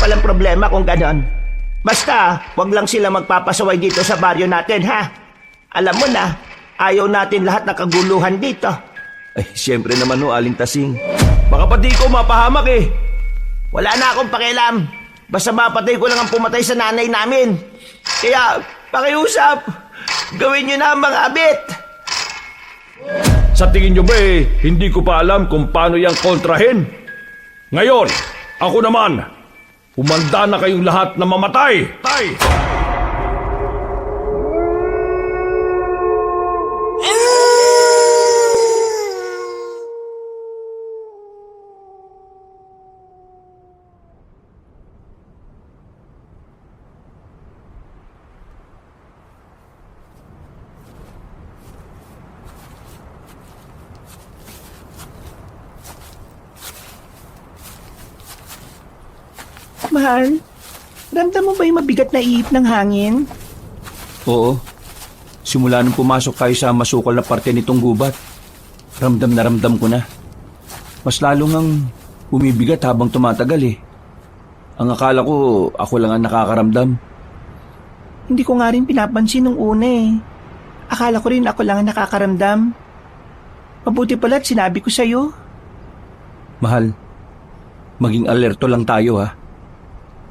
palang problema kung ganon. Basta, wag lang sila magpapasaway dito sa baryo natin, ha? Alam mo na, ayaw natin lahat ng kaguluhan dito. Ay, siyempre naman ho, Aling Tasing. Baka pati ko mapahamak eh. Wala na akong pakialam. Basta mapatay ko lang ang pumatay sa nanay namin. Kaya, pakiusap, gawin nyo na ang mga abit. Sa tingin nyo ba hindi ko pa alam kung paano yang kontrahin? Ngayon, ako naman, humanda na kayong lahat na mamatay. Mahal, ramdam mo ba yung mabigat na ihip ng hangin? Oo. Simula nung pumasok tayo sa masukal na parte nitong gubat, ramdam na ramdam ko na. Mas lalo ngang bumibigat habang tumatagal eh. Ang akala ko, ako lang ang nakakaramdam. Hindi ko nga rin pinapansin nung una eh. Akala ko rin ako lang ang nakakaramdam. Mabuti pala't sinabi ko sa'yo. Mahal, maging alerto lang tayo ha.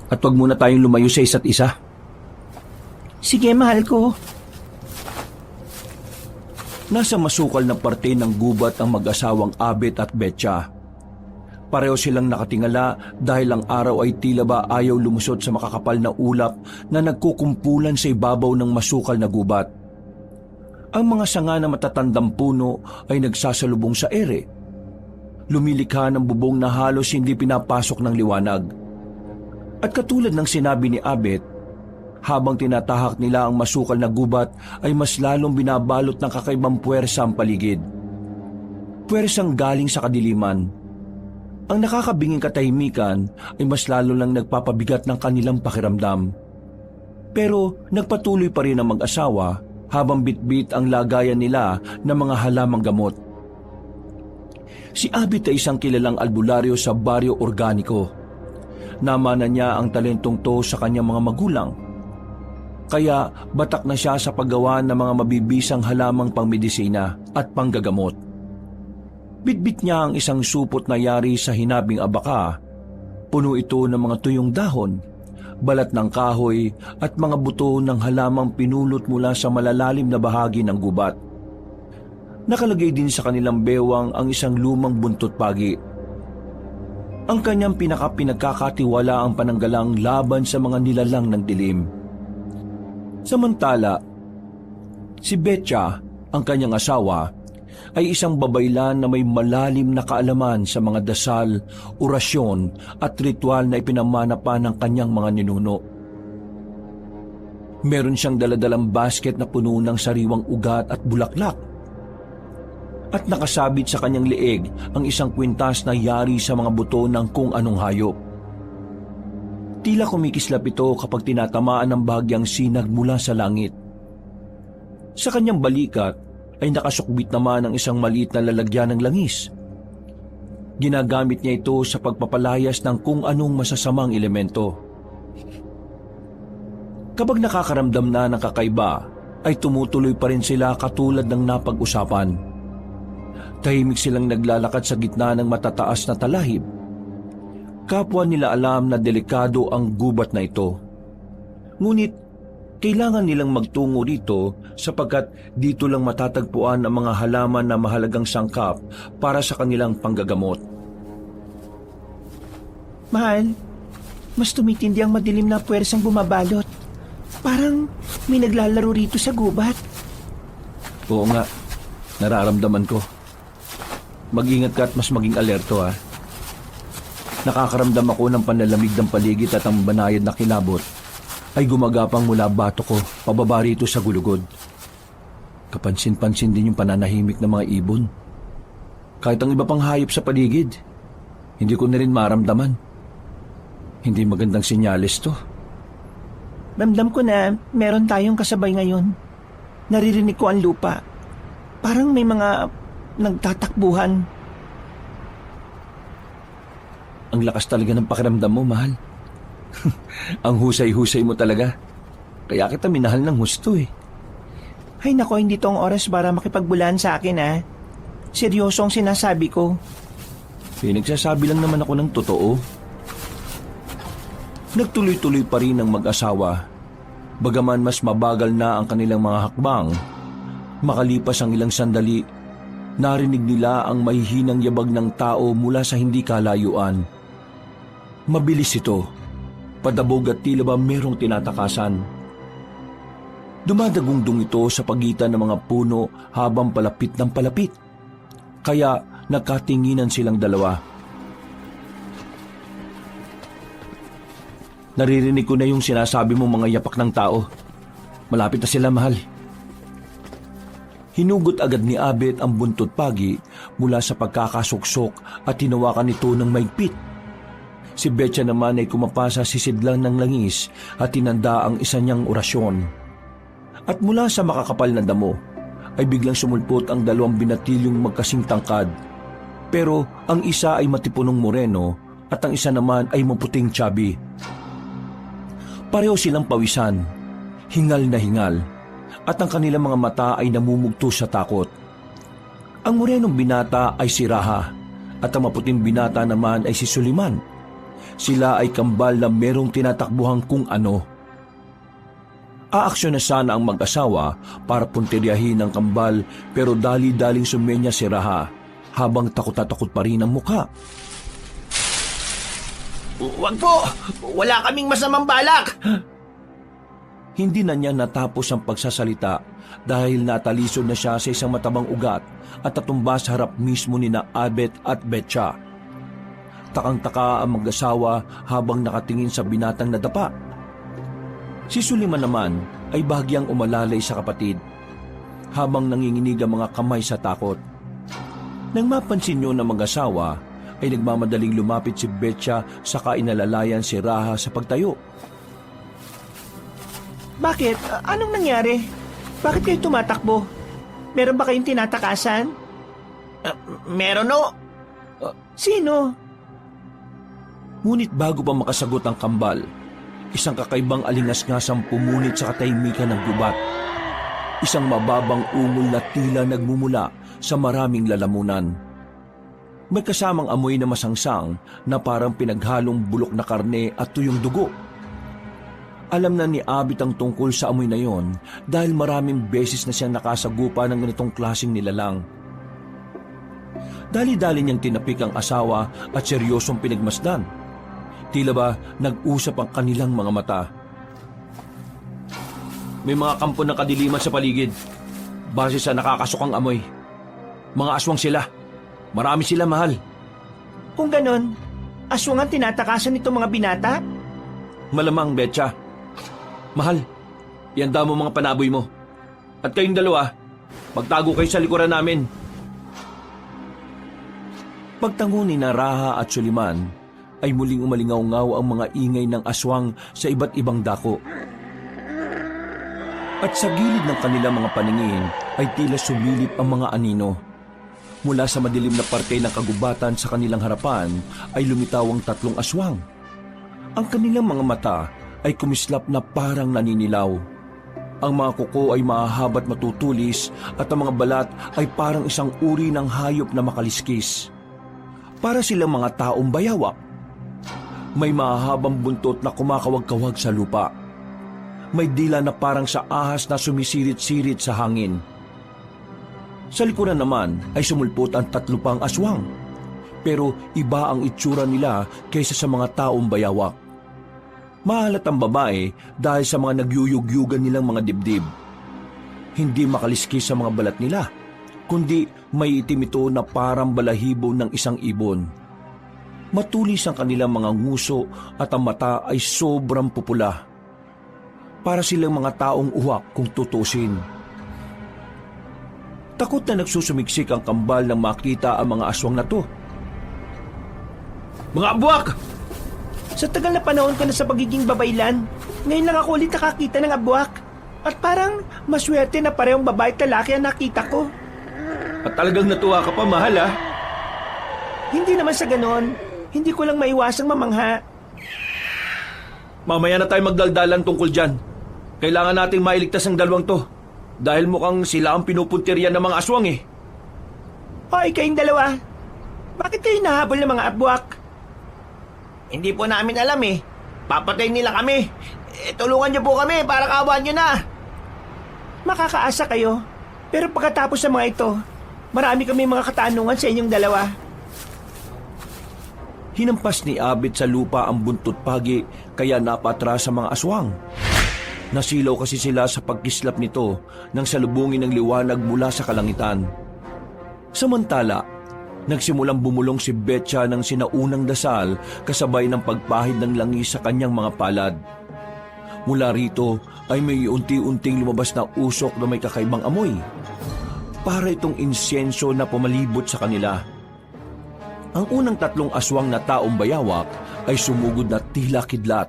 At wag muna tayong lumayo sa isa't isa. Sige, mahal ko. Nasa masukal na parte ng gubat ang mag-asawang Abet at Betcha. Pareho silang nakatingala dahil ang araw ay tila ba ayaw lumusot sa makakapal na ulap na nagkukumpulan sa ibabaw ng masukal na gubat. Ang mga sanga na matatandang puno ay nagsasalubong sa ere. Lumilikha ng bubong na halos hindi pinapasok ng liwanag. At katulad ng sinabi ni Abet, habang tinatahak nila ang masukal na gubat ay mas lalong binabalot ng kakaibang puwersa ang paligid. Puwersang galing sa kadiliman. Ang nakakabinging katahimikan ay mas lalo lang nagpapabigat ng kanilang pakiramdam. Pero nagpatuloy pa rin ang mag-asawa habang bitbit ang lagayan nila ng mga halamang gamot. Si Abet ay isang kilalang albularyo sa baryo Organiko. Namana niya ang talentong to sa kanyang mga magulang. Kaya batak na siya sa paggawa ng mga mabibisang halamang pangmedisina at panggagamot. Bitbit niya ang isang supot na yari sa hinabing abaka. Puno ito ng mga tuyong dahon, balat ng kahoy at mga buto ng halamang pinulot mula sa malalalim na bahagi ng gubat. Nakalagay din sa kanilang bewang ang isang lumang buntot pagi. Ang kanyang pinagkakatiwala ang pananggalang laban sa mga nilalang ng dilim. Samantala, si Betcha, ang kanyang asawa, ay isang babaylan na may malalim na kaalaman sa mga dasal, orasyon at ritual na ipinamana pa ng kanyang mga ninuno. Meron siyang daladalang basket na puno ng sariwang ugat at bulaklak. At nakasabit sa kanyang leeg ang isang kwintas na yari sa mga buto ng kung anong hayop. Tila kumikislap ito kapag tinatamaan ng bahagyang sinag mula sa langit. Sa kanyang balikat ay nakasukbit naman ang isang maliit na lalagyan ng langis. Ginagamit niya ito sa pagpapalayas ng kung anong masasamang elemento. Kapag nakakaramdam na ng kakaiba, ay tumutuloy pa rin sila katulad ng napag-usapan. Tahimik silang naglalakad sa gitna ng matataas na talahib. Kapwa nila alam na delikado ang gubat na ito. Ngunit kailangan nilang magtungo dito sapagkat dito lang matatagpuan ang mga halaman na mahalagang sangkap para sa kanilang panggagamot. Mahal, mas tumitindi ang madilim na puwersang bumabalot. Parang may naglalaro rito sa gubat. Oo nga, nararamdaman ko. Mag-ingat ka at mas maging alerto ha. Nakakaramdam ako ng panlalamig ng paligid at ang banayad na kilabot ay gumagapang mula bato ko pababa rito sa gulugod. Kapansin-pansin din yung pananahimik ng mga ibon. Kahit ang iba pang hayop sa paligid, hindi ko na rin maramdaman. Hindi magandang senyales to. Ramdam ko na meron tayong kasabay ngayon. Naririnig ko ang lupa. Parang may mga nagtatakbuhan. Ang lakas talaga ng pakiramdam mo, mahal. Ang husay-husay mo talaga. Kaya kita minahal ng husto eh. Ay nako, hindi tong oras para makipagbulan sa akin Seryoso ang sinasabi ko. Pinagsasabi lang naman ako ng totoo. Nagtuloy-tuloy pa rin ang mag-asawa. Bagaman mas mabagal na ang kanilang mga hakbang, makalipas ang ilang sandali, narinig nila ang mahihinang yabag ng tao mula sa hindi kalayuan. Mabilis ito, padabog at tila ba merong tinatakasan. Dumadagundong ito sa pagitan ng mga puno habang palapit ng palapit. Kaya nagkatinginan silang dalawa. Naririnig ko na yung sinasabi mong mga yapak ng tao. Malapit na sila, mahal. Hinugot agad ni Abet ang buntot pagi mula sa pagkakasuksok at tinawakan ito ng maigpit. Si Betcha naman ay kumapasa sisidlang ng langis at tinanda ang isa niyang orasyon. At mula sa makakapal na damo ay biglang sumulpot ang dalawang binatilyong magkasing tangkad. Pero ang isa ay matipunong moreno at ang isa naman ay maputing chubby. Pareho silang pawisan, hingal na hingal, at ang kanilang mga mata ay namumugto sa takot. Ang morenong binata ay si Raha at ang maputing binata naman ay si Suliman. Sila ay kambal na merong tinatakbuhan kung ano. Aaksyon na sana ang mag-asawa para puntiryahin ang kambal pero dali-daling sumenya si Raha habang takot na takot pa rin ang mukha. Wag po! Wala kaming masamang balak! Hindi na niya natapos ang pagsasalita dahil natalisod na siya sa isang matabang ugat at natumba sa harap mismo ni na Abet at Betcha. Takang-taka ang mag-asawa habang nakatingin sa binatang nadapa. Si Suliman naman ay bahagyang umalalay sa kapatid habang nanginginig ang mga kamay sa takot. Nang mapansin niyo na mag-asawa, ay nagmamadaling lumapit si Betcha sa kainalalayan si Raha sa pagtayo. Bakit? Anong nangyari? Bakit kayo tumatakbo? Meron ba kayong tinatakasan? Meron no. Sino? Ngunit bago pa makasagot ang kambal, isang kakaibang alingas-ngasang pumunit sa katahimikan ng gubat. Isang mababang ungol na tila nagmumula sa maraming lalamunan. May kasamang amoy na masangsang na parang pinaghalong bulok na karne at tuyong dugo. Alam na ni Abit ang tungkol sa amoy na yon dahil maraming beses na siyang nakasagupa ng ganitong klaseng nilalang. Dali-dali niyang tinapik ang asawa at seryosong pinagmasdan. Tila ba nag-usap ang kanilang mga mata. May mga kampo ng kadiliman sa paligid. Base sa nakakasukang amoy. Mga aswang sila. Marami sila, mahal. Kung ganon, aswang ang tinatakasan nitong mga binata? Malamang, Betcha. Mahal, ihanda mo mga panaboy mo. At kayong dalawa, magtago kayo sa likuran namin. Pagtango ni Raha at Suliman, ay muling umalingaw-ngaw ang mga ingay ng aswang sa iba't ibang dako. At sa gilid ng kanilang mga paningin ay tila sumilip ang mga anino. Mula sa madilim na parte ng kagubatan sa kanilang harapan ay lumitaw ang tatlong aswang. Ang kanilang mga mata ay kumislap na parang naninilaw. Ang mga kuko ay mahahabat matutulis at ang mga balat ay parang isang uri ng hayop na makaliskis. Para silang mga taong bayawak. May mahahabang buntot na kumakawag-kawag sa lupa. May dila na parang sa ahas na sumisirit-sirit sa hangin. Sa likuran naman ay sumulpot ang tatlo pang aswang. Pero iba ang itsura nila kaysa sa mga taong bayawak. Mahalat ang babae dahil sa mga nagyuyugyugan nilang mga dibdib. Hindi makaliskis sa mga balat nila, kundi may itim ito na parang balahibo ng isang ibon. Matulis ang kanilang mga nguso at ang mata ay sobrang pupula. Para silang mga taong uwak kung tutusin. Takot na nagsusumiksik ang kambal nang makita ang mga aswang na to. Mga abwak! Sa tagal na panahon ko na sa pagiging babaylan, ngayon lang ako ulit nakakita ng abwak. At parang maswerte na parehong babae at lalaki ang nakita ko. At talagang natuwa ka pa, mahal, ha? Hindi naman sa ganon. Hindi ko lang maiwasang mamangha. Mamaya na tayo magdaldalan tungkol dyan. Kailangan nating mailigtas ang dalawang to. Dahil mukhang sila ang pinupuntirya ng mga aswang eh. Hoy, kayong dalawa. Bakit kayo nahabol ng mga abwak? Hindi po namin alam eh. Papatayin nila kami. Tulungan niyo po kami para kaawaan niyo na. Makakaasa kayo. Pero pagkatapos ng mga ito, marami kami mga katanungan sa inyong dalawa. Hinampas ni Abit sa lupa ang buntot pagi kaya napatras sa mga aswang. Nasilaw kasi sila sa pagkislap nito nang salubungin ng liwanag mula sa kalangitan. Samantala, nagsimulang bumulong si Betcha ng sinaunang dasal kasabay ng pagpahid ng langis sa kanyang mga palad. Mula rito ay may unti-unting lumabas na usok na may kakaibang amoy. Para itong insenso na pumalibot sa kanila. Ang unang tatlong aswang na taong bayawak ay sumugod na tila kidlat.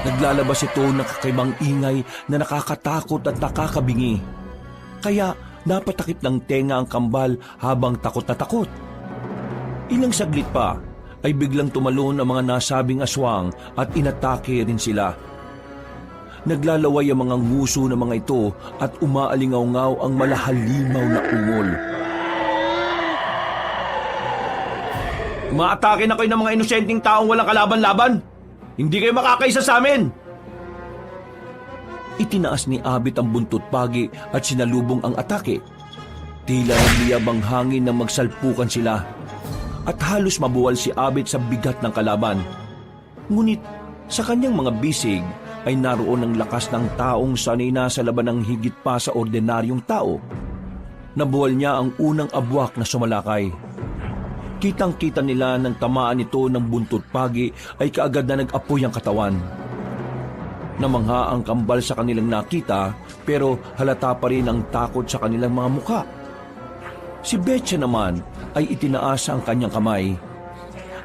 Naglalabas ito ng kakaibang ingay na nakakatakot at nakakabingi. Kaya napatakip ng tenga ang kambal habang takot na takot. Ilang saglit pa ay biglang tumalon ang mga nasabing aswang at inatake rin sila. Naglalaway ang mga nguso ng mga ito at umaalingaw-ngaw ang malahalimaw na ungol. Umaatake na kayo ng mga inosenteng taong walang kalaban-laban. Hindi kayo makakaisa sa amin. Itinaas ni Abit ang buntot pagi at sinalubong ang atake. Tila nagliyab ang hangin na magsalpukan sila. At halos mabuwal si Abit sa bigat ng kalaban. Ngunit sa kanyang mga bisig ay naroon ang lakas ng taong sanay na sa laban ng higit pa sa ordinaryong tao. Nabuwal niya ang unang abwak na sumalakay. Kitang-kita nila ng tamaan nito ng buntot pagi ay kaagad na nag-apoy ang katawan. Namangha ang kambal sa kanilang nakita pero halata pa rin ang takot sa kanilang mga muka. Si Betcha naman ay itinaas ang kanyang kamay.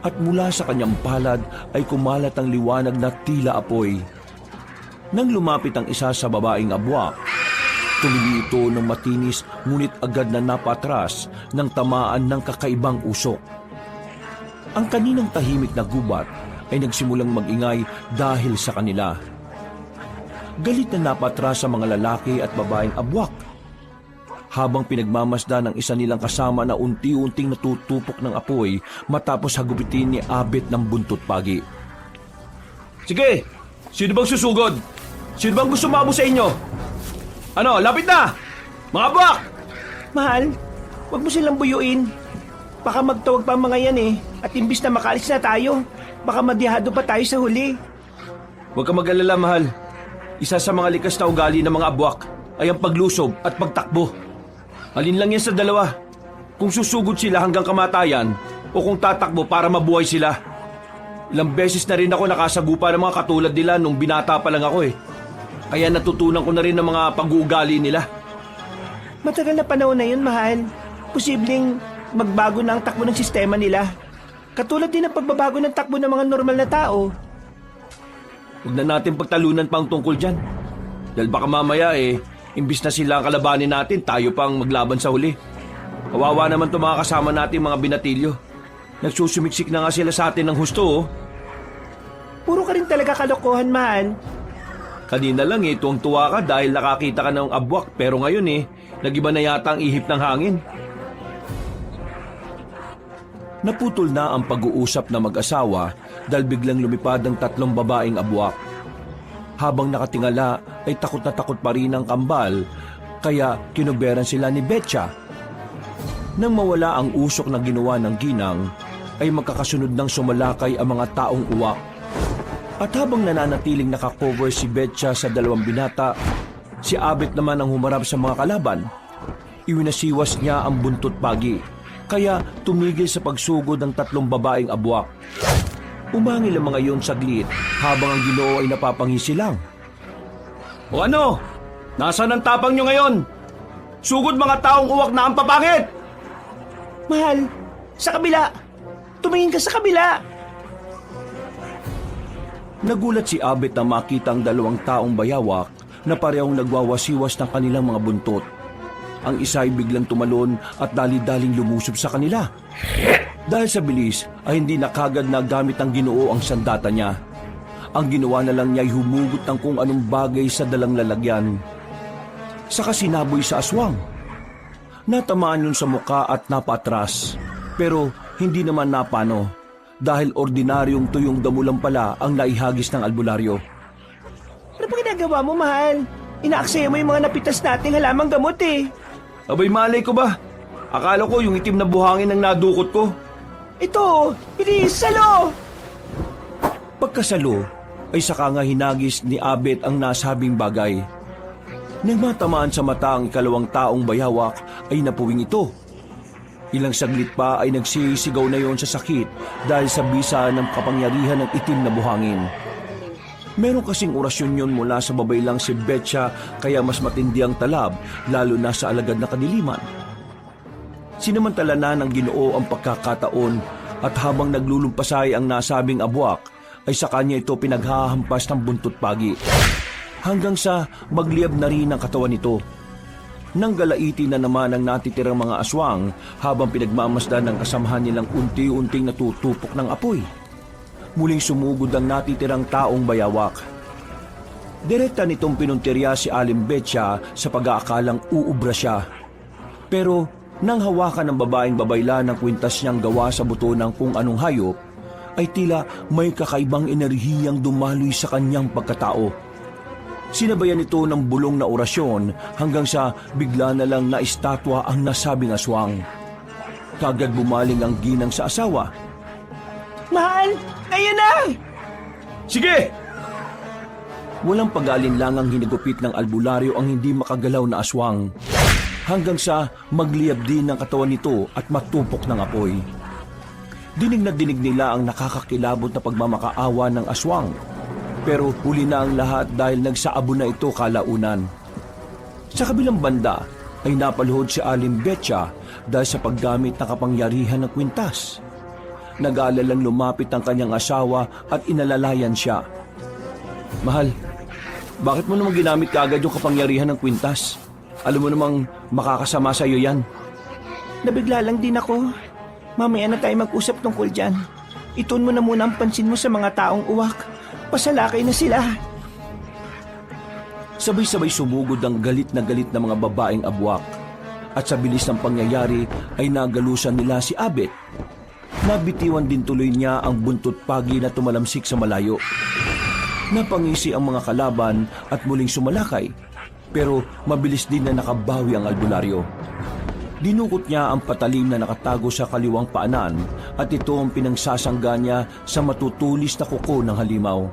At mula sa kanyang palad ay kumalat ang liwanag na tila apoy. Nang lumapit ang isa sa babaeng abwak, tumili ito ng matinis ngunit agad na napatras ng tamaan ng kakaibang usok. Ang kaninang tahimik na gubat ay nagsimulang mag-ingay dahil sa kanila. Galit na napatras sa mga lalaki at babaeng abwak. Habang pinagmamasdan ng isa nilang kasama na unti-unting natutupok ng apoy matapos hagupitin ni Abit ng buntot pagi. Sige, sino bang susugod? Sino bang gusto mabos sa inyo? Ano, lapit na! Mga abwak! Mahal, wag mo silang buyuin. Baka magtawag pa ang mga yan eh. At imbis na makalis na tayo, baka madihado pa tayo sa huli. Huwag ka mag-alala, mahal. Isa sa mga likas na ugali ng mga abwak ay ang paglusob at pagtakbo. Alin lang yan sa dalawa. Kung susugod sila hanggang kamatayan o kung tatakbo para mabuhay sila. Ilang beses na rin ako nakasagupa ng mga katulad nila nung binata pa lang ako eh. Kaya natutunan ko na rin ng mga pag-uugali nila. Matagal na panahon na yun, mahal. Posibleng magbago na ang takbo ng sistema nila. Katulad din ng pagbabago ng takbo ng mga normal na tao. Huwag na natin pagtalunan pa ang tungkol dyan. Dahil baka mamaya imbis na sila ang kalabanin natin, tayo pang maglaban sa huli. Kawawa naman itong mga kasama natin mga binatilyo. Nagsusumiksik na nga sila sa atin ng husto oh. Puro ka rin talaga kalokohan, mahal. Kanina lang tuwang-tuwa ka dahil nakakita ka ng abwak pero ngayon nagiba na yata ang ihip ng hangin. Naputol na ang pag-uusap na mag-asawa dahil biglang lumipad ang tatlong babaeng abwak. Habang nakatingala ay takot na takot pa rin ang kambal kaya kinuberan sila ni Betcha. Nang mawala ang usok na ginawa ng ginang ay magkakasunod ng sumalakay ang mga taong uwak. At habang nananatiling nakakover si Betcha sa dalawang binata, si Abit naman ang humarap sa mga kalaban. Iwinasiwas niya ang buntot pagi, kaya tumigil sa pagsugod ng tatlong babaeng abwak. Umangil ang mga yon saglit habang ang Ginoo ay napapangisi lang. O ano? Nasaan ang tapang nyo ngayon? Sugod mga taong uwak na ang papangit! Mahal, sa kabila! Tumingin ka sa kabila! Nagulat si Abit na makita ang dalawang taong bayawak na parehong nagwawasiwas ng kanilang mga buntot. Ang isa ay biglang tumalon at dali-daling lumusob sa kanila. Dahil sa bilis ay hindi na kagad nagamit ng Ginoo ang sandata niya. Ang ginawa na lang niya ay humugot ng kung anong bagay sa dalang lalagyan. Saka sinaboy sa aswang. Natamaan yun sa muka at napatras. Pero hindi naman napano dahil ordinaryong tuyong damo lang pala ang naihagis ng albularyo. Ano ba ginagawa mo, mahal? Inaaksaya mo yung mga napitas nating halamang gamot eh. Abay, malay ko ba? Akala ko yung itim na buhangin ang nadukot ko. Ito, bilis, salo! Pagkasalo ay saka nga hinagis ni Abet ang nasabing bagay. Nang matamaan sa mata ang ikalawang taong bayawak ay napuwing ito. Ilang saglit pa ay nagsisigaw na yon sa sakit dahil sa bisa ng kapangyarihan ng itim na buhangin. Meron kasing orasyon yon mula sa babay lang si Betcha kaya mas matindi ang talab lalo na sa alagad na kadiliman. Sinamantala na ng Ginoo ang pagkakataon at habang naglulumpasay ang nasabing abwak ay sa kanya ito pinaghahampas ng buntot pagi. Hanggang sa magliyab na rin ang katawan nito. Nang galaiti na naman ang natitirang mga aswang habang pinagmamasdan ng kasamahan nilang unti-unting natutupok ng apoy. Muling sumugod ang natitirang taong bayawak. Direkta nitong pinuntirya si Aling Betcha sa pag-aakalang uubra siya. Pero nang hawakan ng babaeng babayla ng kwintas niyang gawa sa buto ng kung anong hayop, ay tila may kakaibang enerhiyang dumaloy sa kanyang pagkatao. Sinabayan ito ng bulong na orasyon hanggang sa bigla na lang na estatwa ang nasabing aswang. Kagad bumaling ang ginang sa asawa. Mahal, ayun na! Sige! Walang pag-alinlangang hinigupit ng albularyo ang hindi makagalaw na aswang. Hanggang sa magliyab din ng katawan nito at matupok ng apoy. Dinig na dinig nila ang nakakakilabot na pagmamakaawa ng aswang. Pero huli na ang lahat dahil nagsaabo na ito kalaunan. Sa kabilang banda ay napaluhod si Aling Betcha dahil sa paggamit ng kapangyarihan ng kwintas. Nag-aalalang lumapit ang kanyang asawa at inalalayan siya. Mahal, bakit mo naman ginamit kaagad yung kapangyarihan ng kwintas? Alam mo namang makakasama sa iyo yan. Nabigla lang din ako. Mamaya na tayo mag-usap tungkol dyan. Ituon mo na muna ang pansin mo sa mga taong uwak. Pasalakay na sila. Sabay-sabay sumugod ang galit na mga babaeng abwak. At sa bilis ng pangyayari ay nagalusan nila si Abet. Nabitiwan din tuloy niya ang buntot pagi na tumalamsik sa malayo. Napangisi ang mga kalaban at muling sumalakay. Pero mabilis din na nakabawi ang albularyo. Dinukot niya ang patalim na nakatago sa kaliwang paanan at ito ang pinangsasangga niya sa matutulis na kuko ng halimaw.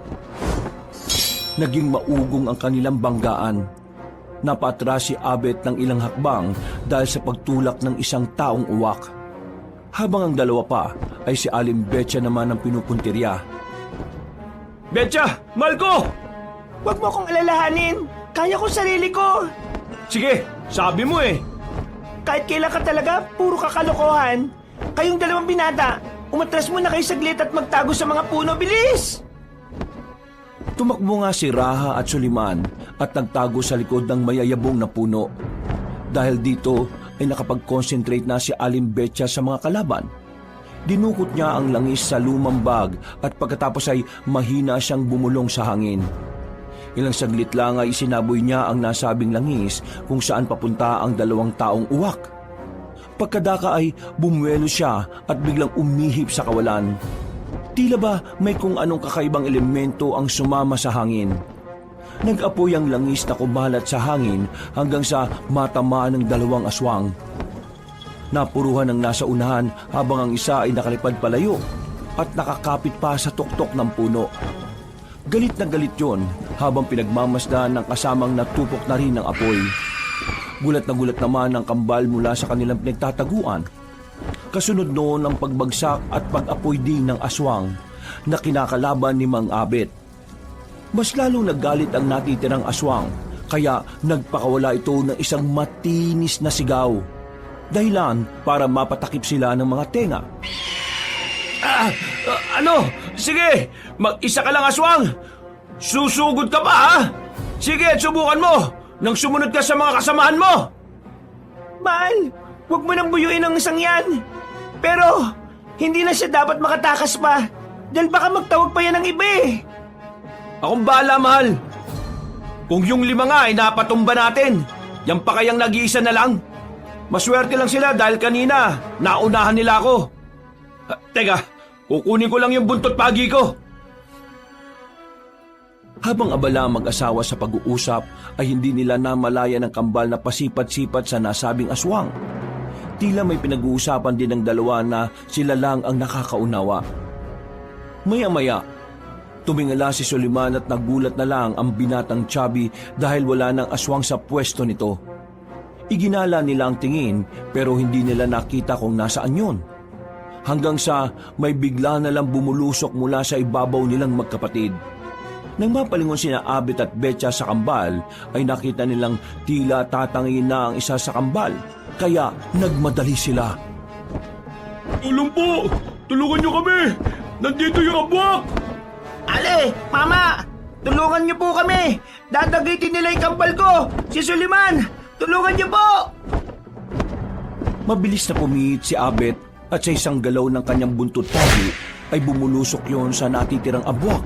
Naging maugong ang kanilang banggaan. Napatras si Abet ng ilang hakbang dahil sa pagtulak ng isang taong uwak. Habang ang dalawa pa ay si Aling Betcha naman ang pinupuntirya. Betcha! Mahal ko! Huwag mo akong alalahanin. Kaya ko sarili ko. Sige, sabi mo eh. Kahit kailan ka talaga, puro kakalokohan. Kayong dalawang binata, umatras muna kayo saglit at magtago sa mga puno. Bilis! Tumakbo nga si Raha at Suliman at nagtago sa likod ng mayayabong na puno. Dahil dito ay nakapag-concentrate na si Aling Betcha sa mga kalaban. Dinukot niya ang langis sa lumang bag at pagkatapos ay mahina siyang bumulong sa hangin. Ilang saglit lang ay isinaboy niya ang nasabing langis kung saan papunta ang dalawang taong uwak. Pagkadaka ay bumuelo siya at biglang umihip sa kawalan. Tila ba may kung anong kakaibang elemento ang sumama sa hangin. Nag-apoy ang langis na kumalat sa hangin hanggang sa matamaan ng dalawang aswang. Napuruhan ang nasa unahan habang ang isa ay nakalipad palayo at nakakapit pa sa tuktok ng puno. Galit na galit yon habang pinagmamasdan ng kasamang natupok na rin ng apoy. Gulat na gulat naman ang kambal mula sa kanilang pinagtataguan. Kasunod noon ang pagbagsak at pag-apoy din ng aswang na kinakalaban ni Mang Abet. Mas lalong naggalit ang natitirang aswang kaya nagpakawala ito ng isang matinis na sigaw. Dahilan para mapatakip sila ng mga tenga. Ano? Sige, mag-isa ka lang aswang. Susugod ka pa ha? Sige, subukan mo nang sumunod ka sa mga kasamahan mo. Mahal, huwag mo nang buyuin ang isang yan. Pero, Hindi na siya dapat makatakas pa. Dahil baka magtawag pa yan ng iba eh. Akong bahala, mahal. Kung yung 5 nga ay napatumba natin, yan pa kayang nag-iisa na lang. Maswerte lang sila dahil kanina, naunahan nila ako. Teka, kukunin ko lang yung buntot pagi ko. Habang abala ang mag-asawa sa pag-uusap, ay hindi nila namalaya ng kambal na pasipat-sipat sa nasabing aswang. Tila may pinag-uusapan din ng dalawa na sila lang ang nakakaunawa. Maya-maya, tumingala si Soliman at nagulat na lang ang binatang Chubby dahil wala ng aswang sa pwesto nito. Iginala nila ang tingin pero hindi nila nakita kung nasaan yun. Hanggang sa may bigla na lang bumulusok mula sa ibabaw nilang magkapatid. Nang mapalingon sina Abet at Betcha sa kambal, ay nakita nilang tila tatangin na ang isa sa kambal, kaya nagmadali sila. Tulong po! Tulungan niyo kami! Nandito yung abwak! Ale, Mama! Tulungan niyo po kami! Dadagitin nila yung kambal ko! Si Suliman! Tulungan niyo po! Mabilis na pumihit si Abet at sa isang galaw ng kanyang buntot tali ay bumulusok yon sa natitirang abwak.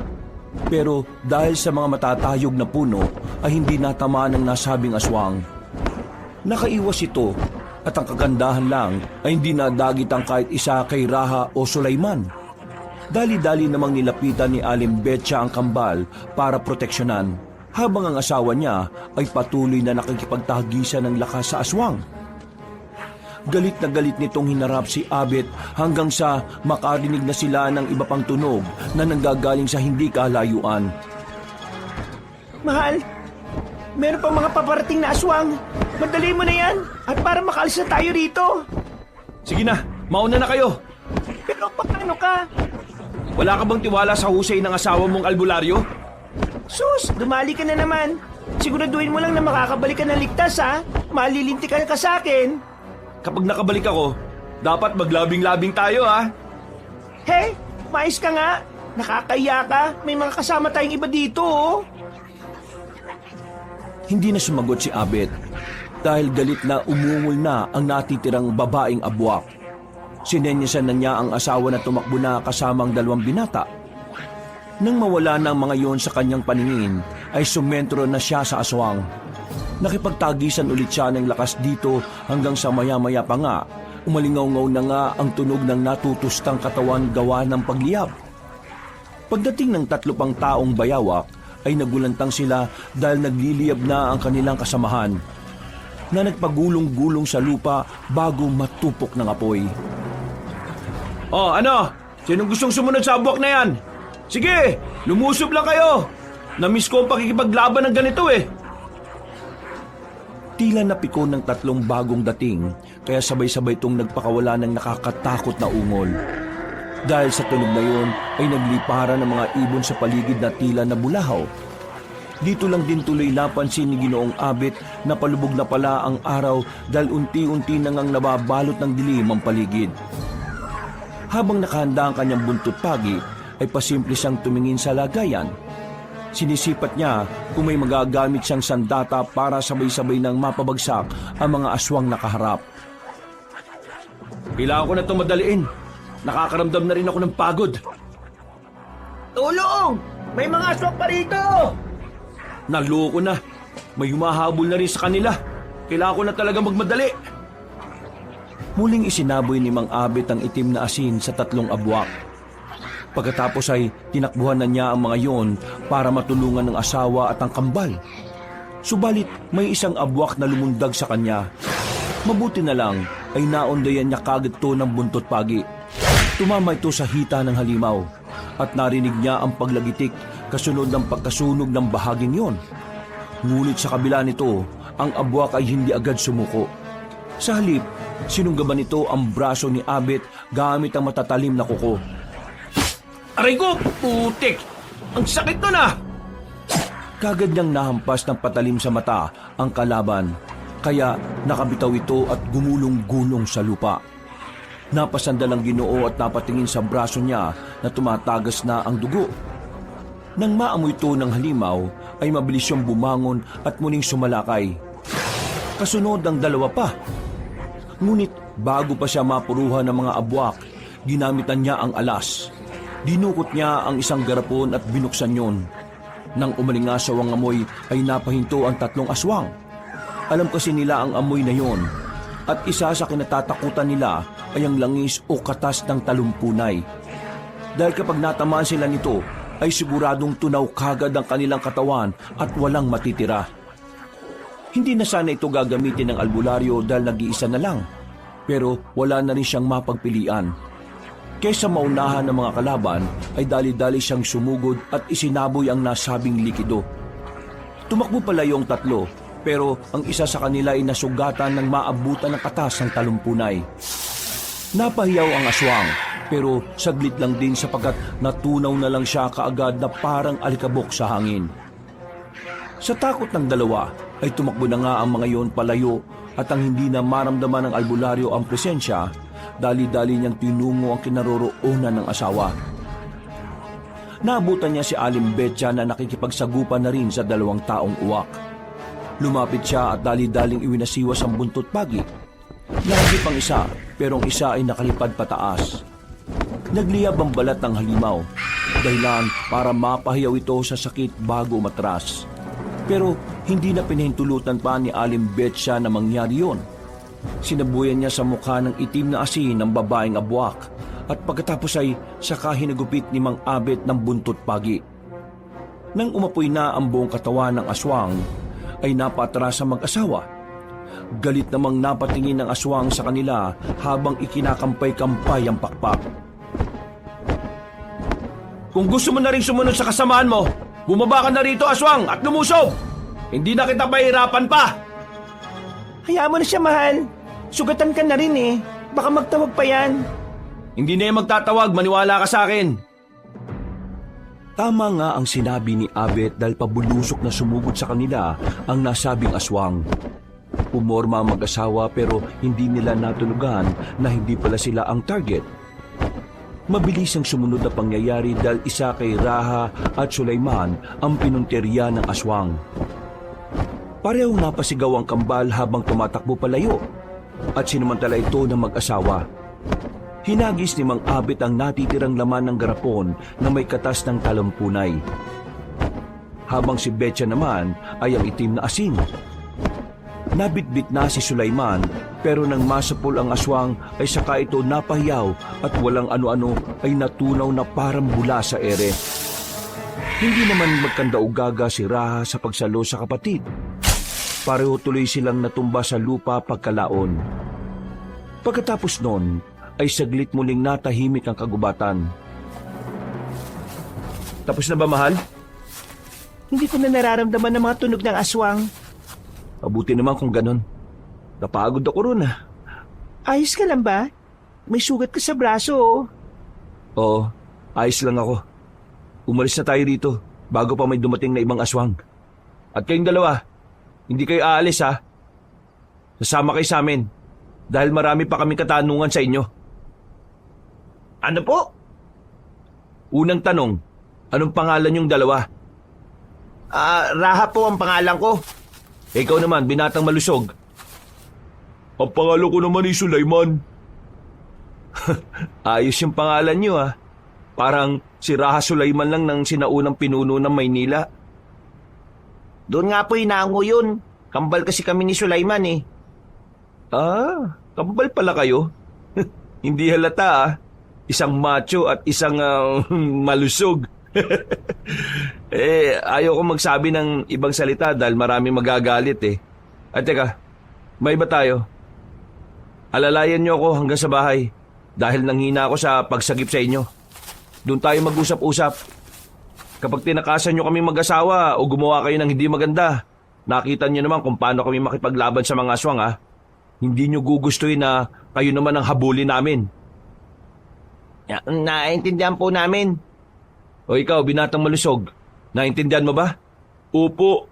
Pero dahil sa mga matatayog na puno ay hindi natamaan ng nasabing aswang. Nakaiwas ito at ang kagandahan lang ay hindi nadagit ang kahit isa kay Raha o Sulaiman. Dali-dali namang nilapitan ni Aling Betcha ang kambal para proteksyonan, habang ang asawa niya ay patuloy na nakikipagtagisan ng lakas sa aswang. Galit na galit nitong hinarap si Abet hanggang sa makarinig na sila ng iba pang tunog na nanggagaling sa hindi kalayuan. Mahal, meron pa mga paparating na aswang. Madali mo na yan at para makaalis na tayo rito. Sige na, mauna na kayo. Pero paano ka? Wala ka bang tiwala sa husay ng asawa mong albularyo? Sus, dumali ka na naman. Siguraduhin mo lang na makakabalik ka ng ligtas ha. Malilintikan ka sa akin. Kapag nakabalik ako, dapat maglabing-labing tayo ha. Hey, mais ka nga. Nakakaya ka. May mga kasama tayong iba dito oh. Hindi na sumagot si Abet dahil galit na umungol na ang natitirang babaeng abwak. Sinenyasan na niya ang asawa na tumakbo na kasamang 2 binata. Nang mawala na ang mga yon sa kanyang paningin, ay sumentro na siya sa aswang. Nakipagtagisan ulit siya ng lakas dito hanggang sa maya-maya pa nga, umalingaw-ngaw na nga ang tunog ng natutustang katawan gawa ng pagliyab. Pagdating ng 3 pang taong bayawak, ay nagulantang sila dahil nagliliyab na ang kanilang kasamahan, na nagpagulong-gulong sa lupa bago matupok ng apoy. Oh, ano? Sinong gustong sumunod sa abwak na yan? Sige, lumusob lang kayo! Namiss ko ang pakikipaglaban ng ganito eh. Tila napikon ng 3 bagong dating, kaya sabay-sabay itong nagpakawala ng nakakatakot na ungol. Dahil sa tunog na yun, ay nagliparan ng mga ibon sa paligid na tila nabulahaw. Dito lang din tuloy napansin ni Ginoong Abet na palubog na pala ang araw dahil unti-unti nang nababalot ng dilim ang paligid. Habang nakahanda ang kanyang buntot pagi, ay pasimple siyang tumingin sa lagayan. Sinisipat niya kung may magagamit siyang sandata para sabay-sabay nang mapabagsak ang mga aswang nakaharap. Kailangan ko na itong madaliin. Nakakaramdam na rin ako ng pagod. Tulong! May mga aswang pa rito! Naloko na. May humahabol na rin sa kanila. Kailangan ko na talaga magmadali. Muling isinaboy ni Mang Abet ang itim na asin sa 3 abwak. Pagkatapos ay tinakbuhan na niya ang mga yon para matulungan ng asawa at ang kambal. Subalit may isang abwak na lumundag sa kanya. Mabuti na lang ay naondayan niya kagad to ng buntot pagi. Tumama ito sa hita ng halimaw at narinig niya ang paglagitik kasunod ng pagkasunog ng bahaging yon. Ngunit sa kabila nito, ang abwak ay hindi agad sumuko. Sa halip, sinunggaban nito ang braso ni Abet gamit ang matatalim na kuko. Aray ko! Putik! Ang sakit nun ah! Kagad niyang nahampas ng patalim sa mata ang kalaban, kaya nakabitaw ito at gumulong-gulong sa lupa. Napasandal ang Ginoo at napatingin sa braso niya na tumatagas na ang dugo. Nang maamoy ito ng halimaw, ay mabilis siyang bumangon at muling sumalakay. Kasunod ang 2 pa. Ngunit bago pa siya mapuruhan ng mga abwak, ginamitan niya ang alas. Dinukot niya ang isang garapon at binuksan yon. Nang umalingasaw ang amoy ay napahinto ang 3 aswang. Alam kasi nila ang amoy na yon. At isa sa kinatatakutan nila ay ang langis o katas ng talumpunay. Dahil kapag natamaan sila nito, ay siguradong tunaw kagad ang kanilang katawan at walang matitira. Hindi na sana ito gagamitin ng albularyo dahil nag-iisa na lang. Pero wala na rin siyang mapagpilian. Kaysa maunahan ng mga kalaban, ay dali-dali siyang sumugod at isinaboy ang nasabing likido. Tumakbo pala yung 3, pero ang isa sa kanila ay nasugatan ng maabutan ng katas ng talumpunay. Napahiyaw ang aswang, pero saglit lang din sapagkat natunaw na lang siya kaagad na parang alikabok sa hangin. Sa takot ng dalawa, ay tumakbo na nga ang mga yon palayo at ang hindi na maramdaman ng albularyo ang presensya, dali-dali niyang tinungo ang kinaroroonan ng asawa. Naabutan niya si Aling Betcha na nakikipagsagupan na rin sa 2 taong uwak. Lumapit siya at dali-daling iwinasiwas ang buntot pagi. Nahagip ang isa, pero ang isa ay nakalipad pataas. Nagliyab ang balat ng halimaw, dahilan para mapahiyaw ito sa sakit bago matras. Pero hindi na pinahintulutan pa ni Aling Betcha na mangyari yon. Sinabuyan niya sa mukha ng itim na asin ng babaeng abwak at pagkatapos ay saka hinagupit ni Mang Abet ng buntot pagi. Nang umapoy na ang buong katawan ng aswang, ay napatras ang mag-asawa. Galit namang napatingin ng aswang sa kanila habang ikinakampay-kampay ang pakpak. Kung gusto mo na rin sumunod sa kasamaan mo, bumaba ka na rito, aswang, at lumusob! Hindi na kita pahirapan pa! Hayaan mo na siya, mahal. Sugatan ka na rin eh. Baka magtawag pa yan. Hindi na yung magtatawag, maniwala ka sa akin. Tama nga ang sinabi ni Abet dahil pabulusok na sumugod sa kanila ang nasabing aswang. Pumorma ang mag-asawa pero hindi nila natulugan na hindi pala sila ang target. Mabilis ang sumunod na pangyayari dahil isa kay Raha at Sulaiman ang pinunteriya ng aswang. Parehong napasigaw ang kambal habang tumatakbo palayo at sinumantala ito ng mag-asawa. Hinagis ni Mang Abet ang natitirang laman ng garapon na may katas ng talampunay. Habang si Betcha naman ay ang itim na asin. Nabitbit na si Sulaiman pero nang masapol ang aswang ay saka ito napahiyaw at walang ano-ano ay natunaw na parang bula sa ere. Hindi naman magkandaugaga si Raha sa pagsalo sa kapatid. Pareho tuloy silang natumba sa lupa pagkalaon. Pagkatapos nun, ay saglit muling natahimik ang kagubatan. Tapos na ba, mahal? Hindi ko na nararamdaman ang mga tunog ng aswang. Mabuti naman kung ganon. Napagod ako ron ah. Ayos ka lang ba? May sugat ka sa braso oh. Oo, ayos lang ako. Umalis na tayo rito bago pa may dumating na ibang aswang. At kayong dalawa, hindi kayo aalis ha. Sasama kayo sa amin dahil marami pa kaming katanungan sa inyo. Ano po? Unang tanong, anong pangalan yung dalawa? Raha po ang pangalan ko. Ikaw naman, binatang malusog. Ang pangalan ko naman ay Sulaiman. Ayos yung pangalan nyo ha. Parang si Raha Sulaiman lang ng sinaunang pinuno ng Maynila. Doon nga po inaango yun. Kambal kasi kami ni Sulaiman eh. Kambal pala kayo. Hindi halata ah. Isang macho at isang malusog. Ayaw ko magsabi ng ibang salita dahil maraming magagalit eh. At teka, may ba tayo? Alalayan niyo ako hanggang sa bahay dahil nanghina ako sa pagsagip sa inyo. Doon tayo mag-usap-usap. Kapag tinakasan niyo kami mag-asawa o gumawa kayo ng hindi maganda, nakita niyo naman kung paano kami makipaglaban sa mga aswang ha. Hindi niyo gugustuhin na kayo naman ang habulin namin. Naintindihan po namin. O ikaw, binatang malusog, naintindihan mo ba? Opo,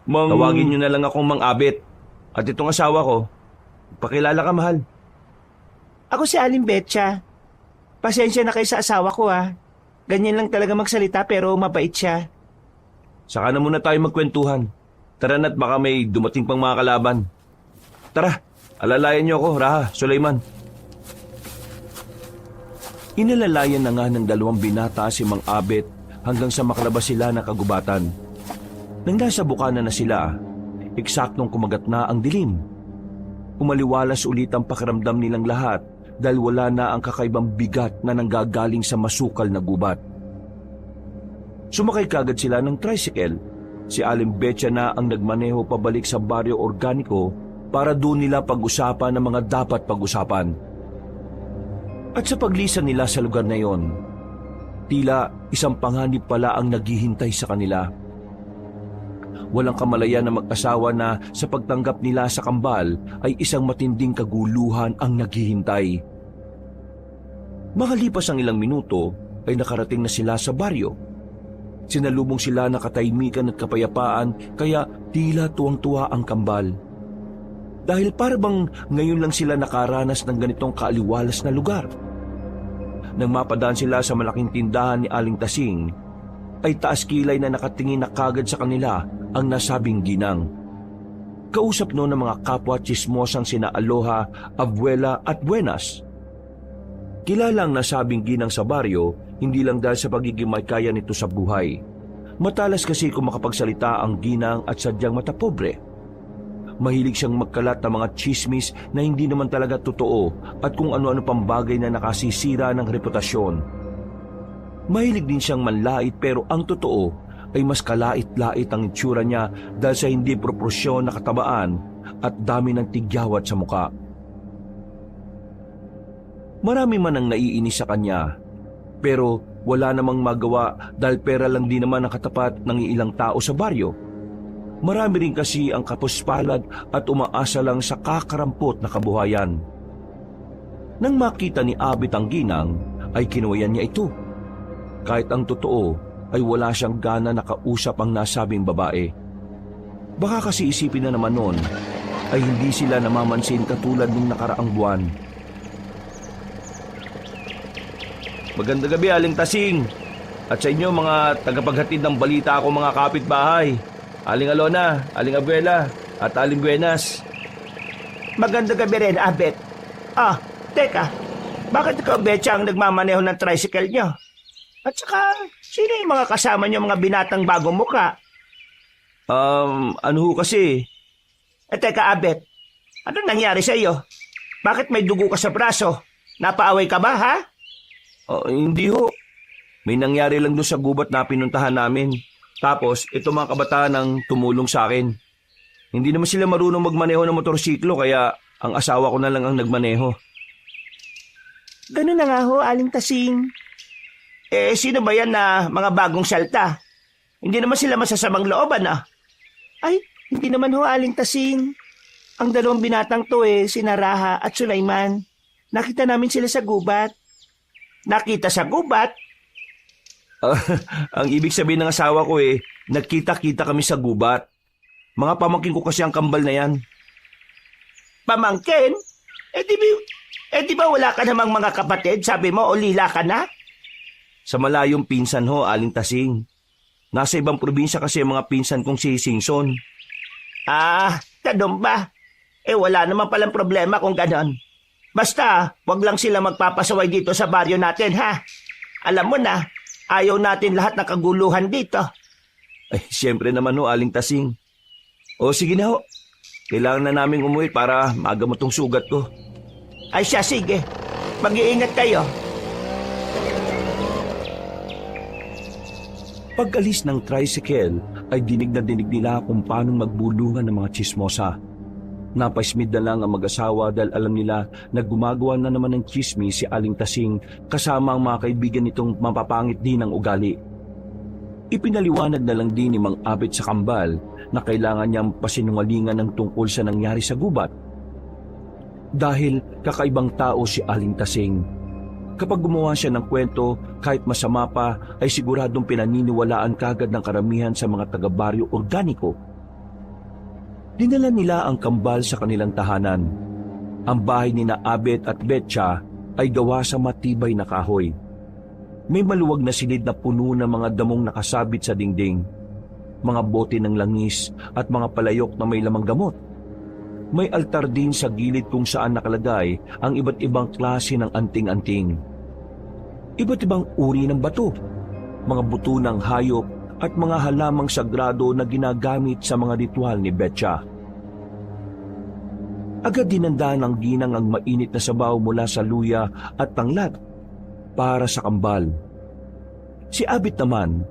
Tawagin niyo na lang akong Mang Abet. At itong asawa ko, pakilala ka, mahal. Ako si Aling Betcha. Pasensya na kayo sa asawa ko ha. Ganyan lang talaga magsalita pero mabait siya. Saka na muna tayo magkwentuhan. Tara na't baka may dumating pang mga kalaban. Tara, alalayan niyo ako, Raha, Sulaiman. Inalalayan na nga ng dalawang binata si Mang Abet hanggang sa makalabas sila ng kagubatan. Nang nasa bukana na sila, eksaktong kumagat na ang dilim. Umaliwalas ulit ang pakiramdam nilang lahat dahil wala na ang kakaibang bigat na nanggagaling sa masukal na gubat. Sumakay kagad sila ng tricycle. Si Aling Betcha na ang nagmaneho pabalik sa Baryo Organico para doon nila pag-usapan ang mga dapat pag-usapan. At sa paglisan nila sa lugar na yon, tila isang panganib pala ang naghihintay sa kanila. Walang kamalayan na mag-asawa na sa pagtanggap nila sa kambal ay isang matinding kaguluhan ang naghihintay. Makalipas ang ilang minuto ay nakarating na sila sa baryo. Sinalubong sila ng katahimikan at kapayapaan kaya tila tuwang-tuwa ang kambal. Dahil parang ngayon lang sila nakaranas ng ganitong kaaliwalas na lugar. Nang mapadaan sila sa malaking tindahan ni Aling Tasing, ay taas kilay na nakatingin na kagad sa kanila ang nasabing ginang. Kausap noon ng mga kapwa tsismosang sina Aloha, Abuela at Buenas. Kilala ang nasabing ginang sa baryo hindi lang dahil sa pagiging may kaya nito sa buhay. Matalas kasi kung makapagsalita ang ginang at sadyang matapobre. Mahilig siyang magkalat ng mga chismis na hindi naman talaga totoo at kung ano-ano pang bagay na nakasisira ng reputasyon. Mahilig din siyang manlait pero ang totoo ay mas kalait-lait ang itsura niya dahil sa hindi proporsyon na katabaan at dami ng tigyawat sa muka. Marami man ang naiinis sa kanya, pero wala namang magawa dahil pera lang din naman ang katapat ng ilang tao sa baryo. Marami rin kasi ang kapuspalad at umaasa lang sa kakarampot na kabuhayan. Nang makita ni Abet ang ginang, ay kinuwayan niya ito. Kahit ang totoo ay wala siyang gana na kausap ang nasabing babae. Baka kasi isipin na naman noon ay hindi sila namamansin katulad ng nakaraang buwan. Magandang gabi, Aling Tasing. At sa inyo mga tagapaghatid ng balita ako mga kapitbahay. Aling Alona, Aling Abuela, at Aling Buenas. Magandang gabi rin, Abet. Teka. Bakit ikaw, Betcha, ang nagmamaneho ng tricycle niyo? At saka, sino yung mga kasama niyo mga binatang bagong muka? Ano ho kasi? Teka, Abet. Ano nangyari sa iyo? Bakit may dugo ka sa braso? Napaaway ka ba, ha? Hindi ho. May nangyari lang doon sa gubat na pinuntahan namin. Tapos, ito mga kabataan ang tumulong sa akin. Hindi naman sila marunong magmaneho ng motorsiklo kaya ang asawa ko na lang ang nagmaneho. Ganun na nga ho, Aling Tasing. Sino ba yan na mga bagong salta? Hindi naman sila masasamang looban, Ay, hindi naman ho, Aling Tasing. Ang dalawang binatang to sina Raha at Sulaiman. Nakita namin sila sa gubat. Nakita sa gubat? Ang ibig sabihin ng asawa ko nagkita-kita kami sa gubat. Mga pamangkin ko kasi ang kambal na yan. Pamangkin? Di ba wala ka namang mga kapatid? Sabi mo, ulila ka na? Sa malayong pinsan ho, Aling Tasing. Nasa ibang probinsya kasi ang mga pinsan kong si Singson. Ganun ba? Wala naman palang problema kung ganon. Basta, wag lang sila magpapasaway dito sa baryo natin, ha? Alam mo na, ayaw natin lahat ng kaguluhan dito. Ay, siyempre naman ho, Aling Tasing. O sige na ho. Kailangan na naming umuwi para magamot tong sugat ko. Ay siya, sige. Mag-iingat kayo. Pag-alis ng tricycle ay dinig na dinig nila kung paano magbulungan ng mga tsismosa. Napaismid na lang ang mag-asawa dahil alam nila na gumagawa na naman ng chismis si Aling Tasing kasama ang mga kaibigan nitong mapapangit din ng ugali. Ipinaliwanag na lang din ni Mang Abet sa kambal na kailangan niyang pasinungalingan ng tungkol sa nangyari sa gubat. Dahil kakaibang tao si Aling Tasing. Kapag gumawa siya ng kwento, kahit masama pa, ay siguradong pinaniniwalaan kagad ng karamihan sa mga taga-baryo Organico. Dinala nila ang kambal sa kanilang tahanan. Ang bahay ni na Abet at Betcha ay gawa sa matibay na kahoy. May maluwag na silid na puno ng mga damong nakasabit sa dingding, mga bote ng langis at mga palayok na may lamang gamot. May altar din sa gilid kung saan nakalagay ang iba't ibang klase ng anting-anting. Iba't ibang uri ng bato, mga buto ng hayop at mga halamang sagrado na ginagamit sa mga ritual ni Betcha. Agad dinanda ng ginang ang mainit na sabaw mula sa luya at tanglat para sa kambal. Si Abit naman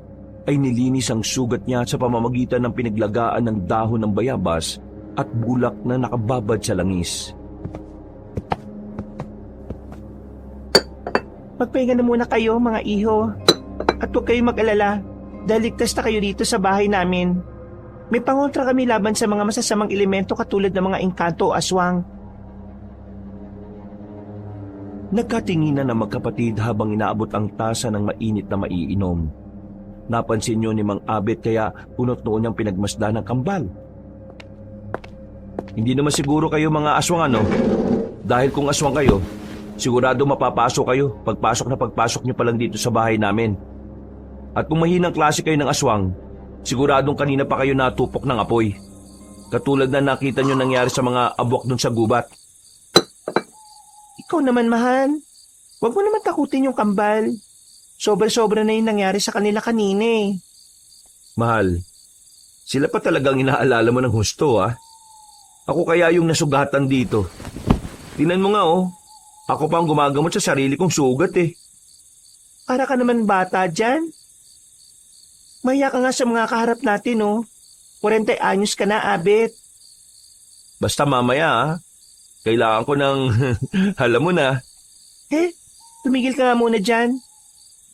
ay nilinis ang sugat niya sa pamamagitan ng pinaglagaan ng dahon ng bayabas at bulak na nakababad sa langis. Magpahinga na muna kayo, mga iho. At huwag kayong mag-alala dahil ligtas na kayo dito sa bahay namin. May pangontra kami laban sa mga masasamang elemento katulad ng mga engkanto o aswang. Nagkatinginan ang magkapatid habang inaabot ang tasa ng mainit na maiinom. Napansin niyo ni Mang Abet kaya punot noon niyang pinagmasdan ng kambal. Hindi naman siguro kayo mga aswang ano? Dahil kung aswang kayo, sigurado mapapasok kayo pagpasok niyo pa lang dito sa bahay namin. At kung mahinang klase kayo ng aswang, siguradong kanina pa kayo natupok ng apoy. Katulad na nakita niyo nangyari sa mga abwak dun sa gubat. Ikaw naman, mahal. Huwag mo naman takutin yung kambal. Sobra-sobra na yung nangyari sa kanila kanina eh. Mahal, sila pa talagang inaalala mo ng husto ah. Ako kaya yung nasugatan dito. Tingnan mo nga oh, ako pa ang gumagamot sa sarili kong sugat eh. Para ka naman bata dyan. Mahiya ka nga sa mga kaharap natin oh. 40 anyos ka na, Abet. Basta mamaya ah, kailangan ko ng alam mo na. Tumigil ka nga muna dyan.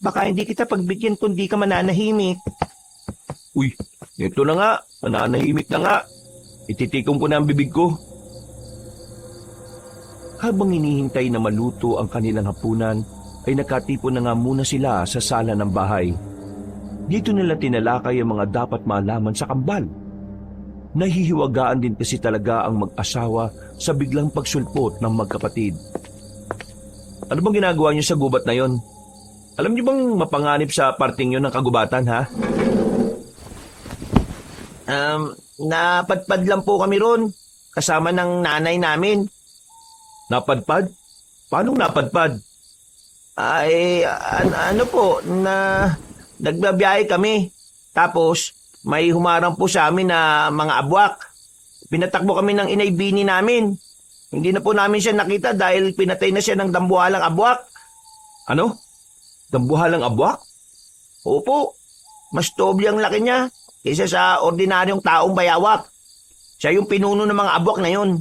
Baka hindi kita pagbigyan kung di ka mananahimik. Uy, ito na nga, mananahimik na nga. Ititikom ko na ang bibig ko. Habang hinihintay na maluto ang kanilang hapunan, ay nakatipon na nga muna sila sa sala ng bahay. Dito nila tinalakay ang mga dapat malaman sa kambal. Nahihiwagaan din kasi talaga ang mag-asawa sa biglang pagsulpot ng magkapatid. Ano bang ginagawa niyo sa gubat na yon? Alam niyo bang mapanganib sa parting yon ng kagubatan, ha? Napadpad lang po kami ron. Kasama ng nanay namin. Napadpad? Paanong napadpad? Ano po, nagbabiyahe kami. Tapos, may humarang po sa amin na mga abwak. Pinatakbo kami ng inay bini namin. Hindi na po namin siya nakita dahil pinatay na siya ng dambuhalang abwak. Ano? Dambuhalang abwak? Opo, mas doble ang laki niya kaysa sa ordinaryong taong bayawak. Siya yung pinuno ng mga abwak na yon.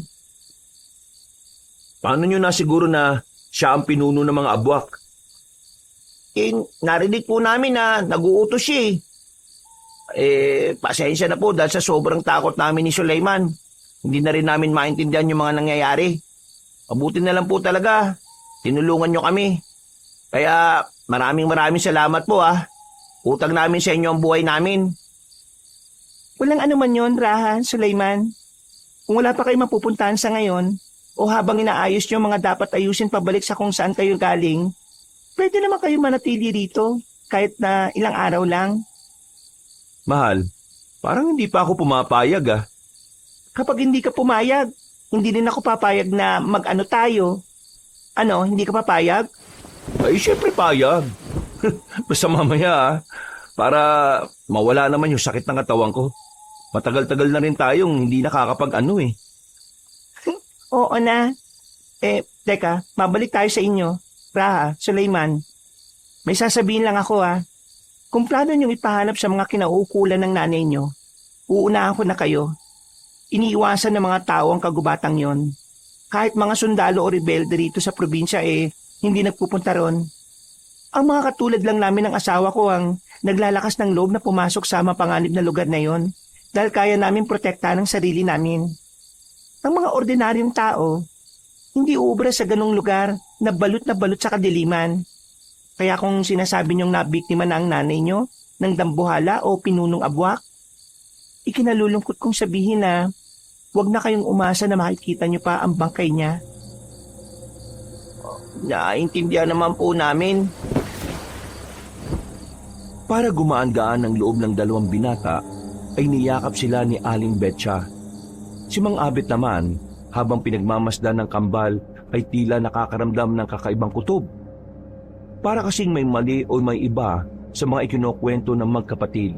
Paano nyo na siguro na siya ang pinuno ng mga abwak? Narinig po namin na nag-uutos siya pasensya na po dahil sa sobrang takot namin ni Sulaiman. Hindi na rin namin maintindihan yung mga nangyayari. Mabuti na lang po talaga. Tinulungan nyo kami. Kaya maraming salamat po ah. Utang namin sa inyo ang buhay namin. Walang anuman yon, Rahan, Sulaiman. Kung wala pa kayo mapupuntahan sa ngayon, o habang inaayos nyo mga dapat ayusin pabalik sa kung saan kayo galing, pwede naman kayo manatili rito kahit na ilang araw lang. Mahal, parang hindi pa ako pumapayag ah. Kapag hindi ka pumayag, hindi din ako papayag na mag-ano tayo. Ano, hindi ka papayag? Ay, syempre payag. Basta mamaya ah, para mawala naman yung sakit ng katawan ko. Matagal-tagal na rin tayong hindi nakakapag-ano eh. Oo na. Teka, mabalik tayo sa inyo. Raha, Sulaiman. May sasabihin lang ako ah. Kung plano niyong ipahanap sa mga kinauukulan ng nanay niyo, uunahan ko na kayo. Iniiwasan ng mga tao ang kagubatang yon. Kahit mga sundalo o rebelde rito sa probinsya hindi nagpupunta ron. Ang mga katulad lang namin ng asawa ko ang naglalakas ng loob na pumasok sa mapanganib na lugar na yon dahil kaya namin protektahan ang sarili namin. Ang mga ordinaryong tao, hindi uubra sa ganong lugar na balot sa kadiliman. Kaya kung sinasabi niyong nabiktima na ang nanay niyo ng dambuhala o pinunong abwak, ikinalulungkot kong sabihin na huwag na kayong umasa na makikita niyo pa ang bangkay niya. Naintindihan naman po namin. Para gumaan-gaan ang loob ng dalawang binata, ay niyakap sila ni Aling Betcha. Si Mang Abet naman, habang pinagmamasdan ng kambal, ay tila nakakaramdam ng kakaibang kutob. Para kasing may mali o may iba sa mga ikinukwento ng magkapatid.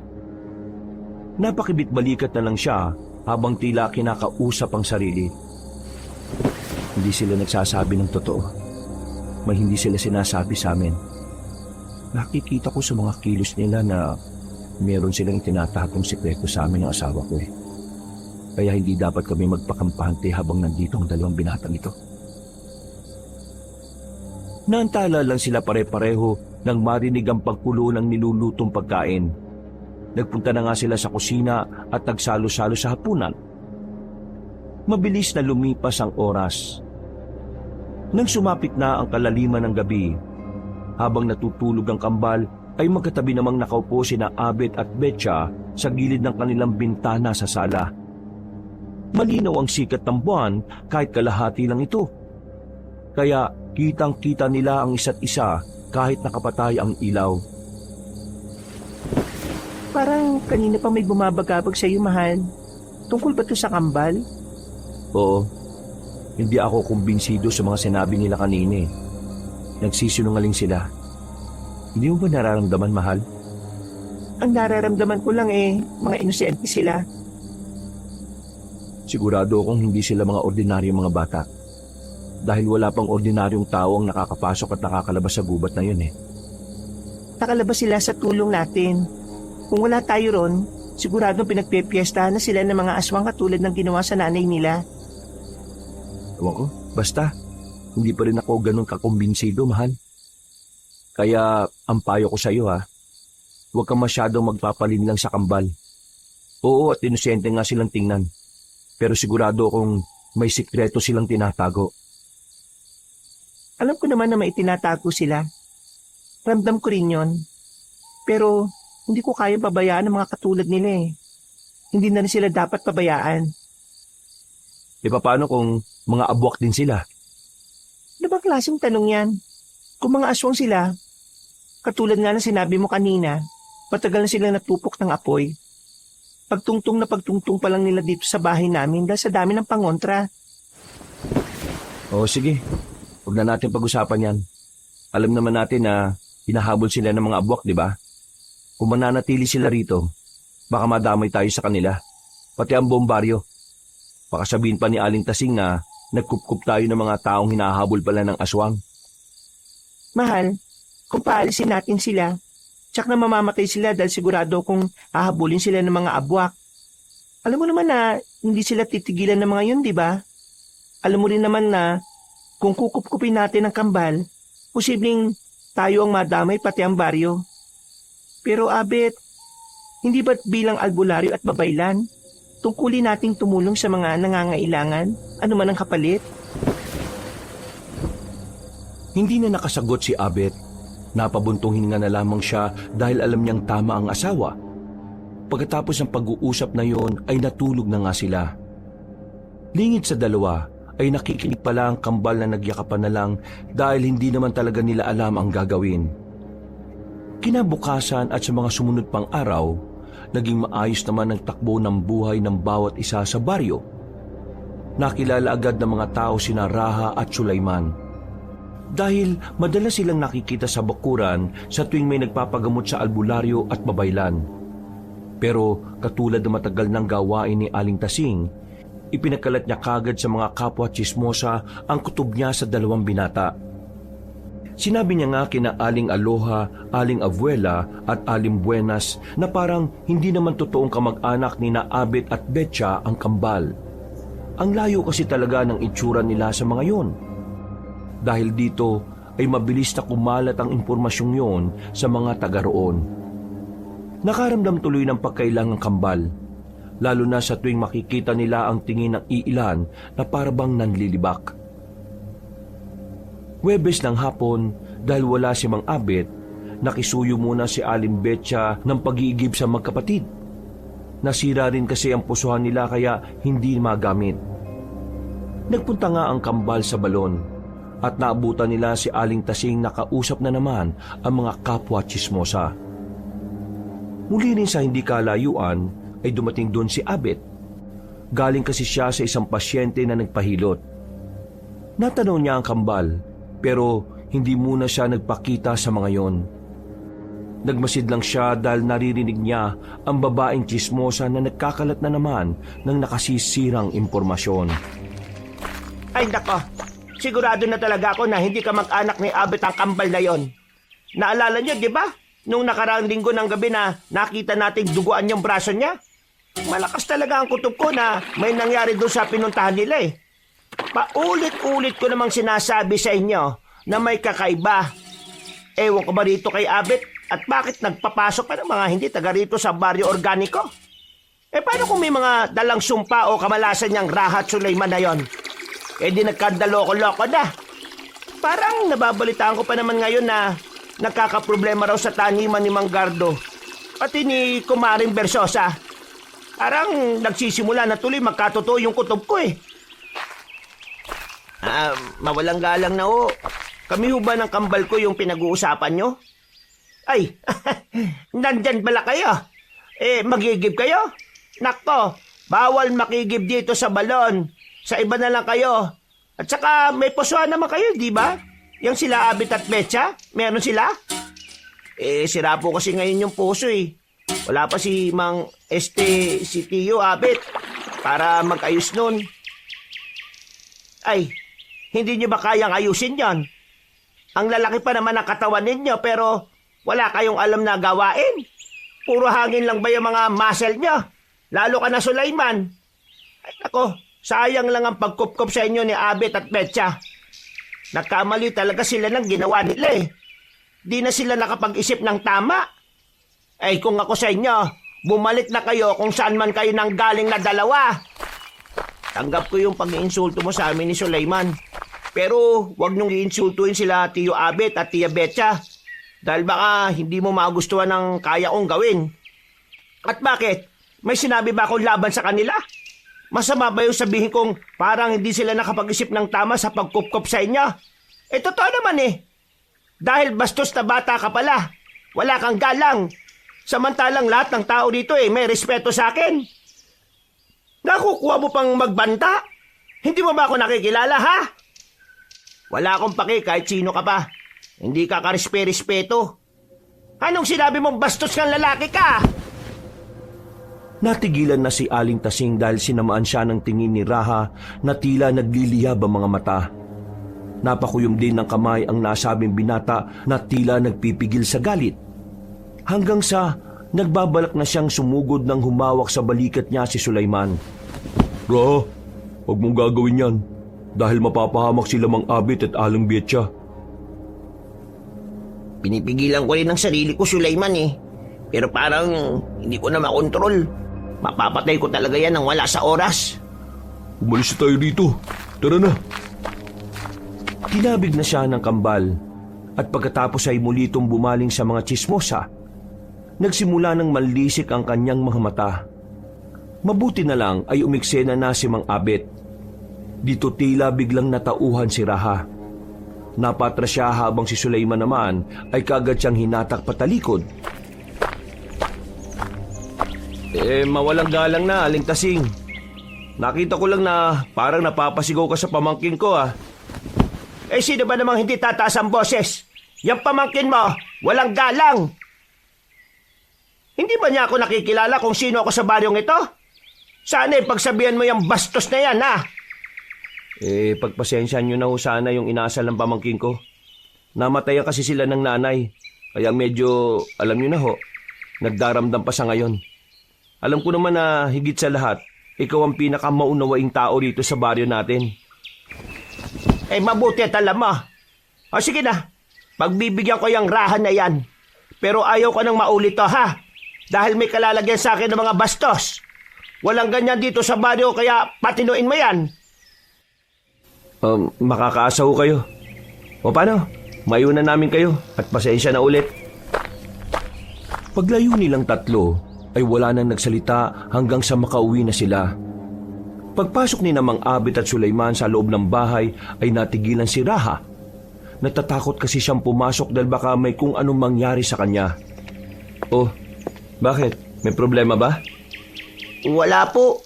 Napakibit-balikat na lang siya habang tila kinakausap ang sarili. Hindi sila nagsasabi ng totoo. May hindi sila sinasabi sa amin. Nakikita ko sa mga kilos nila na meron silang tinatapong sikreto sa amin ng asawa ko eh. Kaya hindi dapat kami magpakampante habang nandito ang dalawang binatang ito. Naantala lang sila pare-pareho nang marinig ang pagkulo ng nilulutong pagkain. Nagpunta na nga sila sa kusina at nagsalo-salo sa hapunan. Mabilis na lumipas ang oras. Nang sumapit na ang kalaliman ng gabi, habang natutulog ang kambal, ay magkatabi namang nakaupo sina Abet at Betcha sa gilid ng kanilang bintana sa sala. Malinaw ang sikat ng buwan kahit kalahati lang ito. Kaya kitang-kita nila ang isa't isa kahit nakapatay ang ilaw. Parang kanina pa may bumabagabag sa iyo, mahal. Tungkol ba ito sa kambal? Oo, hindi ako kumbinsido sa mga sinabi nila kanina eh. Nagsisinungaling sila. Hindi mo ba nararamdaman, mahal? Ang nararamdaman ko lang mga inosente sila. Sigurado akong hindi sila mga ordinaryong mga bata. Dahil wala pang ordinaryong tao ang nakakapasok at nakakalabas sa gubat na yun eh. Nakalabas sila sa tulong natin. Kung wala tayo ron, siguradong pinagpepiestahan na sila ng mga aswang katulad ng ginawa sa nanay nila. Ewan ko, basta, hindi pa rin ako ganun kakumbinsido, mahal. Kaya, ang payo ko sa iyo huwag kang masyadong magpapalin lang sa kambal. Oo, at inosente nga silang tingnan. Pero sigurado akong may sikreto silang tinatago. Alam ko naman na may itinatago sila. Ramdam ko rin yon. Pero hindi ko kaya pabayaan ang mga katulad nila eh. Hindi na rin sila dapat pabayaan. E paano kung mga abwak din sila? Ano bang klaseng tanong yan? Kung mga aswang sila, katulad nga ng sinabi mo kanina, matagal na silang natupok ng apoy. Pagtungtong pa lang nila dito sa bahay namin dahil sa dami ng pangontra. Oo, sige. Huwag na natin pag-usapan yan. Alam naman natin na hinahabol sila ng mga abwak, di ba? Kung mananatili sila rito, baka madamay tayo sa kanila. Pati ang buong baryo. Baka sabihin pa ni Aling Tasing na nagkupkup tayo ng mga taong hinahabol pala ng aswang. Mahal, kung paalisin natin sila, tsak na mamamatay sila dahil sigurado kung hahabulin sila ng mga abwak. Alam mo naman na hindi sila titigilan ng mga yun, di ba? Alam mo rin naman na kung kukupkupin natin ang kambal, posibleng tayo ang madamay pati ang baryo. Pero Abet, hindi ba't bilang albularyo at babaylan, tungkulin nating tumulong sa mga nangangailangan, ano man ang kapalit? Hindi na nakasagot si Abet. Napabuntong hininga na lamang siya dahil alam niyang tama ang asawa. Pagkatapos ng pag-uusap na yon ay natulog na nga sila. Lingid sa dalawa ay nakikinig pala ang kambal na nagyakapan na lang dahil hindi naman talaga nila alam ang gagawin. Kinabukasan at sa mga sumunod pang araw, naging maayos naman ang takbo ng buhay ng bawat isa sa baryo. Nakilala agad ng mga tao sina Raha at Sulaiman. Dahil madalas silang nakikita sa bakuran sa tuwing may nagpapagamot sa albularyo at babaylan. Pero katulad ng matagal ng gawain ni Aling Tasing, ipinagkalat niya kagad sa mga kapwa tsismosa ang kutob niya sa dalawang binata. Sinabi niya nga kina Aling Aloha, Aling Abuela at Aling Buenas na parang hindi naman totoong kamag-anak ni na Abet at Betcha ang kambal. Ang layo kasi talaga ng itsura nila sa mga yon. Dahil dito ay mabilis na kumalat ang impormasyong yon sa mga taga roon. Nakaramdam tuloy ng pagkailang ang kambal, lalo na sa tuwing makikita nila ang tingin ng iilan na parabang nanlilibak. Huwebes ng hapon, dahil wala si Mang Abet, nakisuyo muna si Aling Betcha ng pag-iigib sa magkapatid. Nasira rin kasi ang pusuhan nila kaya hindi magamit. Nagpunta nga ang kambal sa balon at naabutan nila si Aling Tasing na kausap na naman ang mga kapwa tsismosa. Muli rin sa hindi kalayuan ay dumating doon si Abet. Galing kasi siya sa isang pasyente na nagpahilot. Natanong niya ang kambal pero hindi muna siya nagpakita sa mga yon. Nagmasid lang siya dahil naririnig niya ang babaeng tsismosa na nagkakalat na naman ng nakasisirang impormasyon. Ay nako, sigurado na talaga ako na hindi ka mag-anak ni Abet ang kambal na yon. Naalala niyo, di ba? Nung nakaraang linggo ng gabi na nakita nating duguan yung braso niya. Malakas talaga ang kutob ko na may nangyari doon sa pinuntahan nila eh. Paulit-ulit ko namang sinasabi sa inyo na may kakaiba. Ewan ko ba rito kay Abet at bakit nagpapasok pa ng mga hindi taga rito sa baryo organiko? Paano kung may mga dalang sumpa o kamalasan niyang Raha at Sulaiman na yon? Di nagkandaloko-loko na. Parang nababalitaan ko pa naman ngayon na nagkakaproblema raw sa taniman ni Mang Gardo pati ni Kumaring Bersosa. Parang nagsisimula na tuloy magkatotoo yung kutob ko eh. Mawalang galang na ho. Kami ho ba ng kambal ko yung pinag-uusapan nyo? Ay, nandyan pala kayo. Magigib kayo? Nakto, bawal makigib dito sa balon. Sa iba na lang kayo. At saka may pusuan naman kayo, di ba? Yang sila Abet at Betcha, meron sila? Sira po kasi ngayon yung puso eh. Wala pa si si Tio Abet para mag-ayos nun. Ay, hindi niyo ba kayang ayusin yon? Ang lalaki pa naman ang katawan ninyo pero wala kayong alam na gawain. Puro hangin lang ba yung mga muscle nyo? Lalo ka na Sulaiman. Ay nako, sayang lang ang pagkupkop sa inyo ni Abet at Betcha. Nagkamali talaga sila ng ginawa nila eh. Di na sila nakapag-isip ng tama. Kung ako sa inyo, bumalik na kayo kung saan man kayo nang galing na dalawa. Tanggap ko yung pag-iinsulto mo sa amin ni Sulaiman. Pero huwag niyong iinsultuin sila Tio Abet at Tia Betcha. Dahil baka hindi mo magustuhan ng kaya kong gawin. At bakit? May sinabi ba akong laban sa kanila? Masama ba yung sabihin kong parang hindi sila nakapag-isip ng tama sa pagkupkop sa inyo? Totoo naman eh. Dahil bastos na bata ka pala. Wala kang galang. Samantalang lahat ng tao dito may respeto sa akin. Nakukuha mo pang magbanta? Hindi mo ba ako nakikilala ha? Wala akong paki kahit sino ka pa. Hindi ka karespe-respeto. Anong sinabi mong bastos kang lalaki ka? Natigilan na si Aling Tasing dahil sinamaan siya ng tingin ni Raha na tila nagliliyab ang mga mata. Napakuyom din ng kamay ang nasabing binata na tila nagpipigil sa galit. Hanggang sa nagbabalak na siyang sumugod nang humawak sa balikat niya si Sulaiman. Raha, huwag mong gagawin yan dahil mapapahamak sila Mang Abet at Aling Betcha. Pinipigilan ko rin ang sarili ko, Sulaiman eh. Pero parang hindi ko na makontrol. Mapapatay ko talaga yan nang wala sa oras. Umalis tayo dito. Tara na. Kinabig na siya ng kambal at pagkatapos ay muli itong bumaling sa mga tsismosa. Nagsimula ng manlisik ang kanyang mga mata. Mabuti na lang ay umiksena na si Mang Abet. Dito tila biglang natauhan si Raha. Napatras siya habang si Sulaiman naman ay kagad siyang hinatak patalikod. Mawalang galang na, Aling Tasing. Nakita ko lang na parang napapasigaw ka sa pamangkin ko ah. Sino ba namang hindi tataas ang boses? Yang pamangkin mo, walang galang. Hindi ba niya ako nakikilala kung sino ako sa baryong ito? Sana pagsabihan mo yung bastos na yan ha. Pagpasensyahan nyo na ho sana yung inasal ng pamangkin ko. Namatayan kasi sila ng nanay. Kaya medyo, alam nyo na ho, nagdaramdam pa sa ngayon. Alam ko naman na higit sa lahat, ikaw ang pinakamaunawaing tao dito sa baryo natin. Mabuti at alam mo. Sige na, pagbibigyan ko yung Raha na yan. Pero ayaw ko nang maulit to ha. Dahil may kalalagyan sa akin ng mga bastos. Walang ganyan dito sa baryo kaya patinuin mo yan. Makakaasa ho kayo. O paano? Mayunan namin kayo at pasensya na ulit. Paglayo nilang tatlo ay wala nang nagsalita hanggang sa makauwi na sila. Pagpasok ni Mang Abet at Sulaiman sa loob ng bahay ay natigilan si Raha. Natatakot kasi siyang pumasok dahil baka may kung anong mangyari sa kanya. Oh, bakit? May problema ba? Wala po.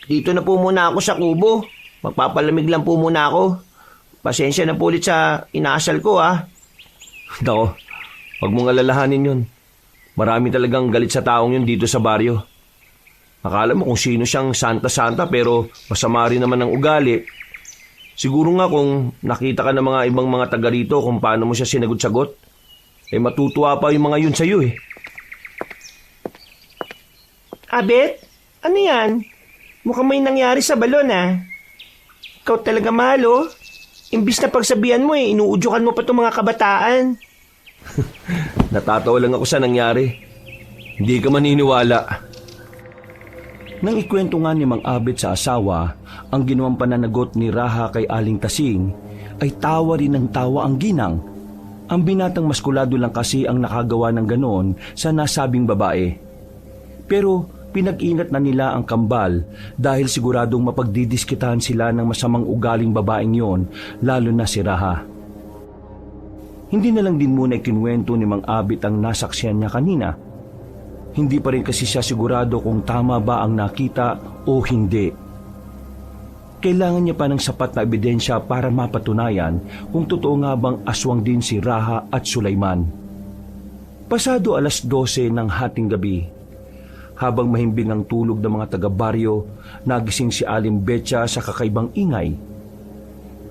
Dito na po muna ako sa kubo. Magpapalamig lang po muna ako. Pasensya na po ulit sa inaasal ko Nako, huwag mong alalahanin yun. Marami talagang galit sa taong yun dito sa baryo. Akala mo kung sino siyang santa-santa pero masama rin naman ang ugali. Siguro nga kung nakita ka ng mga ibang mga taga rito kung paano mo siya sinagot-sagot, matutuwa pa yung mga yun sa'yo Abet, ano yan? Mukhang may nangyari sa balon Ikaw talaga mahal Imbis na pagsabihan mo inuudyukan mo pa itong mga kabataan. Natatawa lang ako sa nangyari. Hindi ka maniniwala. Nang ikwento nga ni Mang Abet sa asawa ang ginawang pananagot ni Raha kay Aling Tasing, ay tawa rin ng tawa ang ginang. Ang binatang maskulado lang kasi ang nakagawa ng ganon sa nasabing babae. Pero pinag-inat na nila ang kambal dahil siguradong mapagdidiskitahan sila ng masamang ugaling babaeng yon, lalo na si Raha. Hindi na lang din muna ikinwento ni Mang Abet ang nasaksihan niya kanina. Hindi pa rin kasi siya sigurado kung tama ba ang nakita o hindi. Kailangan niya pa ng sapat na ebidensya para mapatunayan kung totoo nga bang aswang din si Raha at Sulaiman. Pasado 12:00 ng hating gabi, habang mahimbing ang tulog ng mga taga-baryo, nagising si Aling Betcha sa kakaibang ingay.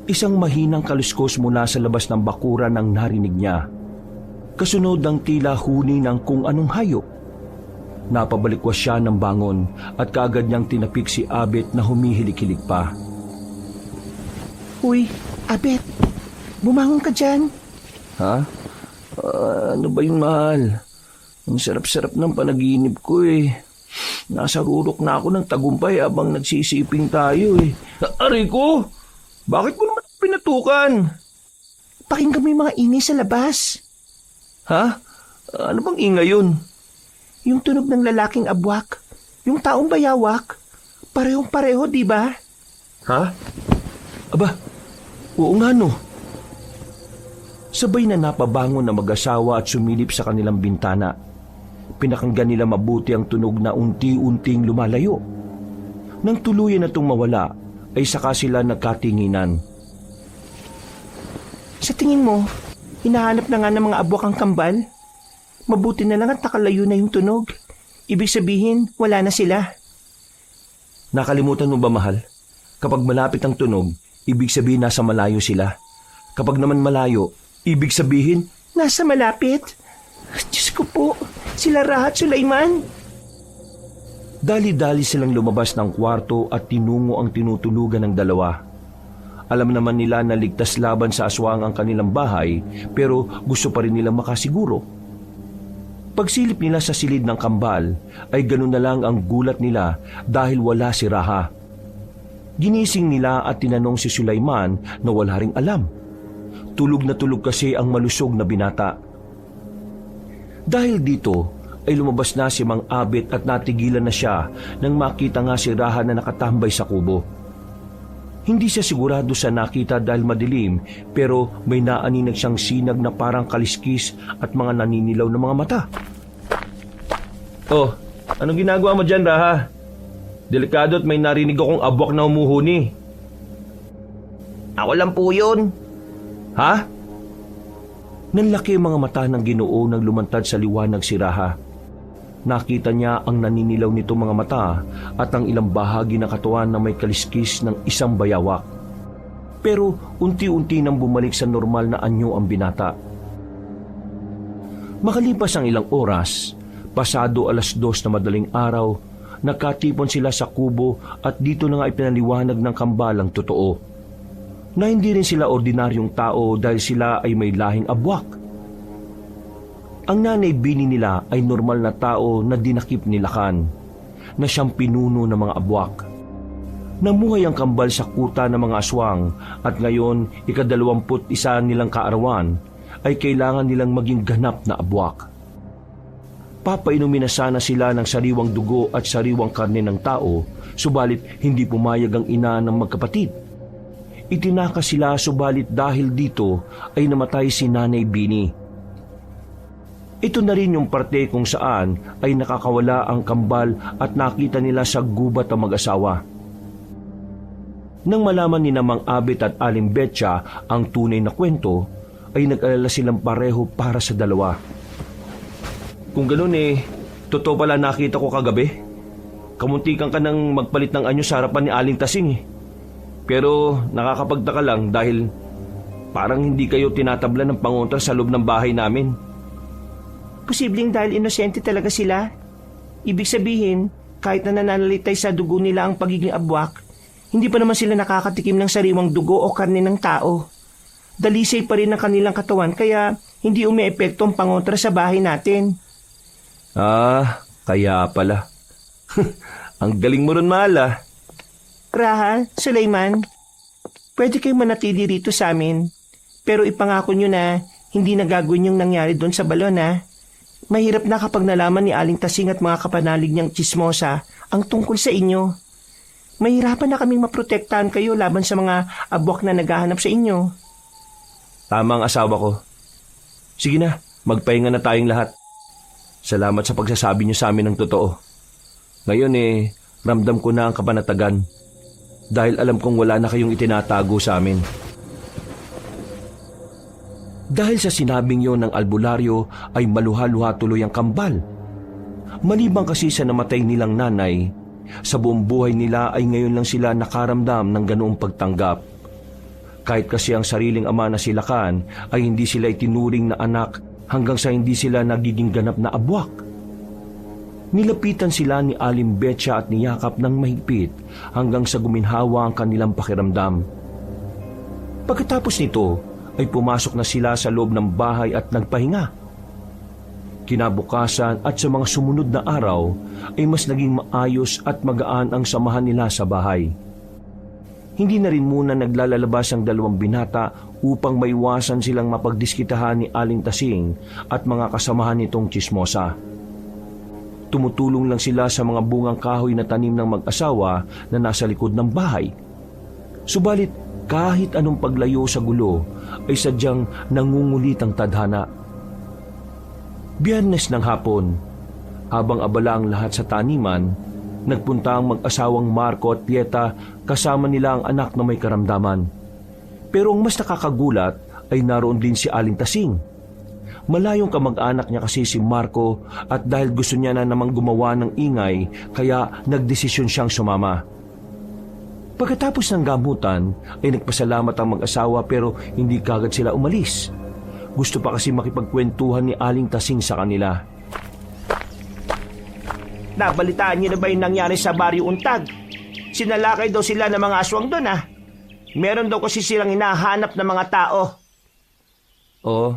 Isang mahinang kaluskos mula sa labas ng bakuran ang narinig niya. Kasunod ang tila huni ng kung anong hayop. Napabalikwas siya ng bangon at kaagad niyang tinapik si Abet na humihilik-hilik pa. Uy, Abet, bumangon ka dyan. Ha? Ano ba yun, mahal? Ang sarap-sarap ng panaginip ko Nasa rurok na ako ng tagumpay habang nagsisiping tayo Aray ko! Bakit mo naman pinatukan? Pakinggan mo yung mga ingay sa labas. Ha? Ano bang ingay yun? Yung tunog ng lalaking abwak, yung taong bayawak, parehong-pareho, di ba? Ha? Aba, oo nga no. Sabay na napabangon na mag-asawa at sumilip sa kanilang bintana. Pinakinggan nila mabuti ang tunog na unti-unting lumalayo. Nang tuluyan na itong mawala, ay saka sila nagkatinginan. Sa tingin mo, hinahanap na nga ng mga abwak ang kambal? Mabuti na lang at nakalayo na yung tunog. Ibig sabihin, wala na sila. Nakalimutan mo ba, mahal? Kapag malapit ang tunog, ibig sabihin nasa malayo sila. Kapag naman malayo, ibig sabihin nasa malapit? Diyos ko po, sila Raha at Sulaiman. Dali-dali silang lumabas ng kwarto at tinungo ang tinutulugan ng dalawa. Alam naman nila na ligtas laban sa aswang ang kanilang bahay, pero gusto pa rin nilang makasiguro. Pagsilip nila sa silid ng kambal, ay ganun na lang ang gulat nila dahil wala si Raha. Ginising nila at tinanong si Sulaiman na wala ring alam. Tulog na tulog kasi ang malusog na binata. Dahil dito, ay lumabas na si Mang Abet at natigilan na siya nang makita nga si Raha na nakatambay sa kubo. Hindi siya sigurado sa nakita dahil madilim, pero may naaninag siyang sinag na parang kaliskis at mga naninilaw na mga mata. Oh, anong ginagawa mo dyan, Raha? Delikado at may narinig akong abwak na humuhuni. Ako lang po yun. Ha? Nanlaki ang mga mata ng Ginoo nang lumantad sa liwanag si Raha. Nakita niya ang naninilaw nito mga mata at ang ilang bahagi ng katawan na may kaliskis ng isang bayawak. Pero unti-unti nang bumalik sa normal na anyo ang binata. Makalipas ang ilang oras, pasado 2:00 na madaling araw, nakatipon sila sa kubo at dito na nga ipinaliwanag ng kambalang totoo. Na hindi rin sila ordinaryong tao dahil sila ay may lahing abwak. Ang nanay bini nila ay normal na tao na dinakip ni Lakan, na siyang pinuno ng mga abwak. Namuhay ang kambal sa kuta ng mga aswang at ngayon 21 nilang kaarawan ay kailangan nilang maging ganap na abwak. Papainumin na sana sila ng sariwang dugo at sariwang karne ng tao, subalit hindi pumayag ang ina ng magkapatid. Itinaka sila subalit dahil dito ay namatay si Nanay Bini. Ito na rin yung parte kung saan ay nakakawala ang kambal at nakita nila sa gubat ang mag-asawa. Nang malaman ni Namang Abit at Aling Betcha ang tunay na kwento, ay nag-alala silang pareho para sa dalawa. Kung ganoon totoo pala nakita ko kagabi. Kamuntikan ka nang magpalit ng anyo sa harapan ni Aling Tasing Pero nakakapagtaka lang dahil parang hindi kayo tinatabla ng pangontra sa loob ng bahay namin. Posibleng dahil inosente talaga sila. Ibig sabihin, kahit na nananalitay sa dugo nila ang pagiging abwak, hindi pa naman sila nakakatikim ng sariwang dugo o karne ng tao. Dalisay pa rin ang kanilang katawan kaya hindi umiepekto ang pangontra sa bahay natin. Kaya pala. Ang galing mo ron, Mahal. Raha, Sulaiman, pwede kayong manatili rito sa amin. Pero ipangako nyo na hindi na gagawin yung nangyari doon sa balon Mahirap na kapag nalaman ni Aling Tasing at mga kapanalig niyang tsismosa ang tungkol sa inyo. Mahirapan na kaming maprotektahan kayo laban sa mga abwak na naghahanap sa inyo. Tama ang asawa ko. Sige na, magpahinga na tayong lahat. Salamat sa pagsasabi niyo sa amin ng totoo. Ngayon ramdam ko na ang kapanatagan. Dahil alam kong wala na kayong itinatago sa amin. Dahil sa sinabing yon ng albularyo ay maluha-luha tuloy ang kambal. Maliban kasi sa namatay nilang nanay, sa buong buhay nila ay ngayon lang sila nakaramdam ng ganoong pagtanggap. Kahit kasi ang sariling ama na si Lakan ay hindi sila itinuring na anak hanggang sa hindi sila nagiging ganap na abwak. Nilapitan sila ni Aling Betcha at niyakap ng mahigpit hanggang sa guminhawa ang kanilang pakiramdam. Pagkatapos nito ay pumasok na sila sa loob ng bahay at nagpahinga. Kinabukasan at sa mga sumunod na araw ay mas naging maayos at magaan ang samahan nila sa bahay. Hindi na rin muna naglalalabas ang dalawang binata upang maiwasan silang mapagdiskitahan ni Aling Tasing at mga kasamahan nitong tsismosa. Tumutulong lang sila sa mga bungang kahoy na tanim ng mag-asawa na nasa likod ng bahay. Subalit kahit anong paglayo sa gulo ay sadyang nangungulit ang tadhana. Biyernes ng hapon, habang abala ang lahat sa taniman, nagpunta ang mag-asawang Marco at Pieta kasama nila ang anak na may karamdaman. Pero ang mas nakakagulat ay naroon din si Aling Tasing. Malayong kamag-anak niya kasi si Marco at dahil gusto niya na namang gumawa ng ingay kaya nagdesisyon siyang sumama. Pagkatapos ng gamutan ay nagpasalamat ang mag-asawa pero hindi kagad sila umalis. Gusto pa kasi makipagkwentuhan ni Aling Tasing sa kanila. Nabalitaan niyo na ba yung nangyari sa Baryo Untag? Sinalakay daw sila ng mga aswang doon Meron daw kasi silang hinahanap ng mga tao. Oo,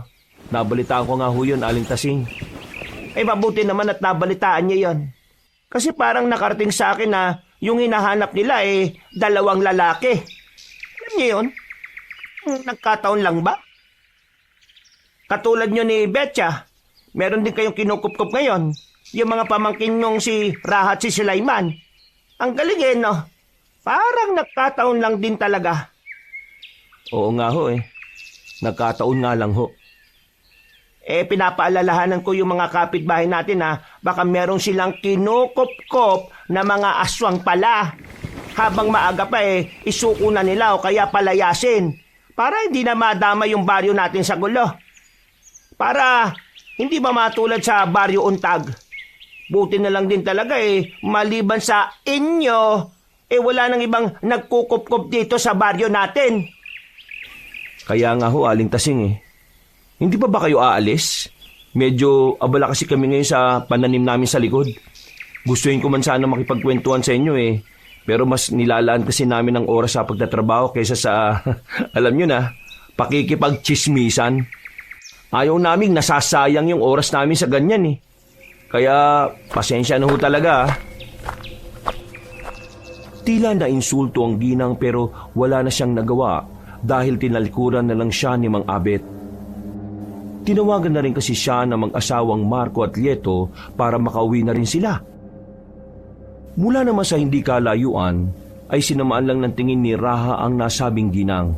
nabalitaan ko nga ho yun, Aling Tasing. Mabuti naman at nabalitaan niyo yon. Kasi parang nakarating sa akin na yung hinahanap nila dalawang lalaki. Alam niyo yun? Nagkataon lang ba? Katulad nyo ni Betcha, meron din kayong kinukup-kup ngayon. Yung mga pamangkin nyong si Raha at si Sulaiman. Ang galing no? Parang nagkataon lang din talaga. Oo nga ho Nagkataon nga lang ho. Pinapaalalahanan ko yung mga kapitbahay natin baka meron silang kinukup-kup na mga aswang pala. Habang maaga pa isuko na nila o kaya palayasin. Para hindi na madama yung baryo natin sa gulo. Para hindi ba matulad sa Baryo Untag. Buti na lang din talaga maliban sa inyo, wala nang ibang nagkukup-kup dito sa baryo natin. Kaya nga ho, Aling Tasing Hindi pa ba kayo aalis? Medyo abala kasi kami ngayon sa pananim namin sa likod. Gustuin ko man sana makipagkwentuhan sa inyo pero mas nilalaan kasi namin ang oras sa pagtatrabaho kaysa sa, alam nyo na, pakikipagchismisan. Ayaw naming nasasayang yung oras namin sa ganyan Kaya, pasensya na ho talaga Tila na insulto ang ginang pero wala na siyang nagawa dahil tinalikuran na lang siya ni Mang Abet. Tinawagan na rin kasi siya ng mag-asawang Marco at Lieto para makauwi na rin sila. Mula naman sa hindi kalayuan ay sinamaan lang ng tingin ni Raha ang nasabing ginang.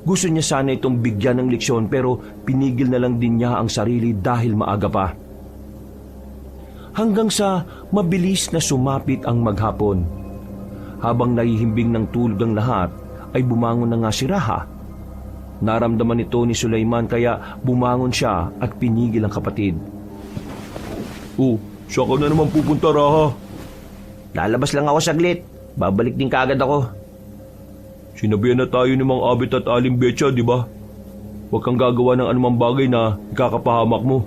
Gusto niya sana itong bigyan ng leksyon pero pinigil na lang din niya ang sarili dahil maaga pa. Hanggang sa mabilis na sumapit ang maghapon. Habang nahihimbing ng tulog ang lahat, ay bumangon na nga si Raha. Naramdaman ito ni Sulaiman kaya bumangon siya at pinigil ang kapatid. Oh, saan ka na naman pupunta, Raha? Lalabas lang ako saglit. Babalik din kaagad ako. Sinabihan na tayo ni Mang Abit at Aling Betcha, di ba? Huwag kang gagawa ng anumang bagay na ikakapahamak mo.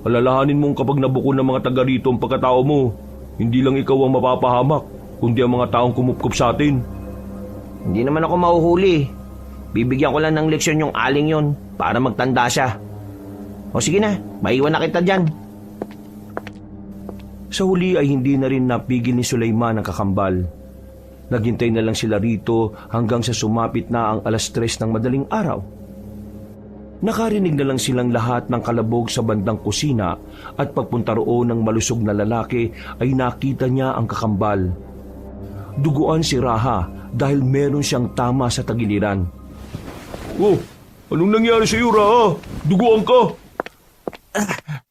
Alalahanin mong kapag nabuko ng mga taga rito ang pagkatao mo, hindi lang ikaw ang mapapahamak, kundi ang mga taong kumupkup sa atin. Hindi naman ako mahuhuli. Bibigyan ko lang ng leksyon yung aling yon para magtanda siya. O sige na, maiwan na kita dyan. Sa huli ay hindi na rin napigil ni Sulaiman ang kakambal. Naghintay na lang sila rito hanggang sa sumapit na ang 3:00 ng madaling araw. Nakarinig na lang silang lahat ng kalabog sa bandang kusina at pagpunta roon ng malusog na lalaki ay nakita niya ang kakambal. Duguan si Raha dahil meron siyang tama sa tagiliran. Oh, anong nangyari sa iyo, Raha? Duguan ka!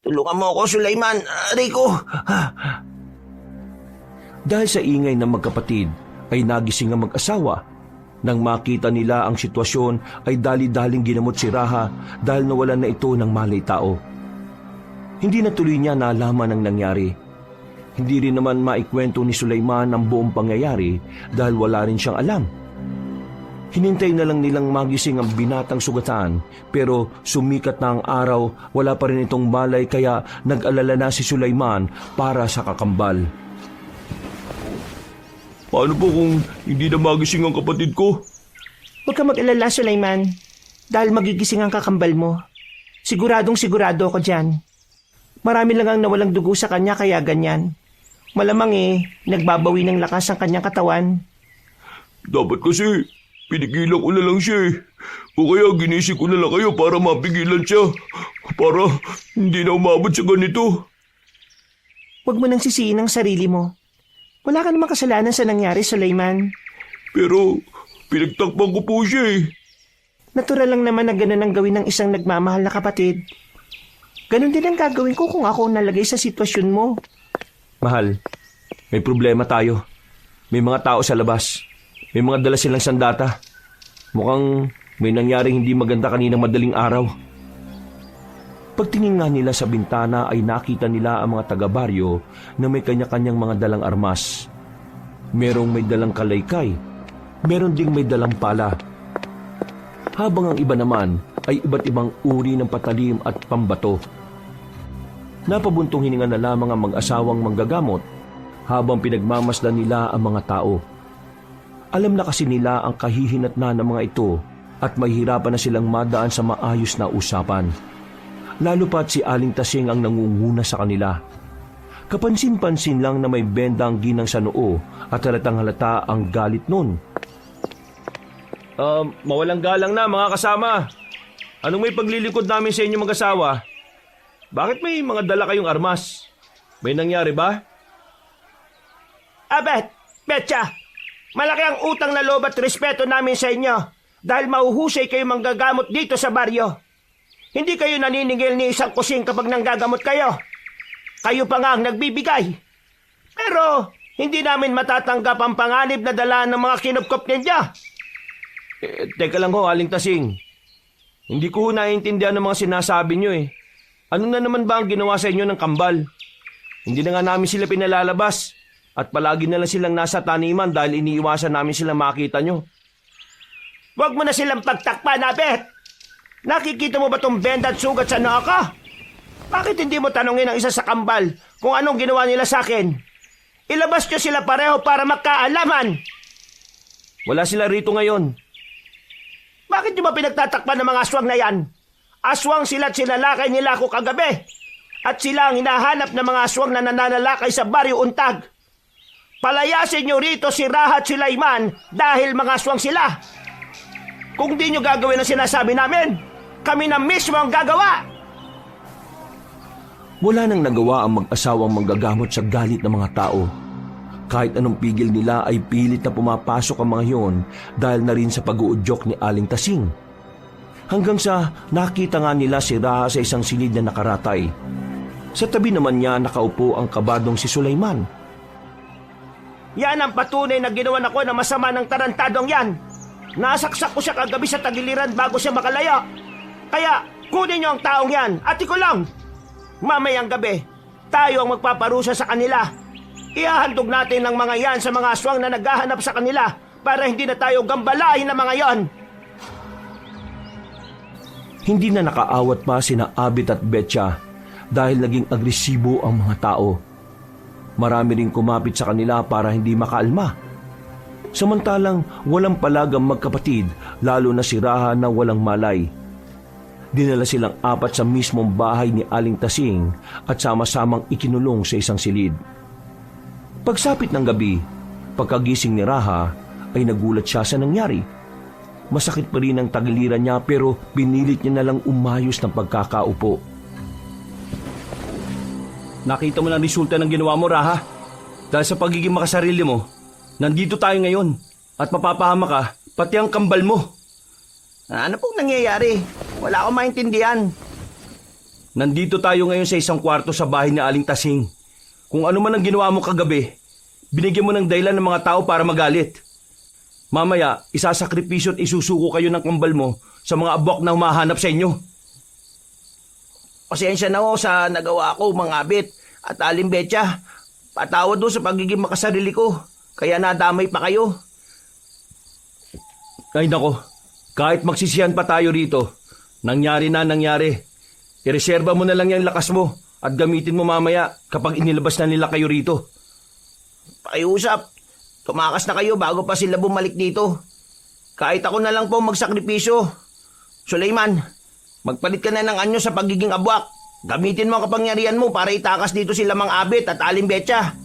Tulungan mo ako, Sulaiman. Rico. Dahil sa ingay ng magkapatid ay nagising ang mag-asawa. Nang makita nila ang sitwasyon ay dali-daling ginamot si Raha dahil nawalan na ito ng malay tao. Hindi na tuloy niya nalaman ang nangyari. Hindi rin naman maikwento ni Sulaiman ang buong pangyayari dahil wala rin siyang alam. Hinintay na lang nilang magising ang binatang sugatan pero sumikat na ang araw, wala pa rin itong malay kaya nag-alala na si Sulaiman para sa kakambal. Paano po kung hindi na magising ang kapatid ko? Huwag ka mag-alala, Sulaiman. Dahil magigising ang kakambal mo. Siguradong sigurado ako dyan. Marami lang ang nawalang dugo sa kanya kaya ganyan. Malamang nagbabawi ng lakas ang kanyang katawan. Dapat kasi, pinigilan ko na lang siya eh. O kaya ginising ko na lang kayo para mapigilan siya. Para hindi na umabot sa ganito. Huwag mo nang sisihin ang sarili mo. Wala ka namang kasalanan sa nangyari, Sulaiman. Pero pinagtakpan ko po siya eh. Natural lang naman na ganun ang gawin ng isang nagmamahal na kapatid. Ganun din ang gagawin ko kung ako nalagay sa sitwasyon mo. Mahal, may problema tayo. May mga tao sa labas. May mga dala silang sandata. Mukhang may nangyaring hindi maganda kaninang madaling araw. Pagtingin nga nila sa bintana ay nakita nila ang mga taga-baryo na may kanya-kanyang mga dalang armas. Merong may dalang kalaykay, meron ding may dalang pala. Habang ang iba naman ay iba't ibang uri ng patalim at pambato. Napabuntong hininga na lamang ang mag-asawang manggagamot habang pinagmamasdan nila ang mga tao. Alam na kasi nila ang kahihinatnan ng mga ito at mahihirapan na silang madaan sa maayos na usapan. Lalo pa't si Aling Tasing ang nangunguna sa kanila. Kapansin-pansin lang na may benda ang ginang sa noo at halatang halata ang galit nun. Mawalang galang na mga kasama. Anong may paglilingkod namin sa inyo mag-asawa? Bakit may mga dala kayong armas? May nangyari ba? Abet, Betcha, malaki ang utang na loob at respeto namin sa inyo dahil mahuhusay kayo manggagamot dito sa baryo. Hindi kayo naniningil ni isang kusing kapag nanggagamot kayo. Kayo pa nga ang nagbibigay. Pero hindi namin matatanggap ang panganib na dala ng mga kinupkop ninyo. Teka lang ho, Aling Tasing. Hindi ko naiintindihan ang mga sinasabi nyo eh. Ano na naman ba ang ginawa sa inyo ng kambal? Hindi na nga namin sila pinalalabas at palagi na lang silang nasa taniman dahil iniiwasan namin silang makita nyo. Huwag mo na silang pagtakpan, Abet! Nakikita mo ba tong benda at sugat sa noo ko? Bakit hindi mo tanongin ang isa sa kambal kung anong ginawa nila sa akin? Ilabas nyo sila pareho para magkaalaman. Wala sila rito ngayon. Bakit nyo ba pinagtatakpan ng mga aswang na yan? Aswang sila't sinalakay nila ako kagabi. At sila ang hinahanap ng mga aswang na nananalakay sa Baryo Untag. Palayasin nyo rito si Raha at Sulaiman dahil mga aswang sila. Kung di nyo gagawin ang sinasabi namin, kami na mismo ang gagawa. Wala nang nagawa ang mag-asawang manggagamot sa galit ng mga tao. Kahit anong pigil nila ay pilit na pumapasok ang mga yon dahil na rin sa pag-uudyok ni Aling Tasing. Hanggang sa nakita nga nila si Raha sa isang silid na nakaratay. Sa tabi naman niya nakaupo ang kabadong si Sulaiman. Yan ang patunay na ginawan ako ng masama ng tarantadong yan. Nasaksak ko siya kagabi sa tagiliran bago siya makalaya. Kaya kunin niyo ang taong yan at ikulong. Mamayang gabi, tayo ang magpaparusa sa kanila. Ihahandog natin ang mga yan sa mga aswang na naghahanap sa kanila para hindi na tayo gambalain ng mga yon. Hindi na nakaawat pa sina Abit at Betcha dahil naging agresibo ang mga tao. Marami ring kumapit sa kanila para hindi makaalma. Samantalang walang palagang magkapatid, lalo na si Raha na walang malay. Dinala silang apat sa mismong bahay ni Aling Tasing at sama-samang ikinulong sa isang silid. Pagsapit ng gabi, pagkagising ni Raha ay nagulat siya sa nangyari. Masakit pa rin ang tagiliran niya pero pinilit niya na lang umayos ng pagkakaupo. Nakita mo na ang resulta ng ginawa mo, Raha. Dahil sa pagiging makasarili mo, nandito tayo ngayon at mapapahama ka pati ang kambal mo. Ano pong nangyayari? Wala akong maintindihan. Nandito tayo ngayon sa isang kwarto sa bahay ni Aling Tasing. Kung ano man ang ginawa mo kagabi, binigyan mo ng dahilan ng mga tao para magalit. Mamaya, isasakripisyo at isusuko kayo ng kambal mo sa mga abwak na humahanap sa inyo. Pasensya na ho sa nagawa ko, mga Abit at Aling Betcha. Patawad ho sa pagiging makasarili ko. Kaya nadamay pa kayo. Ay nako, kahit magsisihan pa tayo rito, nangyari na nangyari. Ireserba mo na lang yung lakas mo at gamitin mo mamaya kapag inilabas na nila kayo rito. Pakiusap. Tumakas na kayo bago pa sila bumalik dito. Kahit ako na lang po magsakripisyo. Suleyman, magpalit ka na ng anyo sa pagiging abwak. Gamitin mo ang kapangyarihan mo para itakas dito sila Mang Abit at Aling Betcha.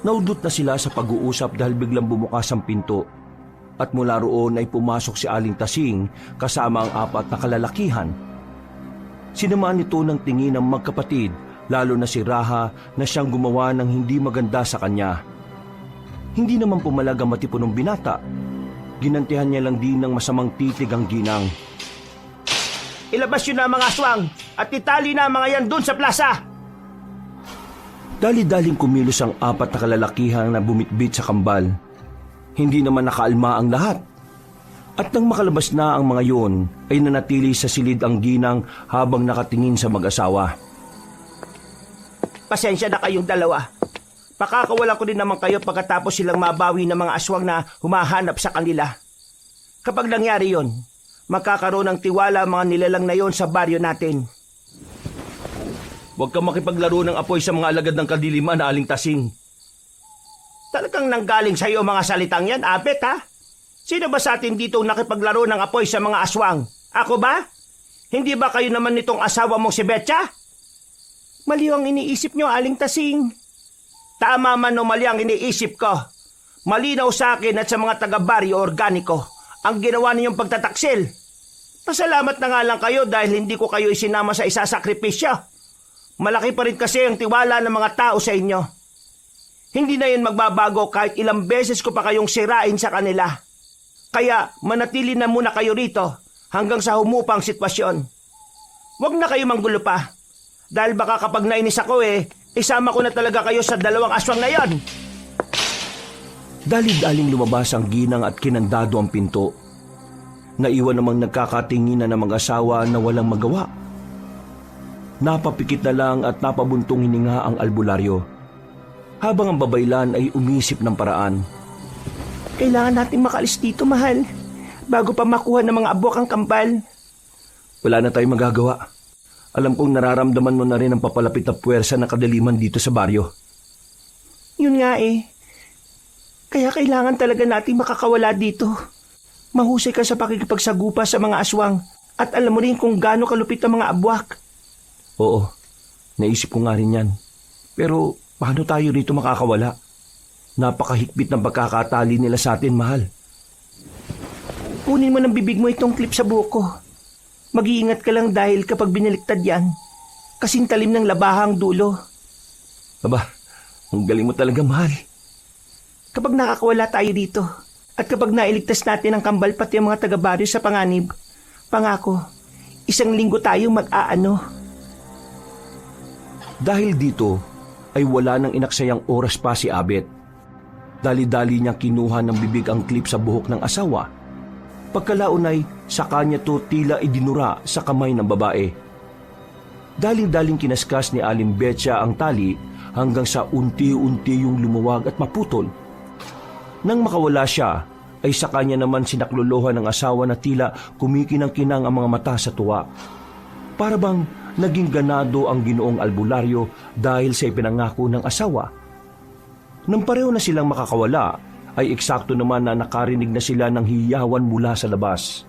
Naudot na sila sa pag-uusap dahil biglang bumukas ang pinto. At mula roon ay pumasok si Aling Tasing kasama ang apat na kalalakihan. Sinamaan nito ng tingin ng magkapatid, lalo na si Raha na siyang gumawa ng hindi maganda sa kanya. Hindi naman pumalag ang matipunong binata. Ginantihan niya lang din ng masamang titig ang ginang. Ilabas yun na ang mga aswang at itali na ang mga yan dun sa plaza. Dali-daling kumilos ang apat na kalalakihan na bumitbit sa kambal. Hindi naman nakaalma ang lahat. At nang makalabas na ang mga yon, ay nanatili sa silid ang ginang habang nakatingin sa mag-asawa. Pasensya na kayong dalawa. Pakakawalan ko din naman kayo pagkatapos silang mabawi ng mga aswang na humahanap sa kanila. Kapag nangyari yon, magkakaroon ng tiwala ang mga nilalang na yon sa baryo natin. Huwag kang makipaglaro ng apoy sa mga alagad ng kadiliman na Aling Tasing. Talagang nanggaling sa iyo mga salitang yan, Abet, ha? Sino ba sa atin dito nakipaglaro ng apoy sa mga aswang? Ako ba? Hindi ba kayo naman nitong asawa mong si Betcha? Mali ang iniisip nyo, Aling Tasing. Tama man o mali ang iniisip ko. Malinaw sa akin at sa mga taga-baryo organiko ang ginawa ninyong pagtataksil. Pasalamat na nga lang kayo dahil hindi ko kayo isinama sa isasakripisyo. Malaki pa rin kasi ang tiwala ng mga tao sa inyo. Hindi na yun magbabago kahit ilang beses ko pa kayong sirain sa kanila. Kaya manatili na muna kayo rito hanggang sa humupang sitwasyon. Huwag na kayo manggulo pa. Dahil baka kapag nainis ako isama ko na talaga kayo sa dalawang aswang na yon. Dali-daling lumabas ang ginang at kinandado ang pinto. Naiwan namang nagkakatinginan ng mag-asawa na walang magawa. Napapikit na lang at napabuntong hininga ang albularyo. Habang ang babaylan ay umisip ng paraan. Kailangan natin makaalis dito, mahal. Bago pa makuha ng mga abwak ang kambal. Wala na tayong magagawa. Alam kong nararamdaman mo na rin ang papalapit na puwersa ng kadaliman dito sa baryo. Yun nga Kaya kailangan talaga nating makakawala dito. Mahusay ka sa pakikipagsagupa sa mga aswang at alam mo rin kung gaano kalupit ang mga abwak. Oo, naisip ko nga rin yan. Pero paano tayo rito makakawala? Napakahigpit ng pagkakatali nila sa atin, mahal. Kunin mo ng bibig mo itong clip sa buko. Mag-iingat ka lang dahil kapag binaliktad yan, kasing talim ng labahang dulo. Aba, ang galing mo talaga, mahal. Kapag nakakawala tayo dito, at kapag nailigtas natin ang kambal pati ang mga taga-baryo sa panganib, pangako, 1 linggo tayo mag-aano. Dahil dito, ay wala nang inaksayang oras pa si Abet. Dali-dali niya kinuha ng bibig ang klip sa buhok ng asawa. Pagkalaon ay sa kanya to tila idinura sa kamay ng babae. Daling-daling kinaskas ni Aling Betsa ang tali hanggang sa unti-unti yung lumuwag at maputol. Nang makawala siya, ay sa kanya naman sinaklolohan ng asawa na tila kumikinang-kinang ang mga mata sa tuwa. Para bang naging ganado ang Ginoong Albularyo dahil sa ipinangako ng asawa. Nang pareho na silang makakawala, ay eksakto naman na nakarinig na sila ng hiyawan mula sa labas.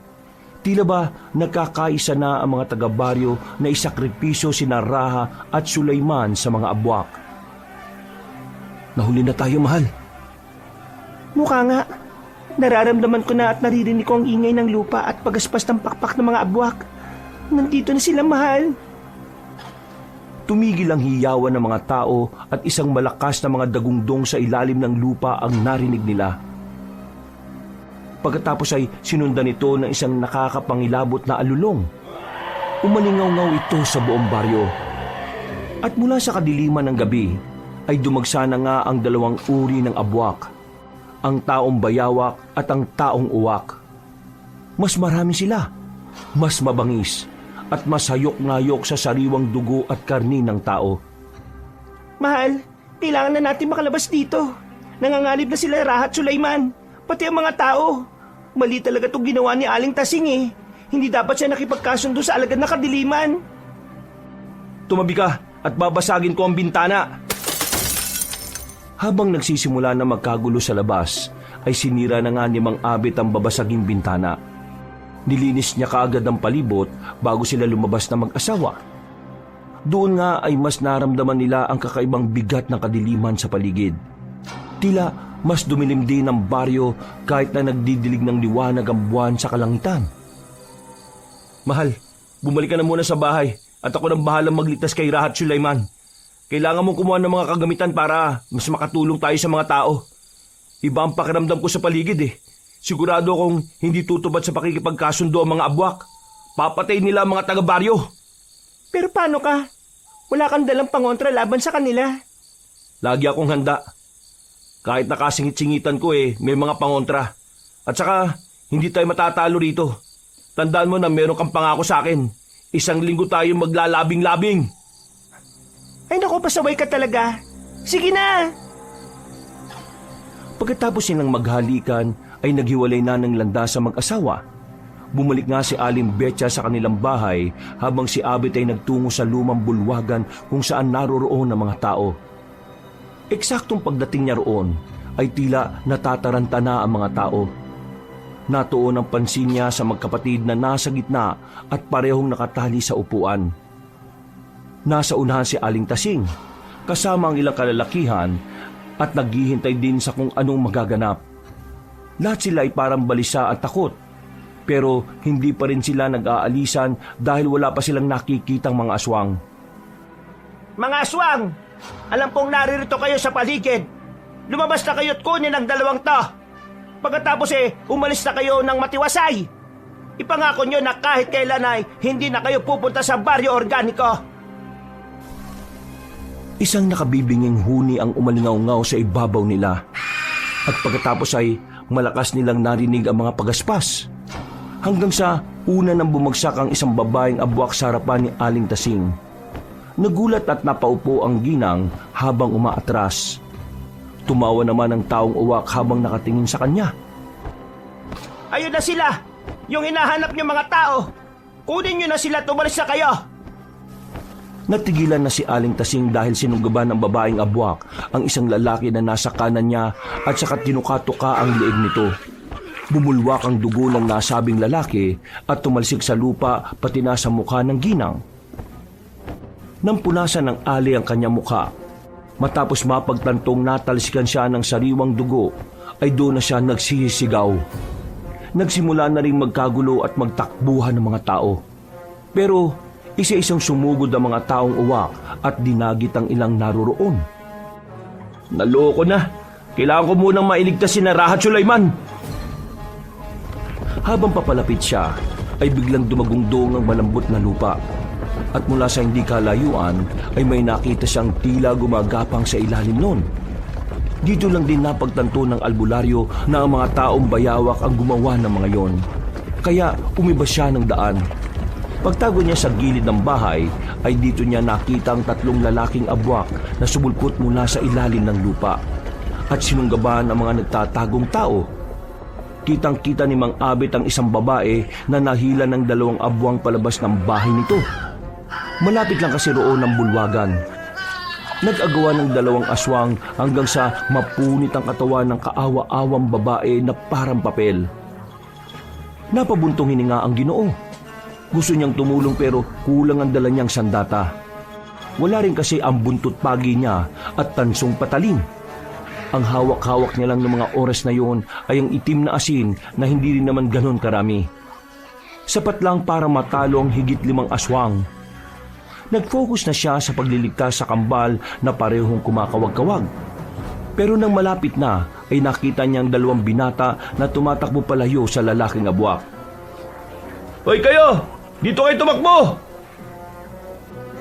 Tila ba nagkakaisa na ang mga taga-baryo na isakripisyo sina Raha at Sulaiman sa mga abwak. Nahuli na tayo, mahal. Mukha nga. Nararamdaman ko na at naririnig ko ang ingay ng lupa at pagaspas ng pakpak ng mga abwak. Nandito na sila, mahal. Tumigil ang hiyawan ng mga tao at isang malakas na mga dagungdong sa ilalim ng lupa ang narinig nila. Pagkatapos ay sinundan ito ng isang nakakapangilabot na alulong. Umalingaw-ngaw ito sa buong baryo. At mula sa kadiliman ng gabi ay dumagsa na nga ang dalawang uri ng abwak, ang taong bayawak at ang taong uwak. Mas marami sila, mas mabangis, at mas hayok-ngayok sa sariwang dugo at karni ng tao. Mahal, kailangan na natin makalabas dito. Nangangalib na sila Raha at Sulaiman, pati ang mga tao. Mali talaga itong ginawa ni Aling Tasing eh. Hindi dapat siya nakipagkasundo sa alagad na kadiliman. Tumabi ka at babasagin ko ang bintana. Habang nagsisimula na magkagulo sa labas, ay sinira na nga ni Mang Abit ang babasaging bintana. Nilinis niya kaagad ang palibot bago sila lumabas na mag-asawa. Doon nga ay mas naramdaman nila ang kakaibang bigat ng kadiliman sa paligid. Tila mas dumilim din ang baryo kahit na nagdidilig ng liwanag ang buwan sa kalangitan. Mahal, bumalik ka na muna sa bahay at ako nang bahalang magligtas kay Raha at Sulaiman. Kailangan mong kumuha ng mga kagamitan para mas makatulong tayo sa mga tao. Iba ang pakiramdam ko sa paligid eh. Sigurado akong hindi tutupad sa pakikipagkasundo ang mga abwak. Papatay nila ang mga taga-baryo. Pero paano ka? Wala kang dalang pangontra laban sa kanila. Lagi akong handa. Kahit nakasingit-singitan ko may mga pangontra. At saka, hindi tayo matatalo rito. Tandaan mo na meron kang pangako sa akin. 1 linggo tayo maglalabing-labing. Ay naku, pasaway ka talaga. Sige na! Pagkatapos silang maghalikan, ay naghiwalay na ng landas sa mag-asawa. Bumalik nga si Aling Betsa sa kanilang bahay habang si Abit ay nagtungo sa lumang bulwagan kung saan naroroon ang mga tao. Eksaktong pagdating niya roon, ay tila natataranta na ang mga tao. Natuon ang pansin niya sa magkapatid na nasa gitna at parehong nakatali sa upuan. Nasa unahan si Aling Tasing, kasama ang ilang kalalakihan at naghihintay din sa kung anong magaganap. Lahat sila ay parang balisa at takot, pero hindi pa rin sila nag-aalisan dahil wala pa silang nakikitang mga aswang. Mga aswang! Alam kong naririto kayo sa paligid. Lumabas na kayo't kunin ang 2 to. Pagkatapos umalis na kayo ng matiwasay. Ipangako nyo na kahit kailan ay hindi na kayo pupunta sa baryo organiko. Isang nakabibinging huni ang umalingaw-ngaw sa ibabaw nila. At pagkatapos ay malakas nilang narinig ang mga pagaspas. Hanggang sa una nang bumagsak ang isang babaeng abwak sa harapan ni Aling Tasing. Nagulat at napaupo ang ginang habang umaatras. Tumawa naman ang taong uwak habang nakatingin sa kanya. Ayun na sila! Yung hinahanap nyo mga tao! Kunin nyo na sila, tumalis na kayo! Natigilan na si Aling Tasing dahil sinunggaban ng babaeng abwak ang isang lalaki na nasa kanan niya at saka tinukatuka ang leeg nito. Bumulwak ang dugo ng nasabing lalaki at tumalsik sa lupa pati na sa mukha ng ginang. Nang punasan ng ali ang kanyang mukha, matapos mapagtantong natalsikan siya ng sariwang dugo, ay doon na siya nagsisigaw. Nagsimula na rin magkagulo at magtakbuhan ng mga tao. Pero isa-isang sumugod ang mga taong uwak at dinagit ang ilang naroroon. Naloko na. Kailangan ko munang mailigtas si Raha at Sulaiman. Habang papalapit siya, ay biglang dumagungdong ang malambot na lupa. At mula sa hindi kalayuan, ay may nakita siyang tila gumagapang sa ilalim nun. Dito lang din napagtanto ng albularyo na ang mga taong bayawak ang gumawa ng mga yon. Kaya umiba siya ng daan. Pagtago niya sa gilid ng bahay ay dito niya nakita ang 3 lalaking abwak na sumulpot mula sa ilalim ng lupa at sinunggaban ang mga nagtatagong tao. Kitang-kita ni Mang Abet ang isang babae na nahila ng 2 abwang palabas ng bahay nito. Malapit lang kasi roon ang bulwagan. Nag-agawa ng 2 aswang hanggang sa mapunit ang katawan ng kaawa-awang babae na parang papel. Napabuntong hininga ang Ginoo. Gusto niyang tumulong pero kulang ang dala niyang sandata. Wala rin kasi ang buntot pagi niya at tansong patalim. Ang hawak-hawak niya lang ng mga oras na yon ay ang itim na asin na hindi rin naman ganon karami. Sapat lang para matalo ang higit 5 aswang. Nag-focus na siya sa pagliligtas sa kambal na parehong kumakawag-kawag. Pero nang malapit na ay nakita niyang 2 binata na tumatakbo palayo sa lalaking abwak. Hoy kayo! Dito kayo tumakbo!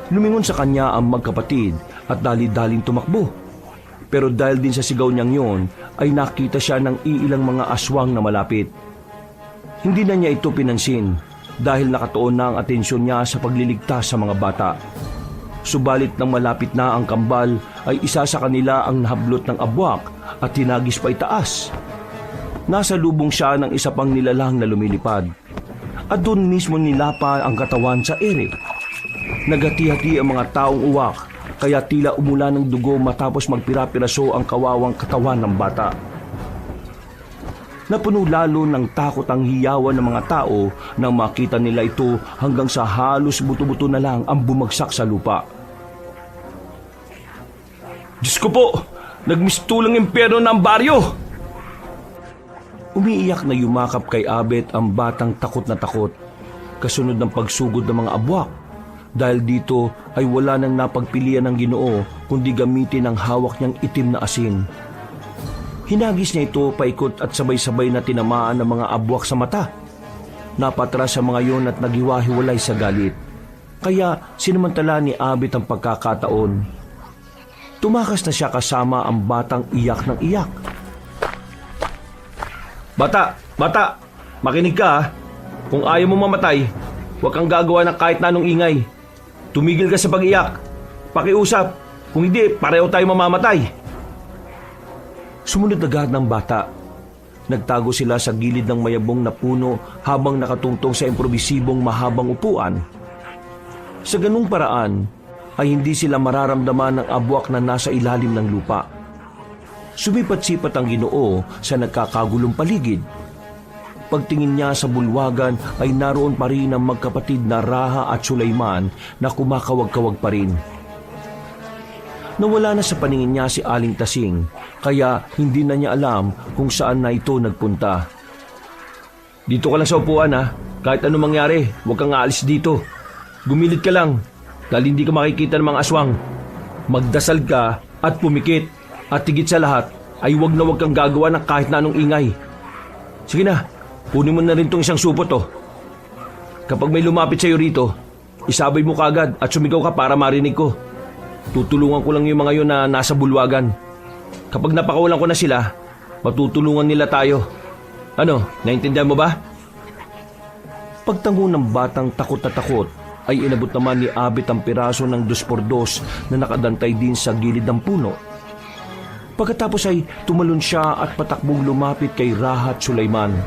Lumingon sa kanya ang magkapatid at dali-daling tumakbo. Pero dahil din sa sigaw niyang yon ay nakita siya ng iilang mga aswang na malapit. Hindi na niya ito pinansin dahil nakatuon na ang atensyon niya sa pagliligtas sa mga bata. Subalit nang malapit na ang kambal ay isa sa kanila ang nahablot ng abwak at tinagis pa itaas. Nasa lubong siya ng isa pang nilalang na lumilipad. At doon mismo nilapa ang katawan sa ere. Naghati-hati ang mga taong uwak kaya tila umula ng dugo matapos magpira-piraso ang kawawang katawan ng bata. Napuno lalo ng takot ang hiyawan ng mga tao nang makita nila ito hanggang sa halos buto-buto na lang ang bumagsak sa lupa. Diyos ko po! Nagmistulang impyerno ng baryo! Umiiyak na yumakap kay Abet ang batang takot na takot, kasunod ng pagsugod ng mga abwak. Dahil dito ay wala nang napagpilian ng Ginoo kundi gamitin ang hawak niyang itim na asin. Hinagis niya ito paikot at sabay-sabay na tinamaan ng mga abwak sa mata. Napatras sa mga yon at naghiwa-hiwalay sa galit. Kaya sinamantala ni Abet ang pagkakataon. Tumakas na siya kasama ang batang iyak ng iyak. Bata! Makinig ka ha. Kung ayaw mo mamatay, huwag kang gagawa ng kahit na anong ingay. Tumigil ka sa pag-iyak. Pakiusap. Kung hindi, pareho tayo mamamatay. Sumunod agad ng bata. Nagtago sila sa gilid ng mayabong na puno habang nakatungtong sa improbisibong mahabang upuan. Sa ganung paraan, ay hindi sila mararamdaman ng abwak na nasa ilalim ng lupa. Sumipat-sipat ang Ginoo sa nagkakagulong paligid. Pagtingin niya sa bulwagan ay naroon pa rin ang magkapatid na Raha at Sulaiman na kumakawag-kawag pa rin. Nawala na sa paningin niya si Aling Tasing, kaya hindi na niya alam kung saan na ito nagpunta. Dito ka lang sa upuan ha. Kahit ano mangyari, huwag kang aalis dito. Gumilid ka lang dahil hindi ka makikita ng mga aswang. Magdasal ka at pumikit. At tigit sa lahat ay huwag na huwag kang gagawa ng kahit na anong ingay. Sige na, kunin mo na rin tong isang supot to. Kapag may lumapit sa iyo rito, isabay mo kaagad at sumigaw ka para marinig ko. Tutulungan ko lang yung mga yun na nasa bulwagan. Kapag napakawalan ko na sila, matutulungan nila tayo. Ano, naintindihan mo ba? Pagtango ng batang takot na takot, ay inabot naman ni Abet ang piraso ng 2x2 na nakadantay din sa gilid ng puno. Pagkatapos ay tumalon siya at patakbong lumapit kay Raha at Sulaiman.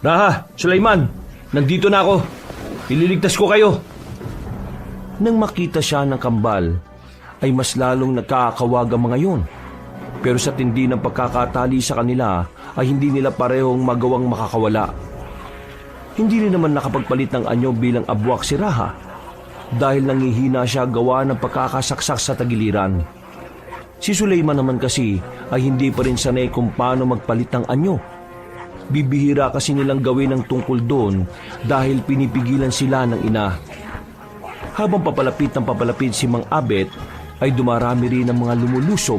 Raha, Sulaiman, nandito na ako. Ililigtas ko kayo. Nang makita siya ng kambal, ay mas lalong nagkakawag ang mga yun. Pero sa tindi ng pagkakatali sa kanila, ay hindi nila parehong magawang makakawala. Hindi rin naman nakapagpalit ng anyo bilang abwak si Raha, dahil nangihina siya gawa ng pagkakasaksak sa tagiliran. Si Sulaiman naman kasi ay hindi pa rin sanay kung paano magpalit ng anyo. Bibihira kasi nilang gawin ang tungkol doon dahil pinipigilan sila ng ina. Habang papalapit si Mang Abet, ay dumarami rin ang mga lumulusob.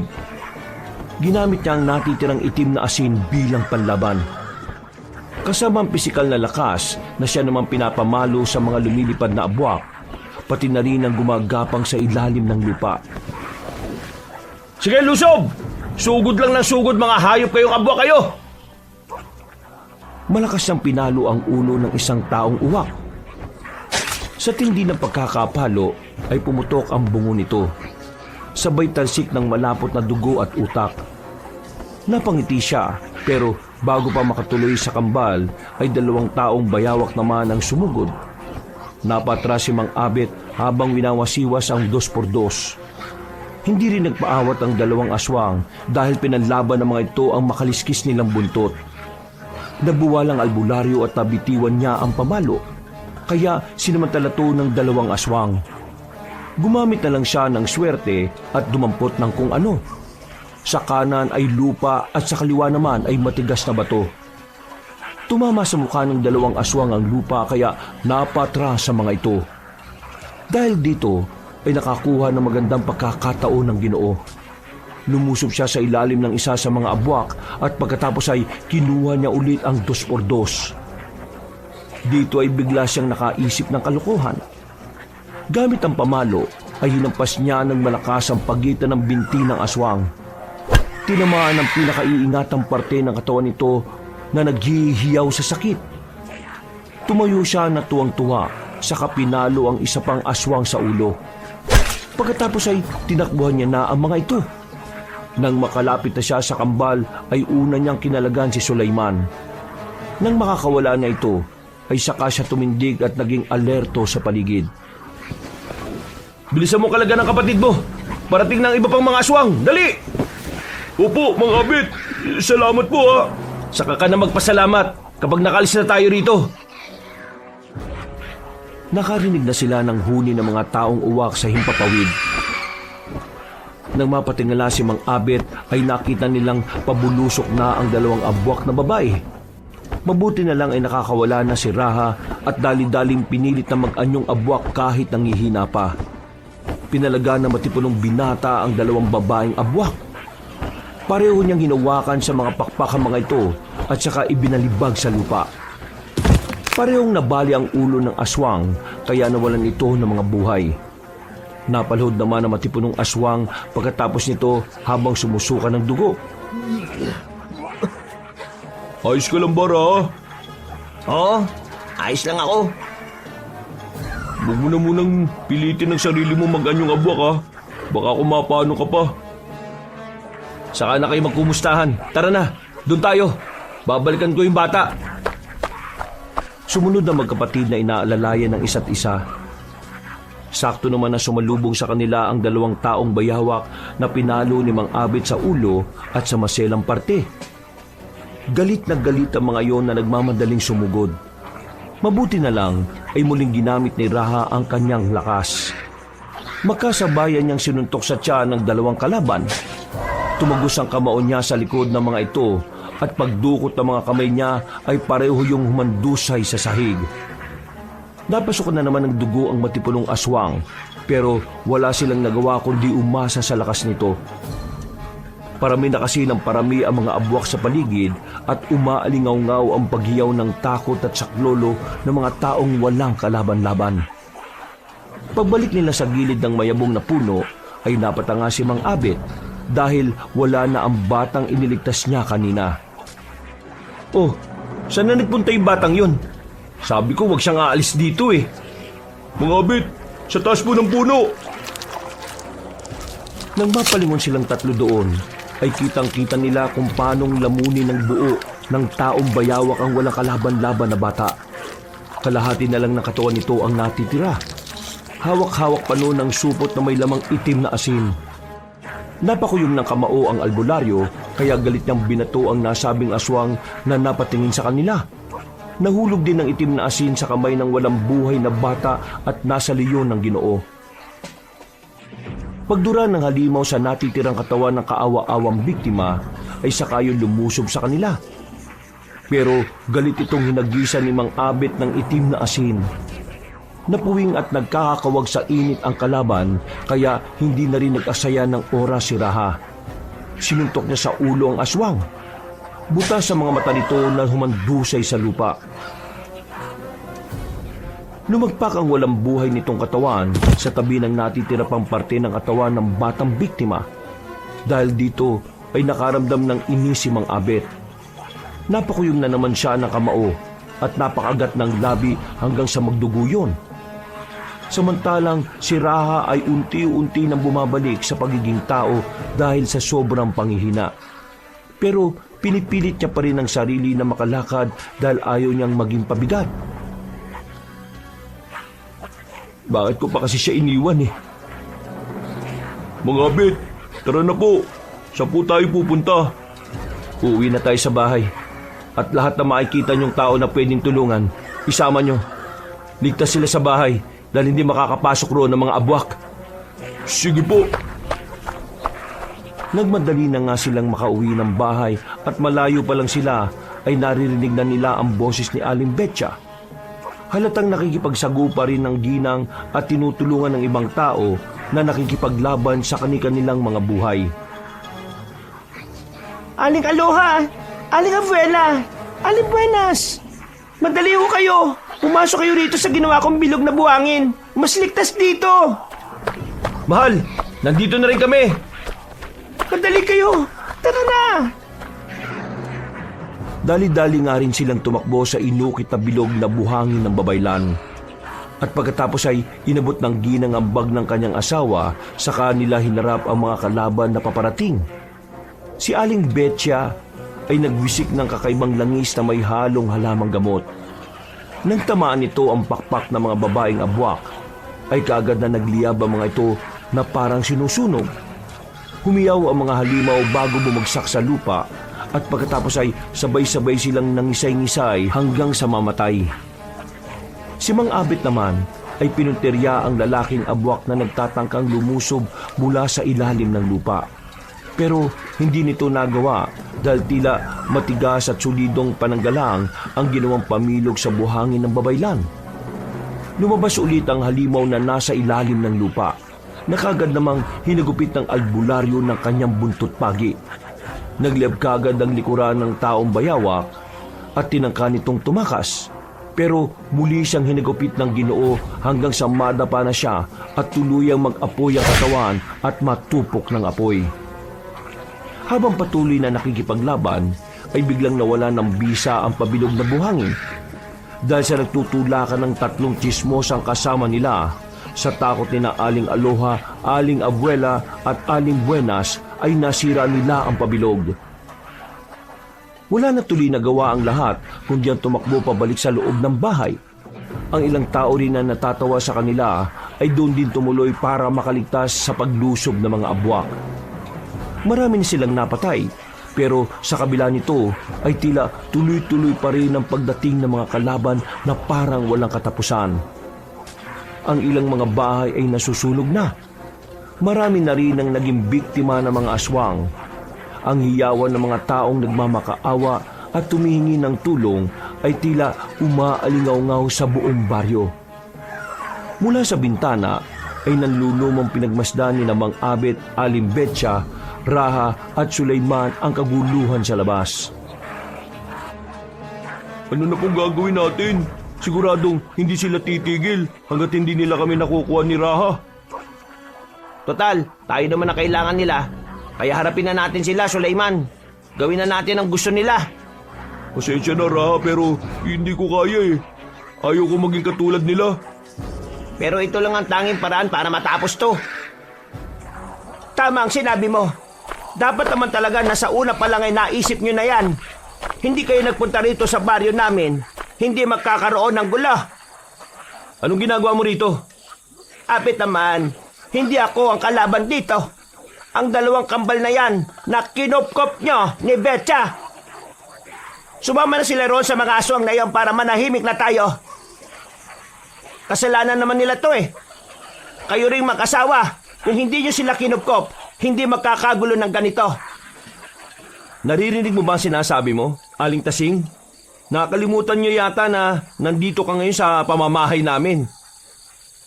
Ginamit niya ang natitirang itim na asin bilang panlaban. Kasama ang pisikal na lakas na siya naman pinapamalo sa mga lumilipad na abwak, pati na rin ang gumagapang sa ilalim ng lupa. Sige, lusob! Sugod lang ng sugod, mga hayop kayong abwa kayo! Malakas ang pinalo ang ulo ng isang taong uwak. Sa tindi ng pagkakapalo ay pumutok ang bungo nito. Sabay talsik ng malapot na dugo at utak. Napangiti siya, pero bago pa makatuloy sa kambal ay 2 taong bayawak naman ang sumugod. Napatras si Mang Abet habang winawasiwas ang 2x2. Hindi rin nagpaawat ang 2 aswang dahil pinanlaban ng mga ito ang makaliskis nilang buntot. Nagbuwalang albularyo at nabitiwan niya ang pamalo, kaya sinamantala to ng 2 aswang. Gumamit na lang siya ng swerte at dumampot ng kung ano. Sa kanan ay lupa at sa kaliwa naman ay matigas na bato. Tumama sa mukha ng 2 aswang ang lupa kaya napatras sa mga ito. Dahil dito ay nakakuha ng magandang pagkakataon ng Ginoo. Lumusob siya sa ilalim ng isa sa mga abwak at pagkatapos ay kinuha niya ulit ang 2x2. Dito ay bigla siyang nakaisip ng kalokohan. Gamit ang pamalo ay hinampas niya ng malakas ang pagitan ng binti ng aswang. Tinamaan ang pinakaiingatang parte ng katawan nito na naghihiyaw sa sakit. Tumayo siya na tuwang-tuwa, saka pinalo ang isa pang aswang sa ulo. Pagkatapos ay tinakbuhan niya na ang mga ito. Nang makalapit na siya sa kambal ay una niyang kinalagan si Sulaiman. Nang makakawala na ito ay saka siya tumindig at naging alerto sa paligid. Bilisan mo kalaga ng kapatid mo. Parating ng iba pang mga aswang. Dali! Opo, Mang Abet. Salamat po ha. Saka ka na magpasalamat kapag nakalis na tayo rito. Nakarinig na sila ng huni ng mga taong uwak sa himpapawid. Nang mapatingala si Mang Abet ay nakita nilang pabulusok na ang 2 abwak na babae. Mabuti na lang ay nakakawala na si Raha at dali-daling pinilit na mag-anyong abwak kahit nangihina pa. Pinalaga na matipunong binata ang 2 babaeng abwak. Pareho niyang hinawakan sa mga pakpak ang mga ito at saka ibinalibag sa lupa. Parehong nabali ang ulo ng aswang kaya nawalan ito ng mga buhay. Napalhod naman ang matipunong aswang pagkatapos nito habang sumusuka ng dugo. Ayos ka lang ba, Raha? Oo, ayos lang ako. Huwag mo na munang pilitin ng sarili mo mag-anyong abwak ha. Baka kumapano ka pa. Saka na kayo magkumustahan. Tara na, doon tayo. Babalikan ko yung bata. Sumunod na magkapatid na inaalalayan ng isa't isa. Sakto naman na sumalubong sa kanila ang 2 taong bayawak na pinalo ni Mang Abet sa ulo at sa maselang parte. Galit na galit ang mga iyon na nagmamadaling sumugod. Mabuti na lang ay muling ginamit ni Raha ang kanyang lakas. Magkasabayan niyang sinuntok sa tiyan ng 2 kalaban. Tumagos ang kamao niya sa likod ng mga ito at pagdukot ng mga kamay niya ay pareho yung humandusay sa sahig. Napasok na naman ng dugo ang matipunong aswang pero wala silang nagawa kundi umasa sa lakas nito. Parami na kasi ng parami ang mga abwak sa paligid at umaalingaw-ngaw ang paghiyaw ng takot at saklolo ng mga taong walang kalaban-laban. Pagbalik nila sa gilid ng mayabong na puno ay napatanga si Mang Abet dahil wala na ang batang iniligtas niya kanina. Oh, saan na nagpunta yung batang yun? Sabi ko wag siyang aalis dito eh. Mang Abet, sa taas po ng puno. Nang mapalingon silang 3 doon, ay kitang-kita nila kung paanong lamunin ng buo ng taong bayawak ang walang kalaban-laban na bata. Kalahati na lang ng katawan nito ang natitira. Hawak-hawak pa noon ang supot na may lamang itim na asin. Napakuyom ng kamao ang albularyo kaya galit niyang binato ang nasabing aswang na napatingin sa kanila. Nahulog din ang itim na asin sa kamay ng walang buhay na bata at nasa leyon ng Ginoo. Pagdura ng halimaw sa natitirang katawan ng kaawa-awang biktima ay saka yun lumusob sa kanila. Pero galit itong hinagisan ni Mang Abet ng itim na asin. Napuwing at nagkakakawag sa init ang kalaban kaya hindi na rin nag-asaya ng oras si Raha. Sinuntok niya sa ulo ang aswang. Butas sa mga mata nito na humandusay sa lupa. Lumagpak ang walang buhay nitong katawan sa tabi ng natitira pang parte ng katawan ng batang biktima. Dahil dito ay nakaramdam ng inis si Mang Abet. Napakuyom na naman siya ng kamao at napakagat ng labi hanggang sa magdugo yun. Samantalang si Raha ay unti-unti nang bumabalik sa pagiging tao dahil sa sobrang panghihina. Pero pinipilit niya pa rin ang sarili na makalakad dahil ayaw niyang maging pabigat. Bakit ko pa kasi siya iniwan eh? Mga Abet, tara na po. Saan po tayo pupunta? Uuwi na tayo sa bahay. At lahat na makikita niyong tao na pwedeng tulungan, isama niyo. Ligtas sila sa bahay dahil hindi makakapasok roon ng mga abwak. Sige po. Nagmadali na nga silang makauwi ng bahay at malayo pa lang sila ay naririnig na nila ang boses ni Aling Betcha. Halatang nakikipagsagupa rin ng ginang at tinutulungan ng ibang tao na nakikipaglaban sa kani-kanilang mga buhay. Aling Aloha! Aling Abuela! Aling Buenas! Madali ho kayo! Pumasok kayo rito sa ginawa kong bilog na buhangin! Mas ligtas dito! Mahal, nandito na rin kami. Madali kayo! Tara na! Dali-dali nga rin silang tumakbo sa inukit na bilog na buhangin ng babaylan. At pagkatapos ay inabot ng ginang ang bag ng kanyang asawa, saka nila hinarap ang mga kalaban na paparating. Si Aling Betcha ay nagwisik ng kakaibang langis na may halong halamang gamot. Nang tamaan nito ang pakpak ng mga babaeng abwak, ay kaagad na nagliyab ang mga ito na parang sinusunog. Humiyaw ang mga halimaw bago bumagsak sa lupa at pagkatapos ay sabay-sabay silang nangisay-ngisay hanggang sa mamatay. Si Mang Abet naman ay pinunterya ang lalaking abwak na nagtatangkang lumusob mula sa ilalim ng lupa. Pero hindi nito nagawa dahil tila matigas at solidong pananggalang ang ginawang pamilog sa buhangin ng babaylan. Lumabas ulit ang halimaw na nasa ilalim ng lupa. Nakagad namang hinagupit ng albularyo ng kanyang buntot pagi. Nagliyab kagad ang likuran ng taong bayawak at tinangka nitong tumakas. Pero muli siyang hinagupit ng Ginoo hanggang sa madapa na siya at tuluyang mag-apoy ang katawan at matupok ng apoy. Habang patuloy na nakikipaglaban, ay biglang nawala ng bisa ang pabilog na buhangin. Dahil sa nagtutulakan ng 3 tsismosang kasama nila, sa takot ni na Aling Aloha, Aling Abuela at Aling Buenas ay nasira nila ang pabilog. Wala na tuloy na gawa ang lahat kundi ang tumakbo pabalik sa loob ng bahay. Ang ilang tao rin na natatawa sa kanila ay doon din tumuloy para makaligtas sa paglusob ng mga abwak. Marami silang napatay, pero sa kabila nito ay tila tuloy-tuloy pa rin ang pagdating ng mga kalaban na parang walang katapusan. Ang ilang mga bahay ay nasusunog na. Marami na rin ang naging biktima ng mga aswang. Ang hiyawan ng mga taong nagmamakaawa at tumihingi ng tulong ay tila umaalingaw-ngaw sa buong baryo. Mula sa bintana ay nanlulumang pinagmasdan ni Mang Abet, Aling Betcha, Raha at Sulaiman ang kaguluhan sa labas. Ano na pong gagawin natin? Siguradong hindi sila titigil hanggat hindi nila kami nakukuha ni Raha. Total, tayo naman na kailangan nila. Kaya harapin na natin sila, Sulaiman. Gawin na natin ang gusto nila. Pasensya na Raha pero hindi ko kaya eh. Ayaw ko maging katulad nila. Pero ito lang ang tanging paraan para matapos to. Tama ang sinabi mo. Dapat naman talaga na sa una pa lang ay naisip nyo na yan. Hindi kayo nagpunta rito sa baryo namin. Hindi magkakaroon ng gulo. Anong ginagawa mo rito? Abet naman, hindi ako ang kalaban dito. Ang 2 kambal na yan na kinupkop nyo ni Betcha. Sumama na sila roon sa mga aswang na yon para manahimik na tayo. Kasalanan naman nila to eh. Kayo ring mag-asawa. Kung hindi nyo sila kinupkop, hindi magkakagulo ng ganito. Naririnig mo ba ang sinasabi mo, Aling Tasing? Nakalimutan nyo yata na nandito ka ngayon sa pamamahay namin.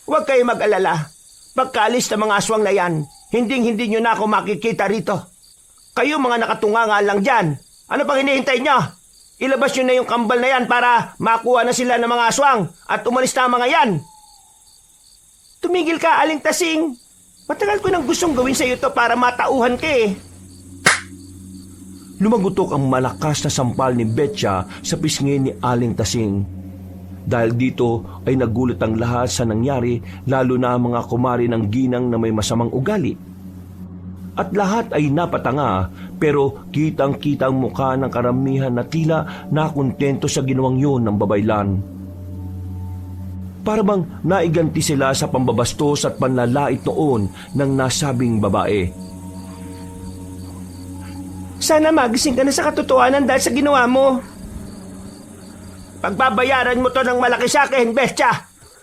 Huwag kayo mag-alala. Pagkaalis ng mga aswang na yan, hindi nyo na ako makikita rito. Kayo mga nakatunganga lang dyan. Ano pang hinihintay nyo? Ilabas nyo na yung kambal na yan para makuha na sila ng mga aswang at umalis na ang mga yan. Tumigil ka, Aling Tasing. Matagal ko nang gustong gawin sa iyo to para matauhan ka eh. Lumagutok ang malakas na sampal ni Betcha sa pisngi ni Aling Tasing. Dahil dito ay nagulat ang lahat sa nangyari, lalo na ang mga kumari ng ginang na may masamang ugali. At lahat ay napatanga, pero kitang-kita ang mukha ng karamihan na tila nakontento sa ginawang yun ng babaylan. Para bang naiganti sila sa pambabastos at panlalait noon ng nasabing babae. Sana magising ka na sa katotohanan dahil sa ginawa mo. Pagbabayaran mo to ng malaki sa akin, Bestia.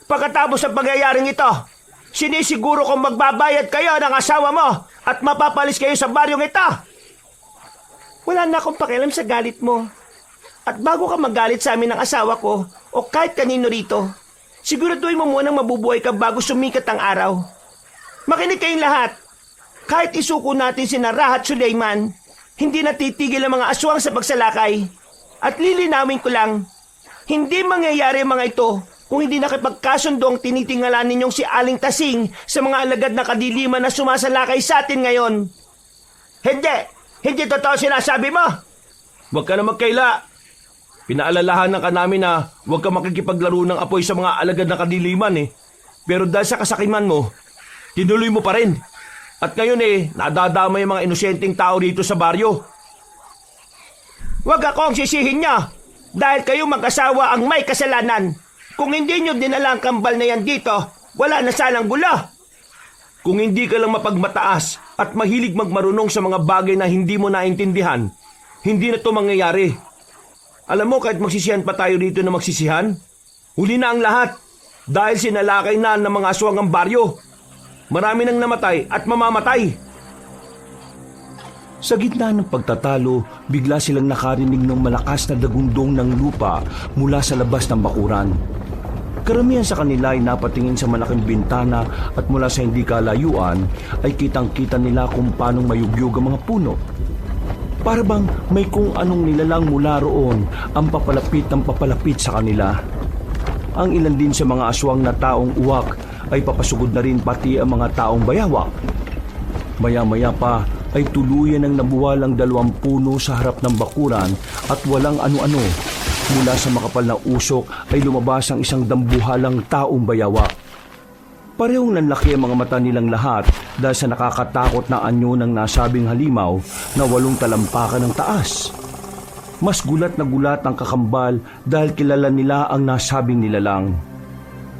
Pagkatapos ng pangyayaring ito, sinisiguro kong magbabayad kayo ng asawa mo at mapapalis kayo sa baryong ito. Wala na akong pakialam sa galit mo. At bago ka magalit sa amin ng asawa ko o kahit kanino rito, siguraduhin mo munang mabubuhay ka bago sumikat ang araw. Makinig kayong lahat. Kahit isuko natin si Raha at Sulaiman, hindi natitigil ang mga aswang sa pagsalakay. At lilinawin ko lang, hindi mangyayari ang mga ito kung hindi nakipagkasundo ang tinitingalan ninyong si Aling Tasing sa mga alagad na kadiliman na sumasalakay sa atin ngayon. Hindi totoo sinasabi mo. Huwag ka na magkaila. Pinaalalahanan ka namin na huwag ka makikipaglaro ng apoy sa mga alagad na kadiliman eh. Pero dahil sa kasakiman mo, tinuloy mo pa rin. At ngayon nadadamay ang mga inosenteng tao dito sa baryo. Huwag akong sisihin niya dahil kayo mag-asawa ang may kasalanan. Kung hindi nyo dinala ang kambal na yan dito, wala na sanang gulo. Kung hindi ka lang mapagmataas at mahilig magmarunong sa mga bagay na hindi mo naintindihan, hindi na to mangyayari. Alam mo, kahit magsisihan pa tayo dito na magsisihan, huli na ang lahat dahil sinalakay na ng mga aswang ang baryo. Marami nang namatay at mamamatay. Sa gitna ng pagtatalo, bigla silang nakarinig ng malakas na dagundong ng lupa mula sa labas ng bakuran. Karamihan sa kanila ay napatingin sa malaking bintana at mula sa hindi kalayuan ay kitang-kita nila kung paanong mayugyog ang mga puno. Para bang may kung anong nilalang mula roon ang papalapit ng papalapit sa kanila. Ang ilan din sa mga aswang na taong uwak ay papasugod na rin pati ang mga taong bayawak. Maya-maya pa ay tuluyan ng nabuwal ang 2 puno sa harap ng bakuran at walang ano-ano. Mula sa makapal na usok ay lumabas ang isang dambuhalang taong bayawak. Parehong nanlaki ang mga mata nilang lahat dahil sa nakakatakot na anyo ng nasabing halimaw na 8 talampakan ng taas. Mas gulat na gulat ang kakambal dahil kilala nila ang nasabing nilalang.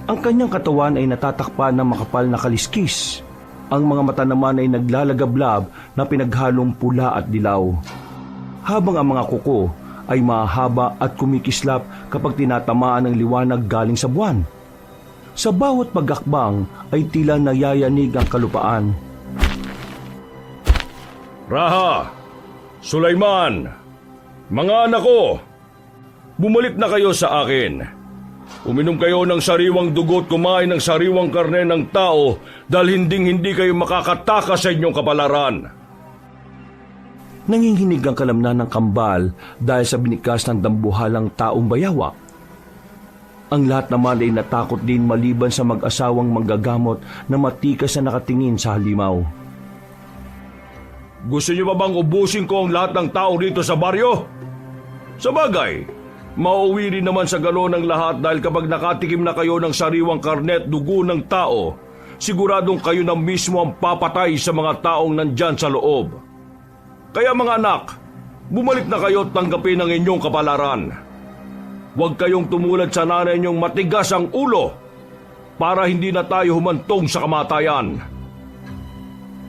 Ang kanyang katawan ay natatakpan ng makapal na kaliskis. Ang mga mata naman ay naglalagablab na pinaghalong pula at dilaw. Habang ang mga kuko ay mahaba at kumikislap kapag tinatamaan ng liwanag galing sa buwan. Sa bawat pagakbang ay tila nayayanig ang kalupaan. Raha, Sulaiman, mga anak ko, bumalik na kayo sa akin. Uminom kayo ng sariwang dugo at kumain ng sariwang karne ng tao dahil hindi kayo makakatakas sa inyong kapalaran. Nanginginig ang kalamnan ng kambal dahil sa binikas ng dambuhalang taong bayawak. Ang lahat naman ay natakot din maliban sa mag-asawang manggagamot na matikas na nakatingin sa halimaw. Gusto niyo ba bang ubusin ko ang lahat ng tao dito sa baryo? Sa bagay, mauwi rin naman sa galo ng lahat dahil kapag nakatikim na kayo ng sariwang karne at dugo ng tao, siguradong kayo na mismo ang papatay sa mga taong nandyan sa loob. Kaya mga anak, bumalik na kayo at tanggapin ang inyong kapalaran. Huwag kayong tumulad sa nanay niyong matigas ang ulo para hindi na tayo humantong sa kamatayan.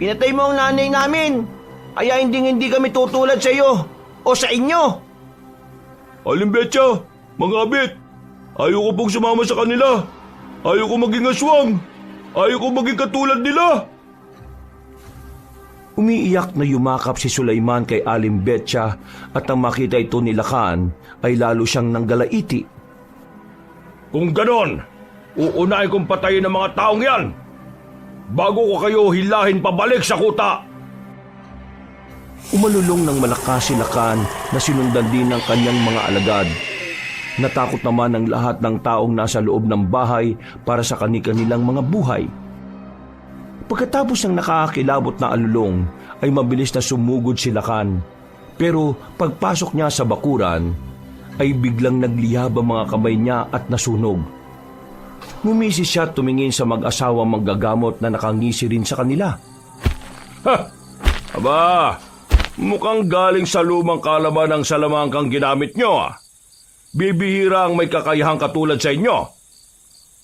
Pinatay mo ang nanay namin, kaya hindi kami tutulad sa iyo o sa inyo. Alimbetya, mga abit, ayoko pong sumama sa kanila. Ayoko maging aswang. Ayoko maging katulad nila. Umiiyak na yumakap si Sulaiman kay Aling Betcha at nang makita ito ni Lakan ay lalo siyang nanggalaiti. Kung ganon, uunahin kong patayin ang mga taong yan bago ko kayo hilahin pabalik sa kuta. Umalulong ng malakas si Lakan na sinundan din ng kanyang mga alagad. Natakot naman ang lahat ng taong nasa loob ng bahay para sa kani-kanilang mga buhay. Pagkatapos ng nakakakilabot na alulong, ay mabilis na sumugod si Lakan. Pero pagpasok niya sa bakuran, ay biglang nagliyab ang mga kamay niya at nasunog. Ngumisi siya at tumingin sa mag-asawang manggagamot na nakangisi rin sa kanila. Ha! Aba, mukhang galing sa lumang kalaman ng salamangkang ginamit nyo. Bibihira ang may kakayahang katulad sa inyo.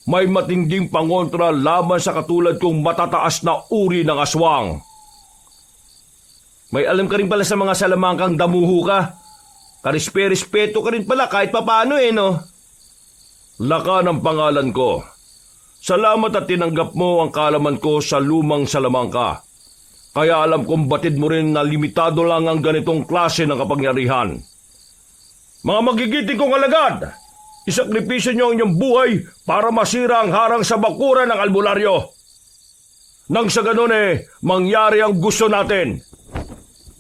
May matinding pangontra laban sa katulad kong matataas na uri ng aswang. May alam ka rin pala sa mga salamangkang damuho ka. Karispe-respeto ka rin pala kahit papaano no? Lakan ang pangalan ko. Salamat at tinanggap mo ang kalaman ko sa lumang salamangka. Kaya alam kong batid mo rin na limitado lang ang ganitong klase ng kapangyarihan. Mga magigiting kong alagad! Isakripisyo niyo ang inyong buhay para masira ang harang sa bakuran ng albularyo. Nang sa ganun mangyari ang gusto natin.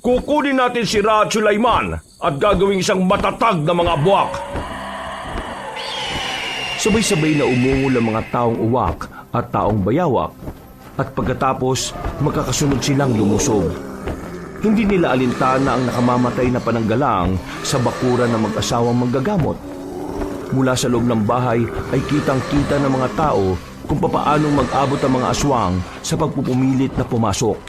Kukunin natin si Ra at Sulaiman at gagawing isang matatag na mga buwak. Sabay-sabay na umungol ang mga taong uwak at taong bayawak at pagkatapos magkakasunod silang lumusog. Hindi nila alintana ang nakamamatay na pananggalang sa bakuran ng mag-asawang manggagamot. Mula sa loob ng bahay ay kitang-kita ng mga tao kung papaanong mag-abot ang mga aswang sa pagpupumilit na pumasok.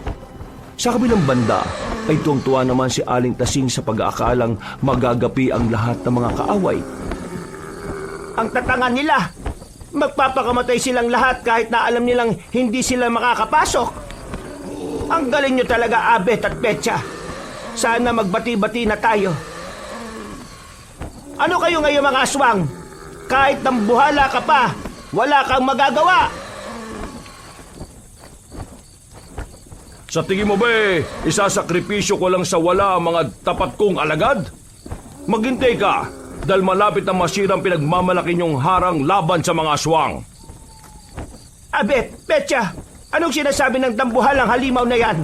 Sa kabilang banda ay tuwang-tuwa naman si Aling Tasing sa pag-aakalang magagapi ang lahat ng mga kaaway. Ang tatangan nila! Magpapakamatay silang lahat kahit na alam nilang hindi sila makakapasok. Ang galing nyo talaga, Abet at Betcha. Sana magbati-bati na tayo. Ano kayo ngayon mga aswang? Kahit nambuhala ka pa, wala kang magagawa. Sa tingin mo ba isasakripisyo ko lang sa wala ang mga tapat kong alagad? Maghintay ka dahil malapit na masirang pinagmamalaki niyong harang laban sa mga aswang. Abet, Betcha, anong sinasabi ng dambuhalang halimaw na yan?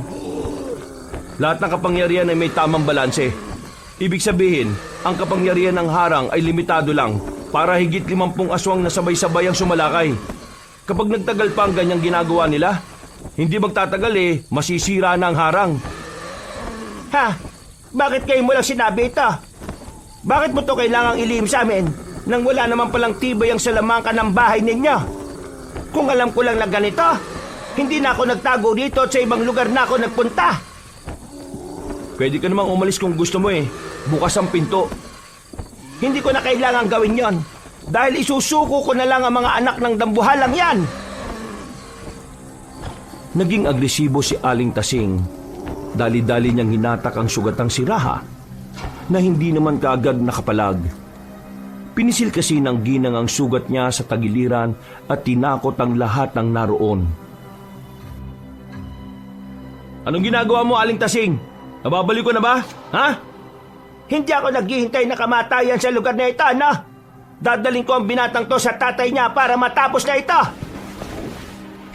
Lahat ng kapangyarihan ay may tamang balanse. Ibig sabihin, ang kapangyarihan ng harang ay limitado lang para higit 50 aswang na sabay-sabay ang sumalakay. Kapag nagtagal pa ang ganyang ginagawa nila, hindi magtatagal masisira na ang harang. Ha? Bakit kayo mo lang sinabi ito? Bakit mo to kailangang ilihim sa amin nang wala naman palang tibay ang salamangka ng bahay ninyo? Kung alam ko lang na ganito, hindi na ako nagtago dito at sa ibang lugar na ako nagpunta. Pwede ka namang umalis kung gusto mo Bukas ang pinto. Hindi ko na kailangang gawin yon dahil isusuko ko na lang ang mga anak ng dambuhalang yan. Naging agresibo si Aling Tasing. Dali-dali niyang hinatak ang sugatang si Raha na hindi naman kaagad nakapalag. Pinisil kasi ng ginang ang sugat niya sa tagiliran at tinakot ang lahat ng naroon. Anong ginagawa mo, Aling Tasing? Nababalik ko na ba? Ha? Hindi ako naghihintay na kamatayan sa lugar na ito, ano? Dadaling ko ang binatang to sa tatay niya para matapos na ito.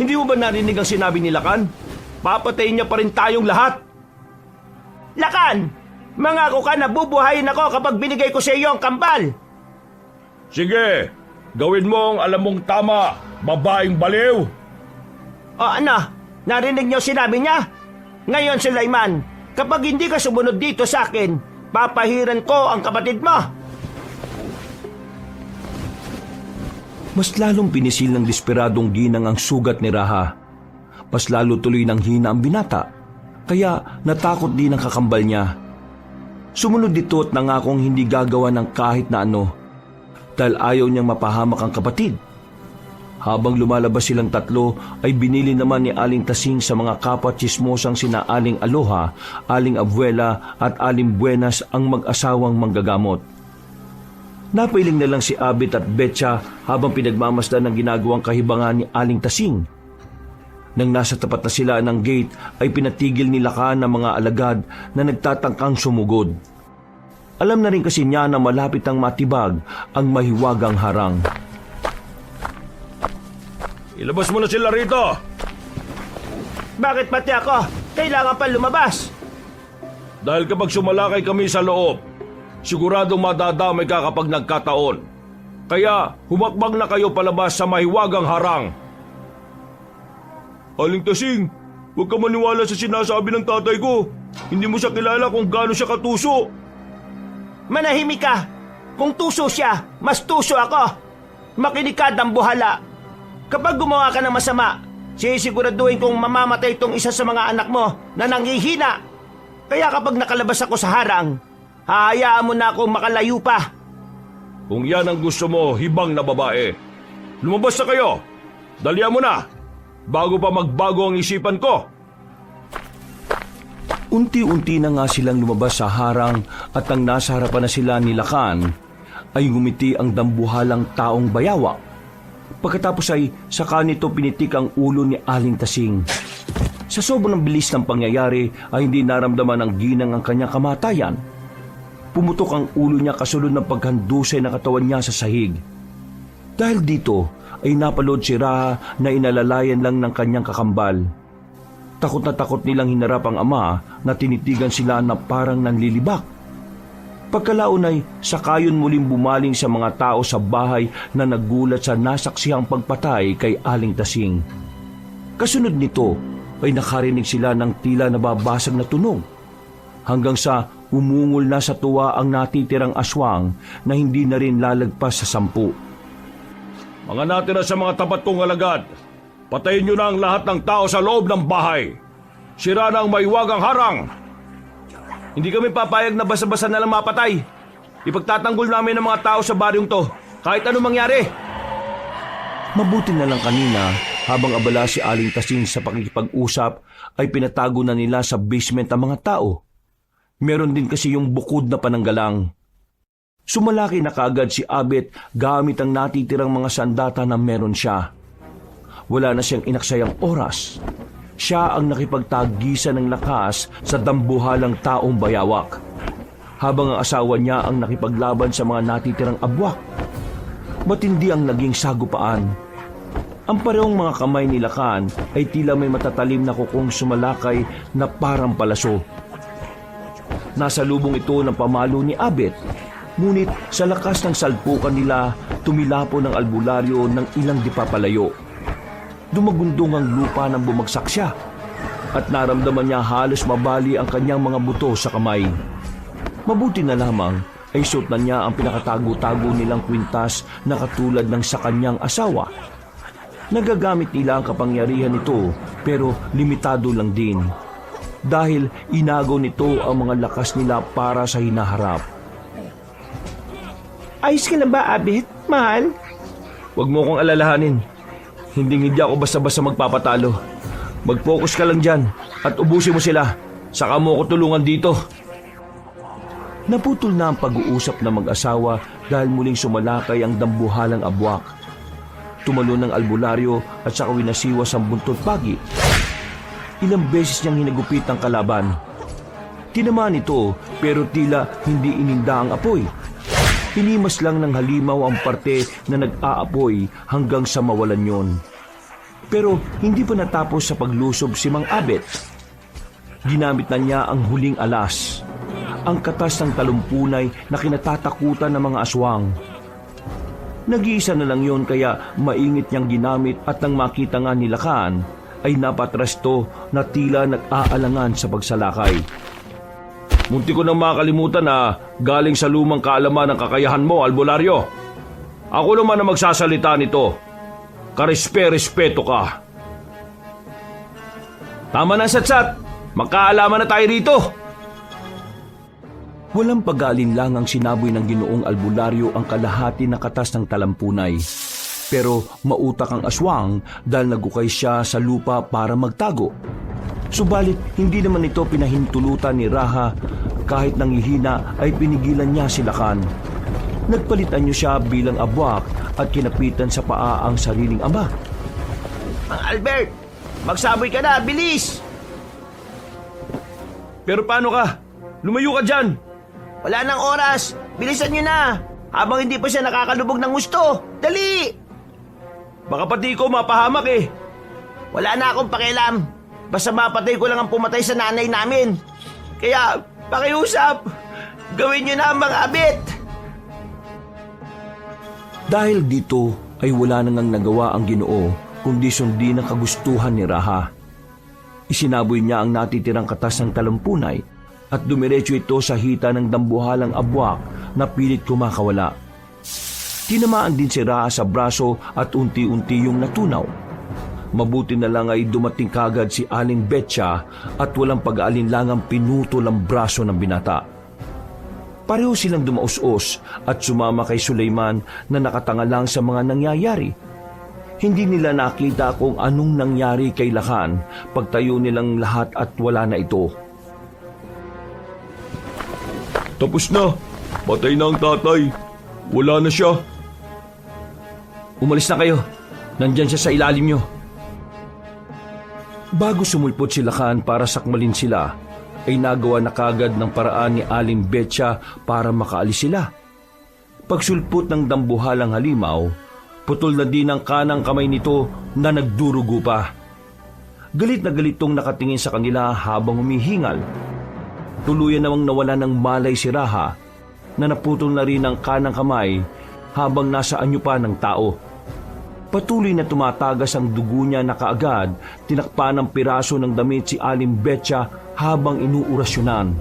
Hindi mo ba narinig ang sinabi ni Lakan? Papatayin niya pa rin tayong lahat. Lakan! Mangako ka na bubuhayin ako kapag binigay ko sa iyo ang kambal. Sige, gawin mo ang alam mong tama, babaeng baliw. O ano? Narinig niyo sinabi niya? Ngayon, Sulaiman, kapag hindi ka sumunod dito sa akin, papahiran ko ang kapatid mo. Mas lalong pinisil ng desperadong ginang ang sugat ni Raha. Mas lalo tuloy ng hina ang binata, kaya natakot din ang kakambal niya. Sumunod dito at nangakong hindi gagawa ng kahit na ano, dahil ayaw niyang mapahamak ang kapatid. Habang lumalabas silang tatlo, ay binili naman ni Aling Tasing sa mga kapwa tsismosang sina Aling Aloha, Aling Abuela at Aling Buenas ang mag-asawang manggagamot. Napailing na lang si Abet at Betcha habang pinagmamasdan ng ginagawang kahibangan ni Aling Tasing. Nang nasa tapat na sila ng gate, ay pinatigil ni Lakan ng mga alagad na nagtatangkang sumugod. Alam na rin kasi niya na malapit ang matibag ang mahiwagang harang. Ilabas mo na sila rito! Bakit pati ako? Kailangan pa lumabas. Dahil kapag sumalakay kami sa loob, siguradong madadamay ka kapag nagkataon. Kaya humakbang na kayo palabas sa mahiwagang harang. Aling Tasing, huwag ka maniwala sa sinasabi ng tatay ko. Hindi mo siya kilala kung gaano siya katuso. Manahimik ka! Kung tuso siya, mas tuso ako! Makinig ka, dambuhala! Kapag gumawa ka ng masama, sisiguraduhin kong mamamatay itong isa sa mga anak mo na nanghihina. Kaya kapag nakalabas ako sa harang, hahayaan mo na akong makalayo pa. Kung yan ang gusto mo, hibang na babae. Lumabas na kayo! Dalihan mo na! Bago pa magbago ang isipan ko! Unti-unti na nga silang lumabas sa harang at ang nasa harapan na sila ni Lakan ay ngumiti ang dambuhalang taong bayawak. Pagkatapos ay saka nito pinitik ang ulo ni Aling Tasing. Sa sobrang bilis ng pangyayari ay hindi naramdaman ng ginang ang kanyang kamatayan. Pumutok ang ulo niya kasunod ng paghandusay na katawan niya sa sahig. Dahil dito ay napalood si Raha na inalalayan lang ng kanyang kakambal. Takot na takot nilang hinarap ang ama na tinitigan sila na parang nanlilibak. Pagkalaon ay sakayon muling bumaling sa mga tao sa bahay na nagulat sa nasaksihang pagpatay kay Aling Tasing. Kasunod nito ay nakarinig sila ng tila nababasag na tunog. Hanggang sa umungol na sa tuwa ang natitirang aswang na hindi na rin lalagpas sa 10. Mga natira sa mga tapat kong alagad, patayin niyo na ang lahat ng tao sa loob ng bahay. Sira na ang maiwagang harang. Hindi kami papayag na basa-basa na lang mapatay. Ipagtatanggol namin ang mga tao sa baryong to, kahit anong mangyari. Mabuti na lang kanina, habang abala si Aling Tasing sa pakikipag-usap, ay pinatago na nila sa basement ang mga tao. Meron din kasi yung bukod na pananggalang. Sumalaki na kaagad si Abet gamit ang natitirang mga sandata na meron siya. Wala na siyang inaksayang oras. Siya ang nakipagtagisa ng lakas sa dambuhalang taong bayawak, habang ang asawa niya ang nakipaglaban sa mga natitirang abwak. Matindi ang naging sagupaan. Ang parehong mga kamay ni Lakan ay tila may matatalim na kukong sumalakay na parang palaso. Nasa lubong ito ng pamalo ni Abet, ngunit sa lakas ng salpukan nila, tumilapo ng albularyo ng ilang di papalayo. Dumagundong ang lupa nang bumagsak siya at naramdaman niya halos mabali ang kanyang mga buto sa kamay. Mabuti na lamang ay suot na niya ang pinakatago-tago nilang kwintas na katulad ng sa kanyang asawa. Nagagamit nila ang kapangyarihan nito pero limitado lang din dahil inagaw nito ang mga lakas nila para sa hinaharap. Ayos ka na ba, Abet? Mahal? Huwag mo kong alalahanin. Hindi ako basta-basta magpapatalo. Mag-focus ka lang dyan at ubusin mo sila. Saka mo ko tulungan dito. Naputol na ang pag-uusap ng mag-asawa dahil muling sumalakay ang dambuhalang abwak. Tumalon ng albularyo at saka winasiwas ang buntot pagi. Ilang beses niyang hinagupit ang kalaban. Tinamaan ito pero tila hindi ininda ang apoy. Hinimas lang ng halimaw ang parte na nag-aapoy hanggang sa mawalan yon. Pero hindi pa natapos sa paglusob si Mang Abet. Ginamit na niya ang huling alas, ang katas ng talumpunay na kinatatakutan ng mga aswang. Nag-iisa na lang yon kaya maingit niyang ginamit at nang makita nga ni Lakan ay napatras to na tila nag-aalangan sa pagsalakay. Munti ko nang makalimutan na galing sa lumang kaalaman ng kakayahan mo, albularyo. Ako naman ang magsasalita nito. Karespe-respeto ka. Tama na, Satsat. Magkaalaman na tayo rito. Walang pag-aalin ang sinaboy ng Ginoong Albularyo ang kalahati na katas ng talampunay. Pero mautak ang aswang dahil nagukay siya sa lupa para magtago. Subalit hindi naman ito pinahintulutan ni Raha, kahit nanghihina ay pinigilan niya si Lakan. Nagpalitan niyo siya bilang abwak at kinapitan sa paa ang sariling ama. Mang Albert, magsaboy ka na, bilis! Pero paano ka? Lumayo ka dyan. Wala nang oras, bilisan nyo na! Habang hindi pa siya nakakalubog ng gusto, dali! Baka pati ko mapahamak eh. Wala na akong pakialam. Basta mapatay ko lang ang pumatay sa nanay namin. Kaya, pakiusap, gawin nyo na, Mang Abet! Dahil dito ay wala nang nagawa ang Ginoo kundi sundin ang kagustuhan ni Raha. Isinaboy niya ang natitirang katas ng talampunay at dumiretso ito sa hita ng dambuhalang abwak na pilit kumakawala. Tinamaan din si Raha sa braso at unti-unti yung natunaw. Mabuti na lang ay dumating kagad si Aling Betcha at walang pag-aalinlangang pinutol ang braso ng binata. Pareho silang dumaus-os at sumama kay Sulaiman na nakatanga lang sa mga nangyayari. Hindi nila nakita kung anong nangyari kay Lakan pagtayo nilang lahat at wala na ito. Tapos na. Patay na ang tatay. Wala na siya. Umalis na kayo. Nandyan siya sa ilalim nyo. Bago sumulpot si Lakan para sakmalin sila, ay nagawa na kagad ng paraan ni Aling Betcha para makaalis sila. Pagsulpot ng dambuhalang halimaw, putol na din ang kanang kamay nito na nagdurugo pa. Galit na galit tong nakatingin sa kanila habang humihingal. Tuluyan namang nawala ng malay si Raha na naputol na rin ang kanang kamay habang nasa anyo pa ng tao. Patuloy na tumatagas ang dugo niya na kaagad tinakpan ng piraso ng damit si Aling Betcha habang inuurasyonan.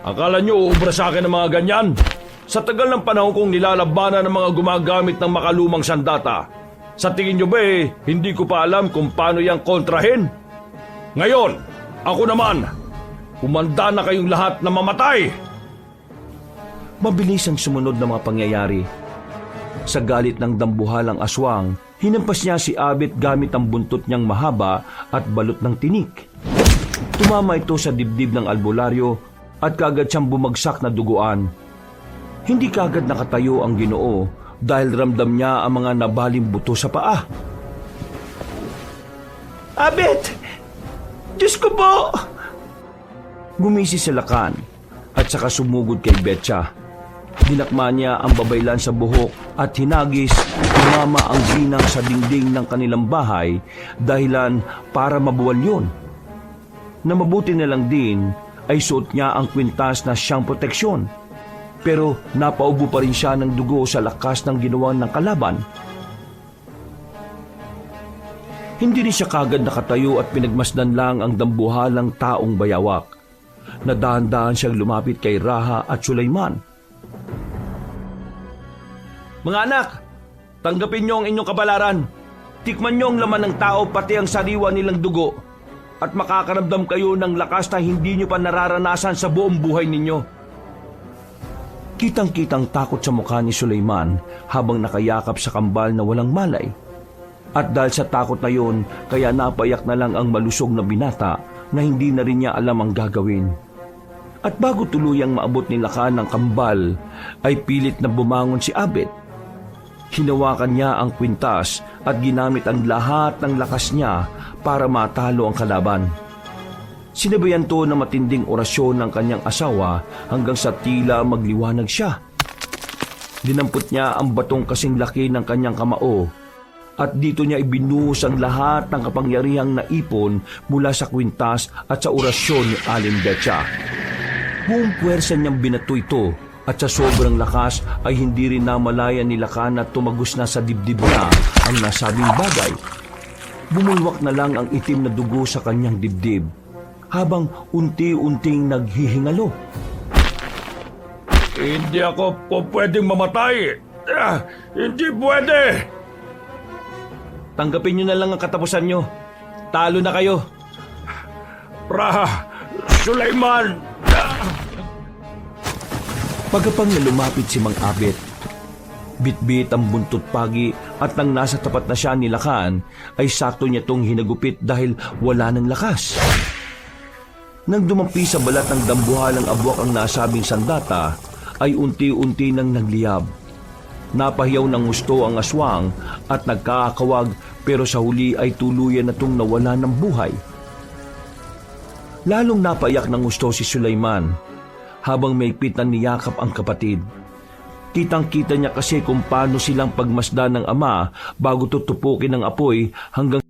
Akala niyo uubra sa akin ng mga ganyan? Sa tagal ng panahon kong nilalabanan ng mga gumagamit ng makalumang sandata, sa tingin niyo ba hindi ko pa alam kung paano yang kontrahin? Ngayon, ako naman, humanda na kayong lahat na mamatay! Mabilis ang sumunod na mga pangyayari. Sa galit ng dambuhalang aswang, hinampas niya si Abet gamit ang buntot niyang mahaba at balot ng tinik. Tumama ito sa dibdib ng albularyo at kagad siyang bumagsak na duguan. Hindi kagad nakatayo ang Ginoo dahil ramdam niya ang mga nabaling buto sa paa. Abet! Diyos ko po! Gumisi si Lakan at saka sumugod kay Betcha. Dinakma niya ang babaylan sa buhok at hinagis, tumama ang ginang sa dingding ng kanilang bahay dahilan para mabuwal yun. Na mabuti na lang din ay suot niya ang kwintas na siyang proteksyon. Pero napaubo pa rin siya ng dugo sa lakas ng ginawa ng kalaban. Hindi rin siya kagad nakatayo at pinagmasdan lang ang dambuhalang taong bayawak. Nadahan-dahan siyang lumapit kay Raha at Sulaiman. Mga anak, tanggapin niyo ang inyong kabalaran. Tikman niyo ang laman ng tao pati ang sariwa nilang dugo. At makakaramdam kayo ng lakas na hindi niyo pa nararanasan sa buong buhay ninyo. Kitang-kitang takot sa mukha ni Sulaiman habang nakayakap sa kambal na walang malay. At dahil sa takot na yun, kaya napayak na lang ang malusog na binata na hindi na rin niya alam ang gagawin. At bago tuluyang maabot ni Lakan ng kambal, ay pilit na bumangon si Abet. Hinawakan niya ang kwintas at ginamit ang lahat ng lakas niya para matalo ang kalaban. Sinabayan to ng matinding orasyon ng kanyang asawa hanggang sa tila magliwanag siya. Dinampot niya ang batong kasing laki ng kanyang kamao at dito niya ibinuhos ang lahat ng kapangyarihang naipon mula sa kwintas at sa orasyon ni Aling Betcha. Buong puwersa niyang binato ito at sa sobrang lakas ay hindi rin namalayan ni Lakan na tumagos na sa dibdib niya ang nasabing bagay. Bumulwak na lang ang itim na dugo sa kanyang dibdib habang unti-unting naghihingalo. Hindi ako po pwedeng mamatay. Hindi pwede. Tanggapin niyo na lang ang katapusan niyo. Talo na kayo. Raha, Sulaiman. Pagkapang na lumapit si Mang Abet, bitbit ang buntot pagi at nang nasa tapat na siya ni Lakan, ay sakto niya tong hinagupit dahil wala ng lakas. Nang dumampi sa balat ng dambuhalang abwak ang nasabing sandata, ay unti-unti nang nagliyab. Napahiyaw ng gusto ang aswang at nagkakawag pero sa huli ay tuluyan na tong nawala ng buhay. Lalong napayak ng gusto si Sulaiman habang may na niyakap ang kapatid. Kitang-kita niya kasi kung paano silang pagmasdan ng ama bago tutupukin ng apoy hanggang